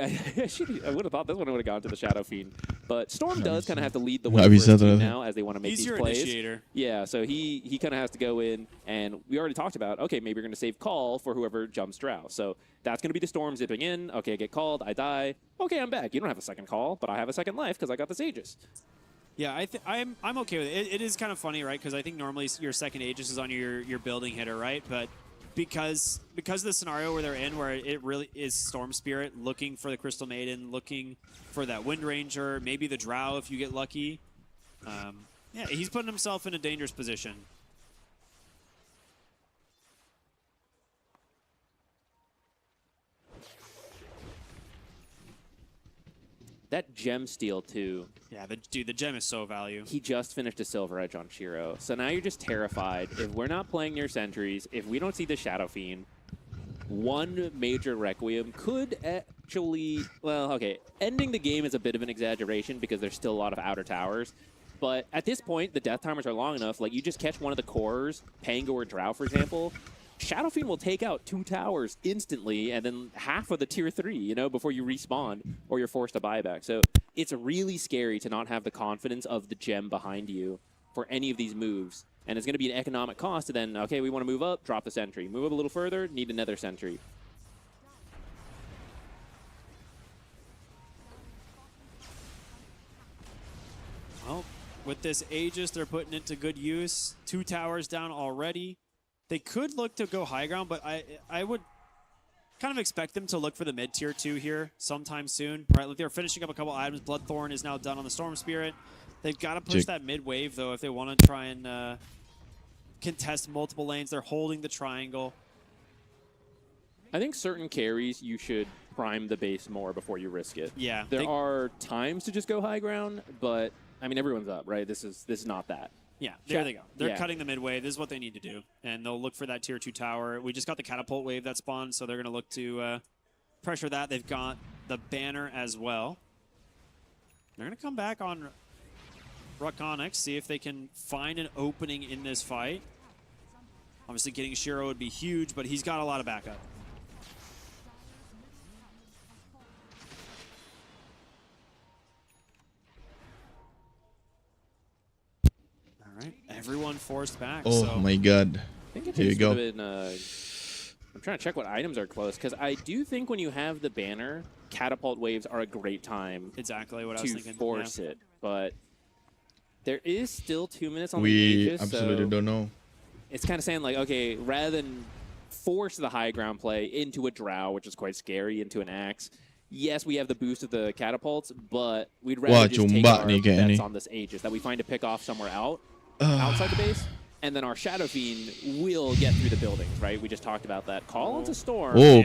would have thought this one would have gone to the Shadow Fiend, but Storm does kind of have to lead the way for his team now as they want to make these plays. Initiator. Yeah, so he kind of has to go in, and we already talked about, okay, maybe you're going to save call for whoever jumps Drow. So that's going to be the Storm zipping in. Okay, I get called, I die. Okay, I'm back. You don't have a second call, but I have a second life because I got this Aegis. Yeah, I'm okay with it. It is kind of funny, right? Because I think normally your second Aegis is on your building hitter, right? But because of the scenario where they're in, where it really is Storm Spirit looking for the Crystal Maiden, looking for that Wind Ranger, maybe the Drow if you get lucky. Yeah, he's putting himself in a dangerous position. That gem steal, too. Yeah, dude, the gem is so value. He just finished a Silver Edge on Shiro. So now you're just terrified. If we're not playing near sentries, if we don't see the Shadow Fiend, one major Requiem could actually... Well, okay, ending the game is a bit of an exaggeration because there's still a lot of outer towers. But at this point, the death timers are long enough. Like, you just catch one of the cores, Pango or Drow, for example. Shadow Fiend will take out 2 towers instantly and then half of the tier 3, you know, before you respawn or you're forced to buy back. So it's really scary to not have the confidence of the gem behind you for any of these moves. And it's going to be an economic cost to then, okay, we want to move up, drop the sentry. Move up a little further, need another sentry. Well, with this Aegis, they're putting it to good use. 2 towers down already. They could look to go high ground, but I would kind of expect them to look for the mid tier 2 here sometime soon. Right, like they're finishing up a couple items. Bloodthorn is now done on the Storm Spirit. They've got to push that mid wave though if they want to try and contest multiple lanes. They're holding the triangle. I think certain carries you should prime the base more before you risk it. Yeah, there are times to just go high ground, but I mean everyone's up, right? This is not that. Yeah, there they go. They're cutting the mid wave. This is what they need to do. And they'll look for that tier 2 tower. We just got the catapult wave that spawned, so they're going to look to pressure that. They've got the banner as well. They're going to come back on Reckonix, see if they can find an opening in this fight. Obviously getting Shiro would be huge, but he's got a lot of backup. Alright, everyone forced back. Oh so. my god. I think Here you go. I'm trying to check what items are close, because I do think when you have the banner, catapult waves are a great time Exactly what I was thinking. to force it. But there is still 2 minutes on the We Aegis, absolutely so don't know. it's kind of saying like, okay, rather than force the high ground play into a drow, which is quite scary, into an axe, yes, we have the boost of the catapults, but we'd rather just take our bets on this Aegis that we find to pick off somewhere outside the base, and then our Shadow Fiend will get through the buildings, right? We just talked about that. Call into Storm. Oh,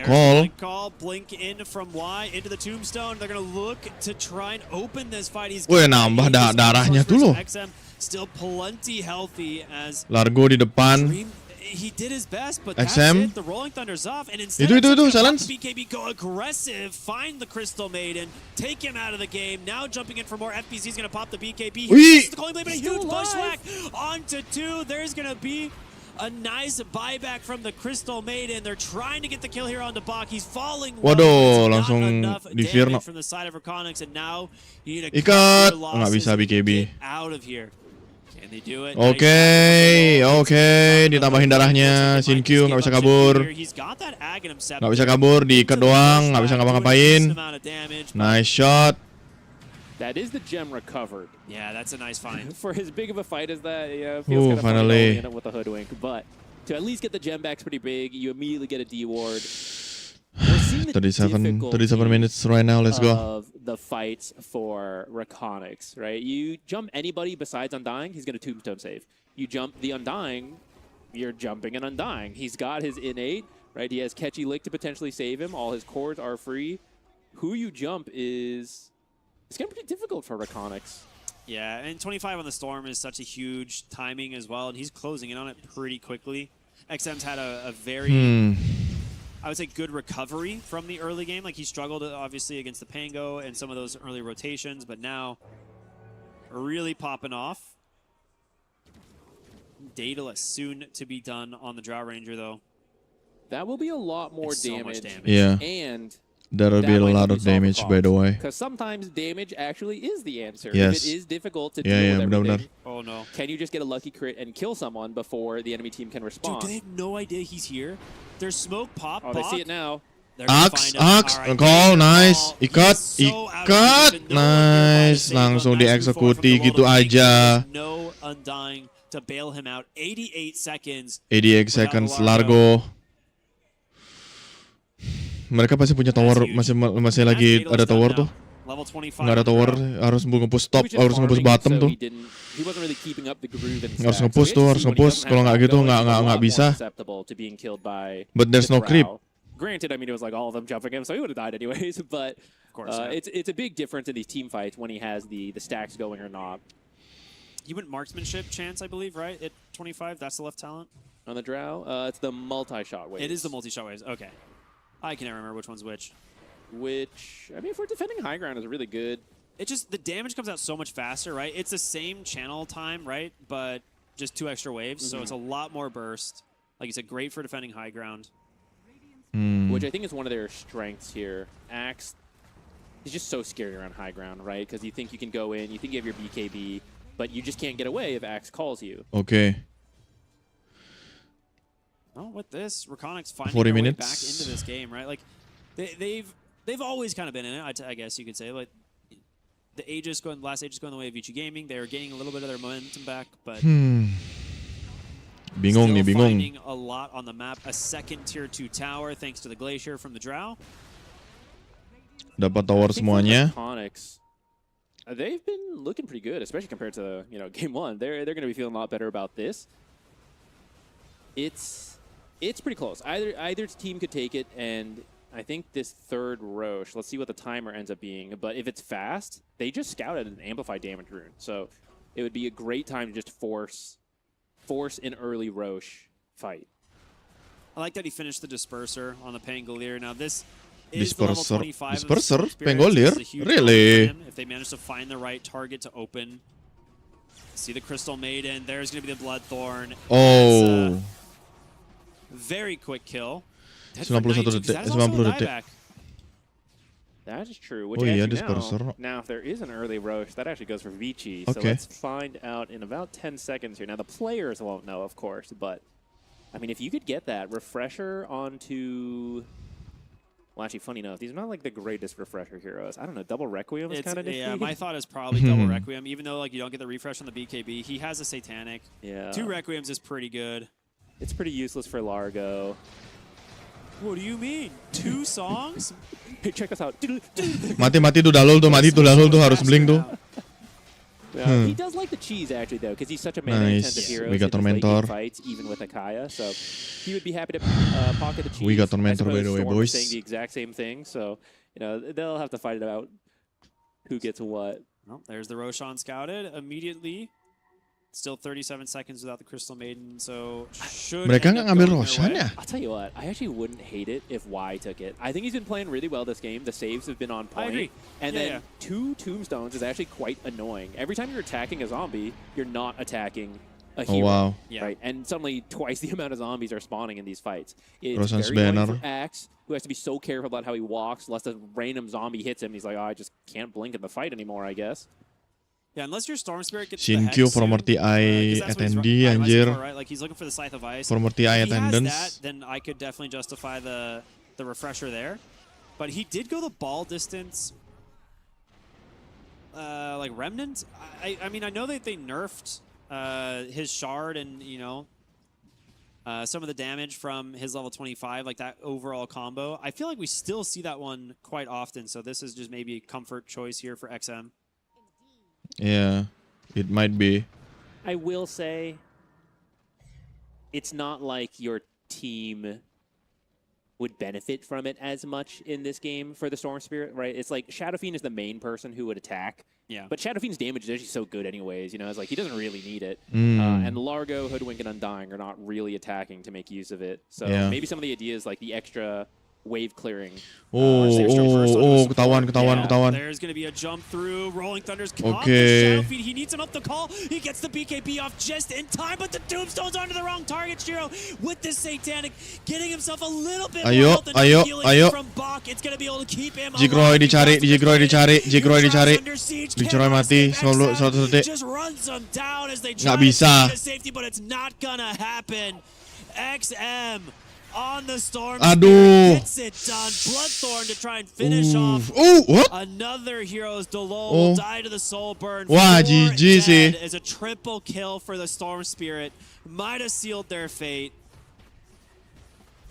call. Blink in from Y into the Tombstone. They're going to look to try and open this fight. He's Wih, nambah darahnya tuh loh. XM still plenty healthy as Largo di depan. he did his best, but XM. that's it. The Rolling Thunder's off, and instead Itu silence. BKB go aggressive, find the Crystal Maiden, take him out of the game. Now jumping in for more FPs, he's gonna pop the BKB. Here's the Calling Blade, but a huge bushwhack onto 2. There's gonna be a nice buyback from the Crystal Maiden. They're trying to get the kill here on Bak. He's falling. Waduh, langsung di Virno. from the side of Reckonix, and now you need to Ikat. Nggak bisa BKB. get out of here. Oke, ditambahin darahnya. Shinkyu nggak bisa kabur. Nggak bisa kabur, diikat doang, nggak bisa ngapa-ngapain. Nice shot. That is the gem recovered. Yeah, that's a nice find. For as big of a fight as that, yeah, feels kind of finally. funny with the hoodwink, but to at least get the gem back's pretty big. You immediately get a D ward. 37 minutes right now. Let's go. Of the fights for Reckonix, right? You jump anybody besides Undying, he's going to Tombstone save. You jump the Undying, you're jumping an Undying. He's got his innate, right? He has Catchy Lick to potentially save him. All his cores are free. Who you jump is... It's going to be pretty difficult for Reckonix. Yeah, and 25 on the Storm is such a huge timing as well, and he's closing in on it pretty quickly. XM's had a very... I would say good recovery from the early game. Like he struggled obviously against the Pango and some of those early rotations, but now really popping off. Daedalus soon to be done on the Drow Ranger though. That will be a lot more damage. So much damage. Yeah. And that'll be a lot of damage, by the way. Because sometimes damage actually is the answer. Yes. If it is difficult to deal with everything. Oh no. Can you just get a lucky crit and kill someone before the enemy team can respond? Dude, do they have no idea he's here? There's smoke pop. Oh, they see it now. Axe, call, nice. Ikat. Nice. Langsung dieksekuti gitu aja. No Undying to bail him out. 88 seconds. 88 seconds, Largo. Mereka pasti punya tower, masih lagi ada tower tuh. Nggak ada tower, harus nge-push top, harus nge-push bottom tuh. Harus nge-push tuh, harus nge-push. Kalau nggak gitu nggak bisa. But there's no creep. Granted, I mean, it was like all of them jumping him, so he would have died anyways. But of course, it's a big difference in these team fights when he has the stacks going or not. You went marksmanship chance, I believe, right? At 25, that's the left talent? On the Drow? It's the multi-shot waves. It is the multi-shot waves, okay. I can never remember which one's which. Which, I mean, if we're defending high ground, is really good. It just, the damage comes out so much faster, right? It's the same channel time, right? But just 2 extra waves, so it's a lot more burst. Like you said, great for defending high ground. Which I think is one of their strengths here. Axe is just so scary around high ground, right? Because you think you can go in, you think you have your BKB, but you just can't get away if Axe calls you. Okay. Well, with this, Reckonix finding 40 their way minutes. back into this game, right? Like they've always kind of been in it, I guess you could say. Like the last Aegis going the way of Vici Gaming, they were gaining a little bit of their momentum back, but Bingung nih, bingung. Finding a lot on the map. A second tier 2 tower thanks to the Glacier from the Drow. Dapat tower semuanya. Reckonix, they've been looking pretty good, especially compared to game 1. They're going to be feeling a lot better about this. It's pretty close. Either team could take it, and I think this third Roche, let's see what the timer ends up being, but if it's fast, they just scouted an amplified damage rune. So it would be a great time to just force an early Roche fight. I like that he finished the Disperser on the Pangolier. Now this is the level Disperser? 25 of Disperser? Storm Spirits. Pangolier? This is a huge Really? moment for him if they manage to find the right target to open. See the Crystal Maiden. There's going to be the Bloodthorn. Oh. Very quick kill. 91 detik. 90 detik. That is true. Which Oh iya, actually Disperser. now, if there is an early Roche, that actually goes for Vici. So Okay. let's find out in about 10 seconds here. Now, the players won't know, of course, but, I mean, if you could get that refresher onto... Well, actually, funny enough, these are not like the greatest refresher heroes. I don't know, double Requiem is kind of nifty. Yeah, my thought is probably double Requiem, even though like you don't get the refresh on the BKB. He has a Satanic. Yeah. 2 Requiems is pretty good. It's pretty useless for Largo. What do you mean? 2 songs? Hey, check this out. Mati tuh Dalol tuh, mati tuh Dalol tuh harus blink tuh. He does like the cheese, actually, though, because he's such a mana-intensive hero. We got in his late Tormentor. game fights, even with Akaya, so he would be happy to pocket the cheese. We got Tormentor, I suppose by the way, Storm boys. is saying the exact same thing, so they'll have to fight it out. Who gets what? Well, there's the Roshan scouted immediately. Still 37 seconds without the Crystal Maiden, so should Mereka end nggak up ngambil going their Roshan way. ya? I'll tell you what, I actually wouldn't hate it if Y took it. I think he's been playing really well this game. The saves have been on point. I agree. And Yeah, then yeah. 2 tombstones is actually quite annoying. Every time you're attacking a zombie, you're not attacking a Oh hero. wow. Yeah. Right? And suddenly twice the amount of zombies are spawning in these fights. It's Roshan's very annoying banner. for Axe, who has to be so careful about how he walks, lest a random zombie hits him. He's like, oh, I just can't blink in the fight anymore, I guess. Yeah, unless your Storm Spirit gets Shinkyu the former TI attendee, anjir. Right? Like he's looking for the Scythe of Ice. Former TI If he has attendance. that, then I could definitely justify the refresher there. But he did go the ball distance, like Remnant. I mean, I know that they nerfed his shard and some of the damage from his level 25, like that overall combo. I feel like we still see that one quite often. So this is just maybe a comfort choice here for XM. Yeah, it might be. I will say, it's not like your team would benefit from it as much in this game for the Storm Spirit, right? It's like Shadow Fiend is the main person who would attack. Yeah. But Shadow Fiend's damage is actually so good anyways, it's like he doesn't really need it. And Largo, Hoodwink, and Undying are not really attacking to make use of it. So Yeah. maybe some of the ideas like the extra wave clearing. Ketahuan. There's going to be a jump through. Rolling Thunder's caught Okay. the Shadow Fiend. He needs him up the call. He gets the BKB off just in time, but the Tombstone's onto the wrong target. Shiro with the Satanic, getting himself a little bit more health and healing from Bach. It's going to be able to keep him Jigroy dicari, under siege. Jigroy mati, 100 detik. Just runs them down as they try Nggak bisa. to safety, but it's not going to happen. XM on the Storm Aduh. gets it done. Bloodthorn to try and finish off What? another hero's Delol will die to the soul burn. Wah, 4 GG sih. dead is a triple kill for the Storm Spirit. Might have sealed their fate.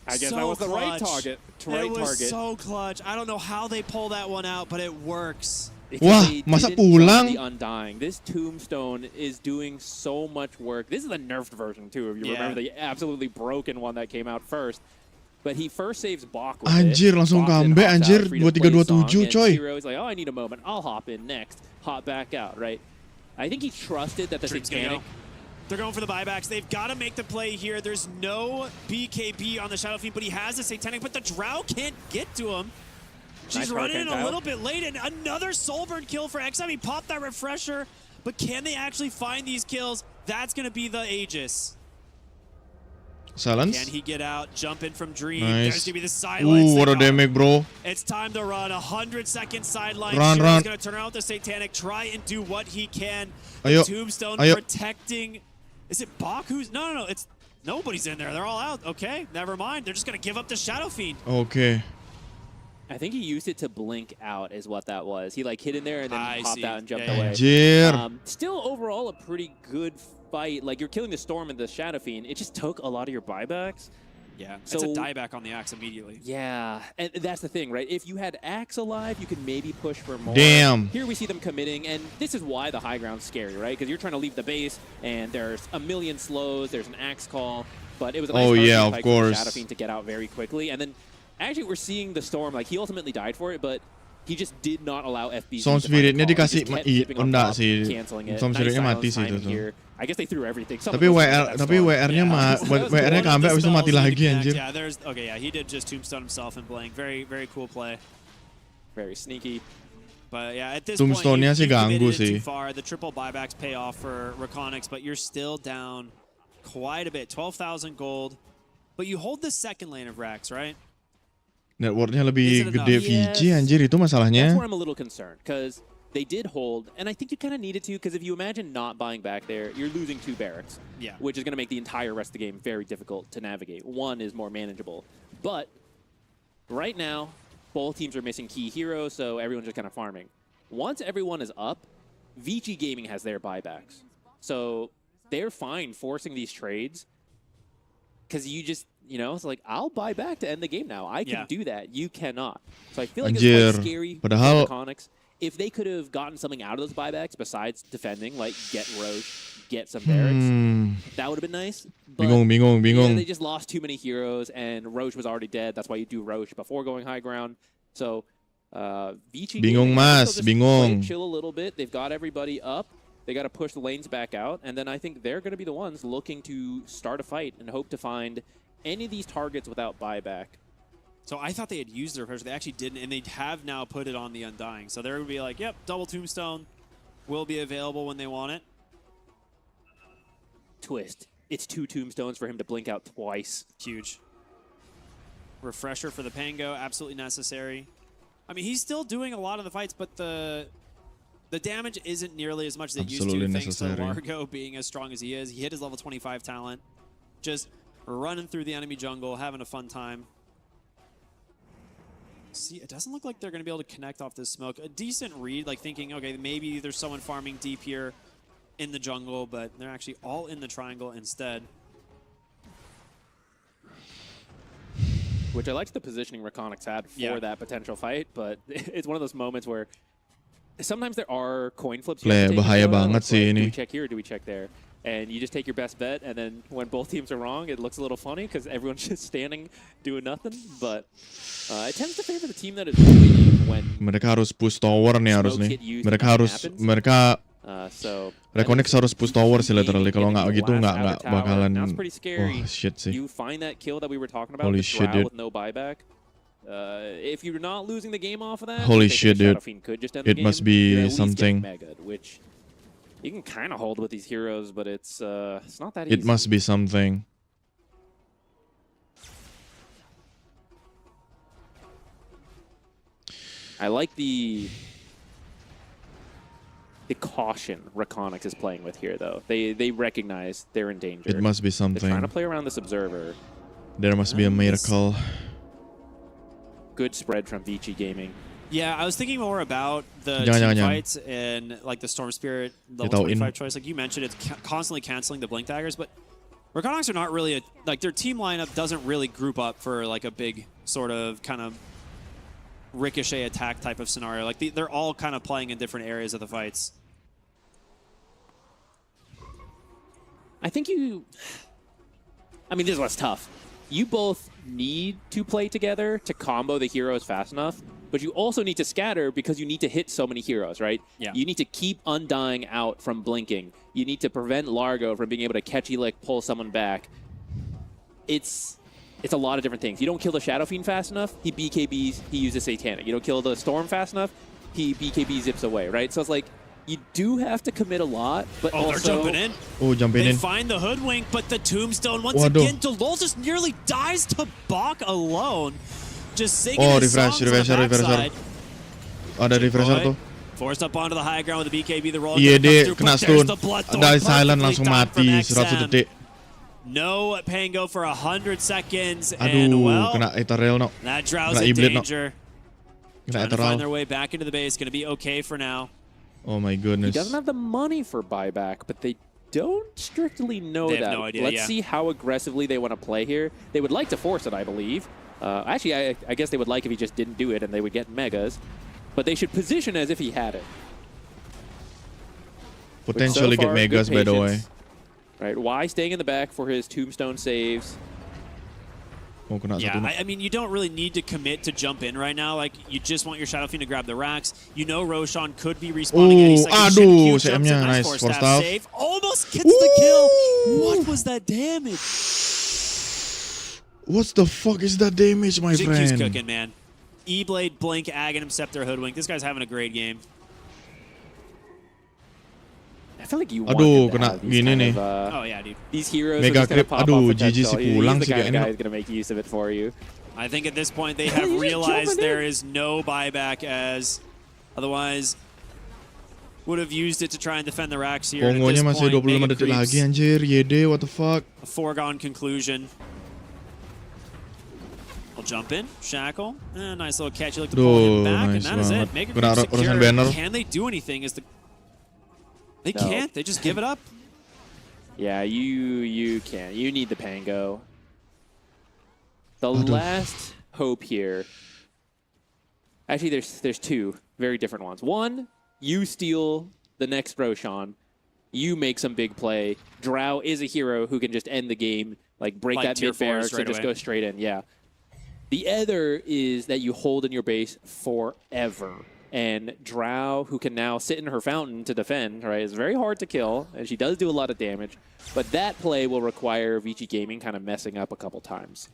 I guess So that was the right clutch. target. It was so clutch. I don't know how they pull that one out, but it works. Wah, They masa didn't jump pulang? The Undying. This Tombstone is doing so much work. This is the nerfed version, too, if you Yeah. remember the absolutely broken one that came out first. But he first saves Bach with Anjir, it. langsung Bach then comeback, hops anjir. out, free to play 2327, song, coy. and Hero's like, oh, I need a moment. I'll hop in next. Hop back out, right? I think he trusted that the Dream's gonna Satanic... go. They're going for the buybacks. They've got to make the play here. There's no BKB on the Shadow Fiend, but he has a Satanic, but the Drow can't get to him. She's Nice running in a Kyle. little bit late, and another Soulburn kill for XM. He popped that refresher, but can they actually find these kills? That's going to be the Aegis. Silence. Can he get out? Jump in from Dream. Nice. There's going to be the silence. What a damage, bro. It's time to run. 100-second sideline. Run. He's going to turn around with the Satanic, try and do what he can. The Ayo. Tombstone Ayo. protecting. Is it Bach who's... No. It's nobody's in there. They're all out. Okay, never mind. They're just going to give up the Shadow Fiend. Okay. I think he used it to blink out is what that was. He like hit in there and then popped out and jumped away. Anjir. Still overall a pretty good fight. Like you're killing the Storm and the Shadow Fiend. It just took a lot of your buybacks. Yeah, so, it's a dieback on the Axe immediately. Yeah, and that's the thing, right? If you had Axe alive, you could maybe push for more. Damn. Here we see them committing, and this is why the high ground's scary, right? Because you're trying to leave the base, and there's a million slows, there's an Axe call, but it was a nice of course. Shadow Fiend to get out very quickly, and then actually we're seeing the Storm, like he ultimately died for it, but he just did not allow FBZ Storm to find the Spirit-nya call. He dikasih just kept zipping on top, sih. canceling it. Storm Nice Spirit-nya silence mati sih timing itu tuh. here. I guess they threw everything. Tapi WR-nya WR-nya comeback abis itu mati lagi anjir. Yeah, there's he did just tombstone himself and blank. Very cool play. Very sneaky. But yeah, at this Tombstone-nya point, sih ganggu sih. too far. The triple buybacks pay off for Reckonix, but you're still down quite a bit. 12,000 gold. But you hold the second lane of Rax, right? Networknya lebih gede Yes. Vici anjir itu masalahnya. That's where I'm a little concerned because they did hold, and I think you kind of needed to because if you imagine not buying back there, you're losing 2 barracks, which is going to make the entire rest of the game very difficult to navigate. 1 is more manageable, but right now both teams are missing key heroes, so everyone's just kind of farming. Once everyone is up, Vici Gaming has their buybacks, so they're fine forcing these trades because you just. You know, it's like, I'll buy back to end the game now. I can do that. You cannot. So I feel like it's quite scary for Reckonix. If they could have gotten something out of those buybacks besides defending, like get Roche, get some barracks, that would have been nice. But Bingung. Yeah, they just lost too many heroes, and Roche was already dead. That's why you do Roche before going high ground. So, Vici... Bingung, mas. Bingung. Chill a little bit. They've got everybody up. They got to push the lanes back out, and then I think they're going to be the ones looking to start a fight and hope to find any of these targets without buyback. So I thought they had used their pressure. They actually didn't, and they have now put it on the Undying. So they're going to be like, yep, double tombstone will be available when they want it. Twist. It's 2 tombstones for him to blink out twice. Huge. Refresher for the Pango, absolutely necessary. I mean, he's still doing a lot of the fights, but the damage isn't nearly as much as it used to, thanks to Largo being as strong as he is. He hit his level 25 talent. Just running through the enemy jungle, having a fun time. See, it doesn't look like they're going to be able to connect off this smoke. A decent read, like thinking, okay, maybe there's someone farming deep here in the jungle, but they're actually all in the triangle instead. Which I liked the positioning Reckonix had for that potential fight, but it's one of those moments where sometimes there are coin flips. Bahaya banget sih Do ini. we check here or do we check there? And you just take your best bet, and then when both teams are wrong, it looks a little funny because everyone's just standing doing nothing. But it tends to favor the team that is winning when mereka harus push tower nih harus nih. Reckonix harus push tower sih literally. Kalau nggak gitu nggak bakalan. Oh shit sih. You find that kill that we were talking about. Holy shit, dude. With no buyback. If you're not losing the game off of that, holy shit, dude. It must be something. Which you can kind of hold with these heroes, but it's not that easy. It must be something. I like the caution Reckonix is playing with here, though. They recognize they're in danger. It must be They're trying something. to play around this observer. There must be a miracle. Good spread from Vici Gaming. Yeah, I was thinking more about the team fights and like the Storm Spirit level 25 choice. Like you mentioned, it's constantly canceling the Blink Daggers, but Reckonix are not really like their team lineup doesn't really group up for like a big sort of kind of ricochet attack type of scenario. Like they're all kind of playing in different areas of the fights. I think I mean, this is what's tough. You both need to play together to combo the heroes fast enough, but you also need to scatter because you need to hit so many heroes, right? Yeah. You need to keep Undying out from blinking. You need to prevent Largo from being able to catch Elick, pull someone back. It's a lot of different things. You don't kill the Shadow Fiend fast enough, he BKBs, he uses Satanic. You don't kill the Storm fast enough, he BKB zips away, right? So it's like, you do have to commit a lot, but Oh, they're also... jumping in. Oh, jumping They in. find the hoodwink, but the tombstone once Waduh. again. Delol just nearly dies to Bach alone. Just singing Oh, his refresh, songs on the backside. Ada refresher tuh. Forced up onto the high ground with the BKB. The roll. Iya, gonna come dia through, kena but there's stun. the Bloodthorn Ada silent perfectly langsung timed from mati 100 XM. detik. No Pango for 100 seconds. Aduh, And well, kena Ethereal no. that Drow's kena in Iblis, no. danger. Kena Trying to find Ethereal. their way back into the base. Going to be okay for now. Oh my He goodness. doesn't have the money for buyback, but they don't strictly know They have that. no idea, Let's yeah. see how aggressively they want to play here. They would like to force it, I believe. Actually, I guess they would like if he just didn't do it and they would get megas. But they should position as if he had it. Potentially So get far, megas, good by the way. patience. Right, Y staying in the back for his tombstone saves. Oh, kena Yeah, satu. I mean, you don't really need to commit to jump in right now. Like, you just want your Shadow Fiend to grab the racks. You know Roshan could be respawning any second. Aduh, Shin Q jumps CM-nya in, nice force for staff staff. save. Almost gets the kill. What was that damage? What the fuck is that damage, my Jinky's friend? cooking, man. E-Blade, Blink, Aghanim, Scepter, Hoodwink. This guy's having a great game. I feel like you Aduh, want to kena have these gini kind nih. of, Oh, yeah, dude. these heroes Mega are just going to creep. pop Aduh, off GG sih potential. He's pulang the sih kind of kayaknya. guy who's going to make use of it for you. I think at this point they have You're just realized jumping there in. is no buyback, as otherwise would have used it to try and defend the racks here. And at Pongonya this masih point, 25 Mega detik creeps, lagi anjir. YD, what the fuck? a foregone conclusion. I'll jump in, shackle, nice little catch. You look to pull him Duh, back, nice and that is banget. it. Mega Kena creeps urusan secure. banner. Can they do anything? They No. can't. They just give it up. Yeah, you can. You need the Pango. The Aduh. last hope here. Actually, there's two very different ones. One, you steal the next Roshan. You make some big play. Drow is a hero who can just end the game, like break Like that tier mid 4 barracks straight and just away. go straight in. Yeah. The other is that you hold in your base forever. And Drow, who can now sit in her fountain to defend, right, is very hard to kill, and she does do a lot of damage. But that play will require Vici Gaming kind of messing up a couple times.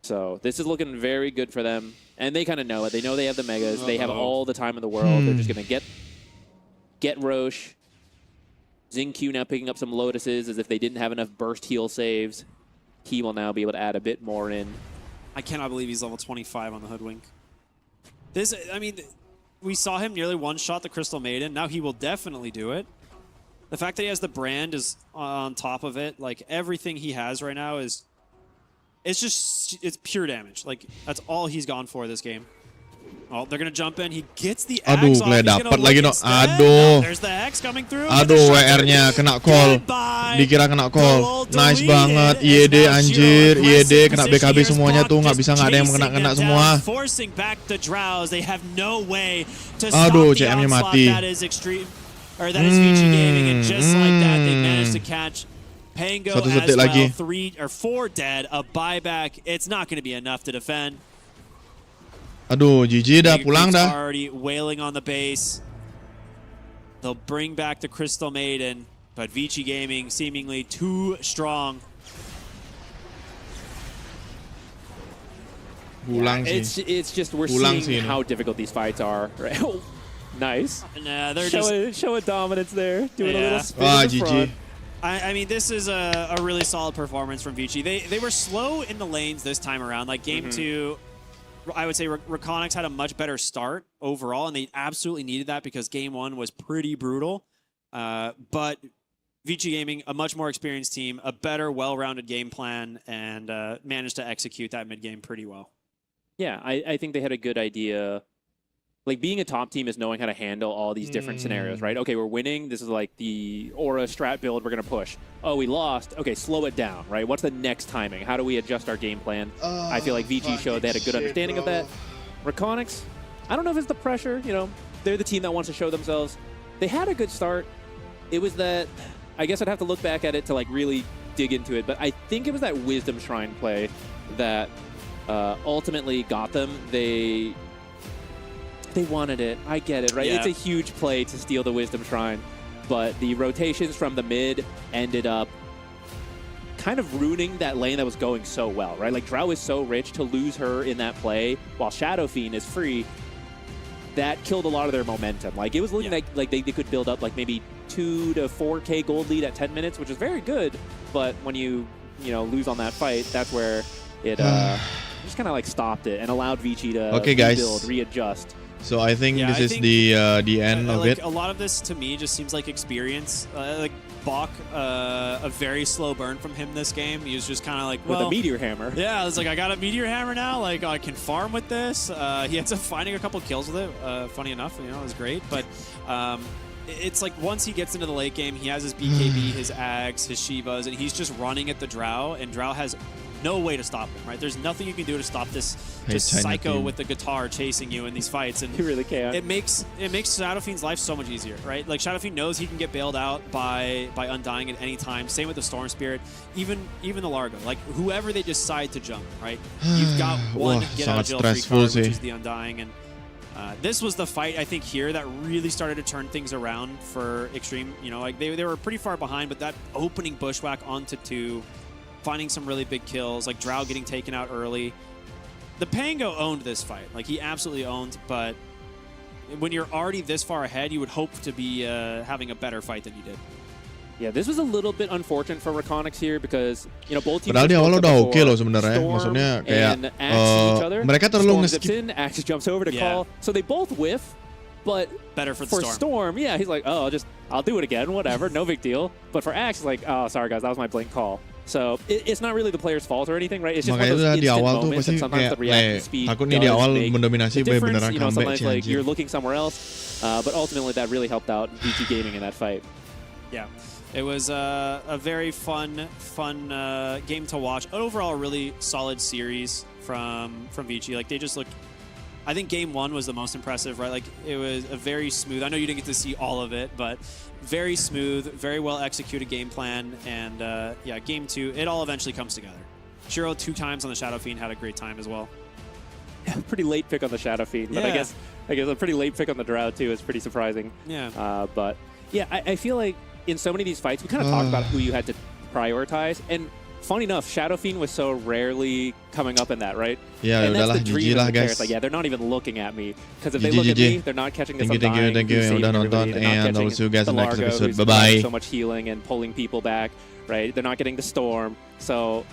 So this is looking very good for them, and they kind of know it. They know they have the megas. They have all the time in the world. They're just going to get Roche. Xingqiu now picking up some Lotuses as if they didn't have enough burst heal saves. He will now be able to add a bit more in. I cannot believe he's level 25 on the Hoodwink. This, I mean, we saw him nearly one-shot the Crystal Maiden. Now he will definitely do it. The fact that he has the brand is on top of it. Like, everything he has right now is... It's pure damage. Like, that's all he's gone for this game. Oh, they're going to jump in. He gets the Aduh, axe off. Glay He's gonna dapat look lagi no. instead. Aduh. There's the Hex coming through. Aduh, WR-nya kena call. Goodbye. Dikira kena call. Goal Nice deleted. banget. As YD now anjir. Shiro YD aggressive kena position. BKB Here's semuanya Bach tuh. Nggak just bisa nggak ada yang chasing kena-kena them semua. down, forcing back the Drows. They have no way to stop Aduh, the CM-nya onslaught. mati. That is extreme. Or that is Vici Gaming, and just like that, they managed to catch Pango Satu as detik well. lagi. 3 or 4 dead. A buyback. It's not going to be enough to defend. Aduh, GG dah, Mega pulang Creeps dah. already wailing on the base. They'll bring back the Crystal Maiden, but Vici Gaming seemingly too strong. Pulang sih. It's just we're Pulang seeing sih ini. how difficult these fights are. Right? Oh, nice. Nah, they're just... Show a dominance there. Doing a Yeah. little spin Ah, in the GG. front. I mean, this is a really solid performance from Vici. They were slow in the lanes this time around. Like, game 2, I would say Reckonix had a much better start overall, and they absolutely needed that because game 1 was pretty brutal. But Vici Gaming, a much more experienced team, a better, well-rounded game plan, and managed to execute that mid-game pretty well. Yeah, I think they had a good idea. Like, being a top team is knowing how to handle all these different scenarios, right? Okay, we're winning. This is like the Aura strat build we're going to push. Oh, we lost. Okay, slow it down, right? What's the next timing? How do we adjust our game plan? I feel like VG showed they had a good understanding of that. Reckonix, I don't know if it's the pressure. You know, they're the team that wants to show themselves. They had a good start. It was that, I guess I'd have to look back at it to like really dig into it, but I think it was that Wisdom Shrine play that ultimately got them. They wanted it. I get it, right? Yeah. It's a huge play to steal the Wisdom Shrine, but the rotations from the mid ended up kind of ruining that lane that was going so well, right? Like, Drow is so rich to lose her in that play while Shadow Fiend is free. that killed a lot of their momentum. Like, it was looking like they could build up like maybe 2 to 4K gold lead at 10 minutes, which is very good. But when you lose on that fight, that's where it just kind of like stopped it and allowed Vici to rebuild, readjust. So I think this is the end of it. A lot of this to me just seems like experience. Like Bach, a very slow burn from him this game. He was just kind of like, well, with a meteor hammer. Yeah, I was like, I got a meteor hammer now. Like, I can farm with this. He ends up finding a couple kills with it. Funny enough, it was great. But it's like once he gets into the late game, he has his BKB, his Ags, his Shivas, and he's just running at the Drow, and Drow has no way to stop him, right? There's nothing you can do to stop this just psycho with the guitar chasing you in these fights, and you really can't. It makes Shadow Fiend's life so much easier, right? Like, Shadow Fiend knows he can get bailed out by Undying at any time. Same with the Storm Spirit, even the Largo. Like, whoever they decide to jump, right? You've got one get out of jail free card, which is the Undying, and this was the fight, I think, here that really started to turn things around for Extreme. Like they were pretty far behind, but that opening bushwhack onto 2, finding some really big kills, like Drow getting taken out early. The Pango owned this fight. Like, he absolutely owned, but when you're already this far ahead, you would hope to be having a better fight than you did. Yeah, this was a little bit unfortunate for Reckonix here because both teams. Padahal di awal udah oke loh sebenarnya. Maksudnya kayak mereka terlalu nge-skip. Axe jumps over to call, so they both whiff. But better for the Storm, yeah, he's like, oh, I'll do it again, whatever, no big deal. But for Axe, he's like, oh, sorry guys, that was my blink call. So it's not really the player's fault or anything, right? It's just one of those instant moments, and sometimes the reaction speed does make the difference. Sometimes like you're looking somewhere else, but ultimately that really helped out Vici Gaming in that fight. Yeah, it was a very fun game to watch. Overall, a really solid series from Vici. Like, they just looked. I think game 1 was the most impressive, right? Like, it was a very smooth. I know you didn't get to see all of it, but very smooth, very well executed game plan. And yeah, game 2, it all eventually comes together. Shiro 2 times on the Shadow Fiend had a great time as well. Yeah, pretty late pick on the Shadow Fiend, but I guess a pretty late pick on the Drow too is pretty surprising. Yeah. But yeah, I feel like in so many of these fights, we kind of talked about who you had to prioritize, and funny enough, Shadow Fiend was so rarely coming up in that, right? Yeah, and that's the dream of the guys. Like, yeah, they're not even looking at me, because if they look at me, they're not catching this Undying. Thank you yang udah nonton, and I'll see you guys in the next episode. Bye bye. So much healing and pulling people back, right? They're not getting the Storm, so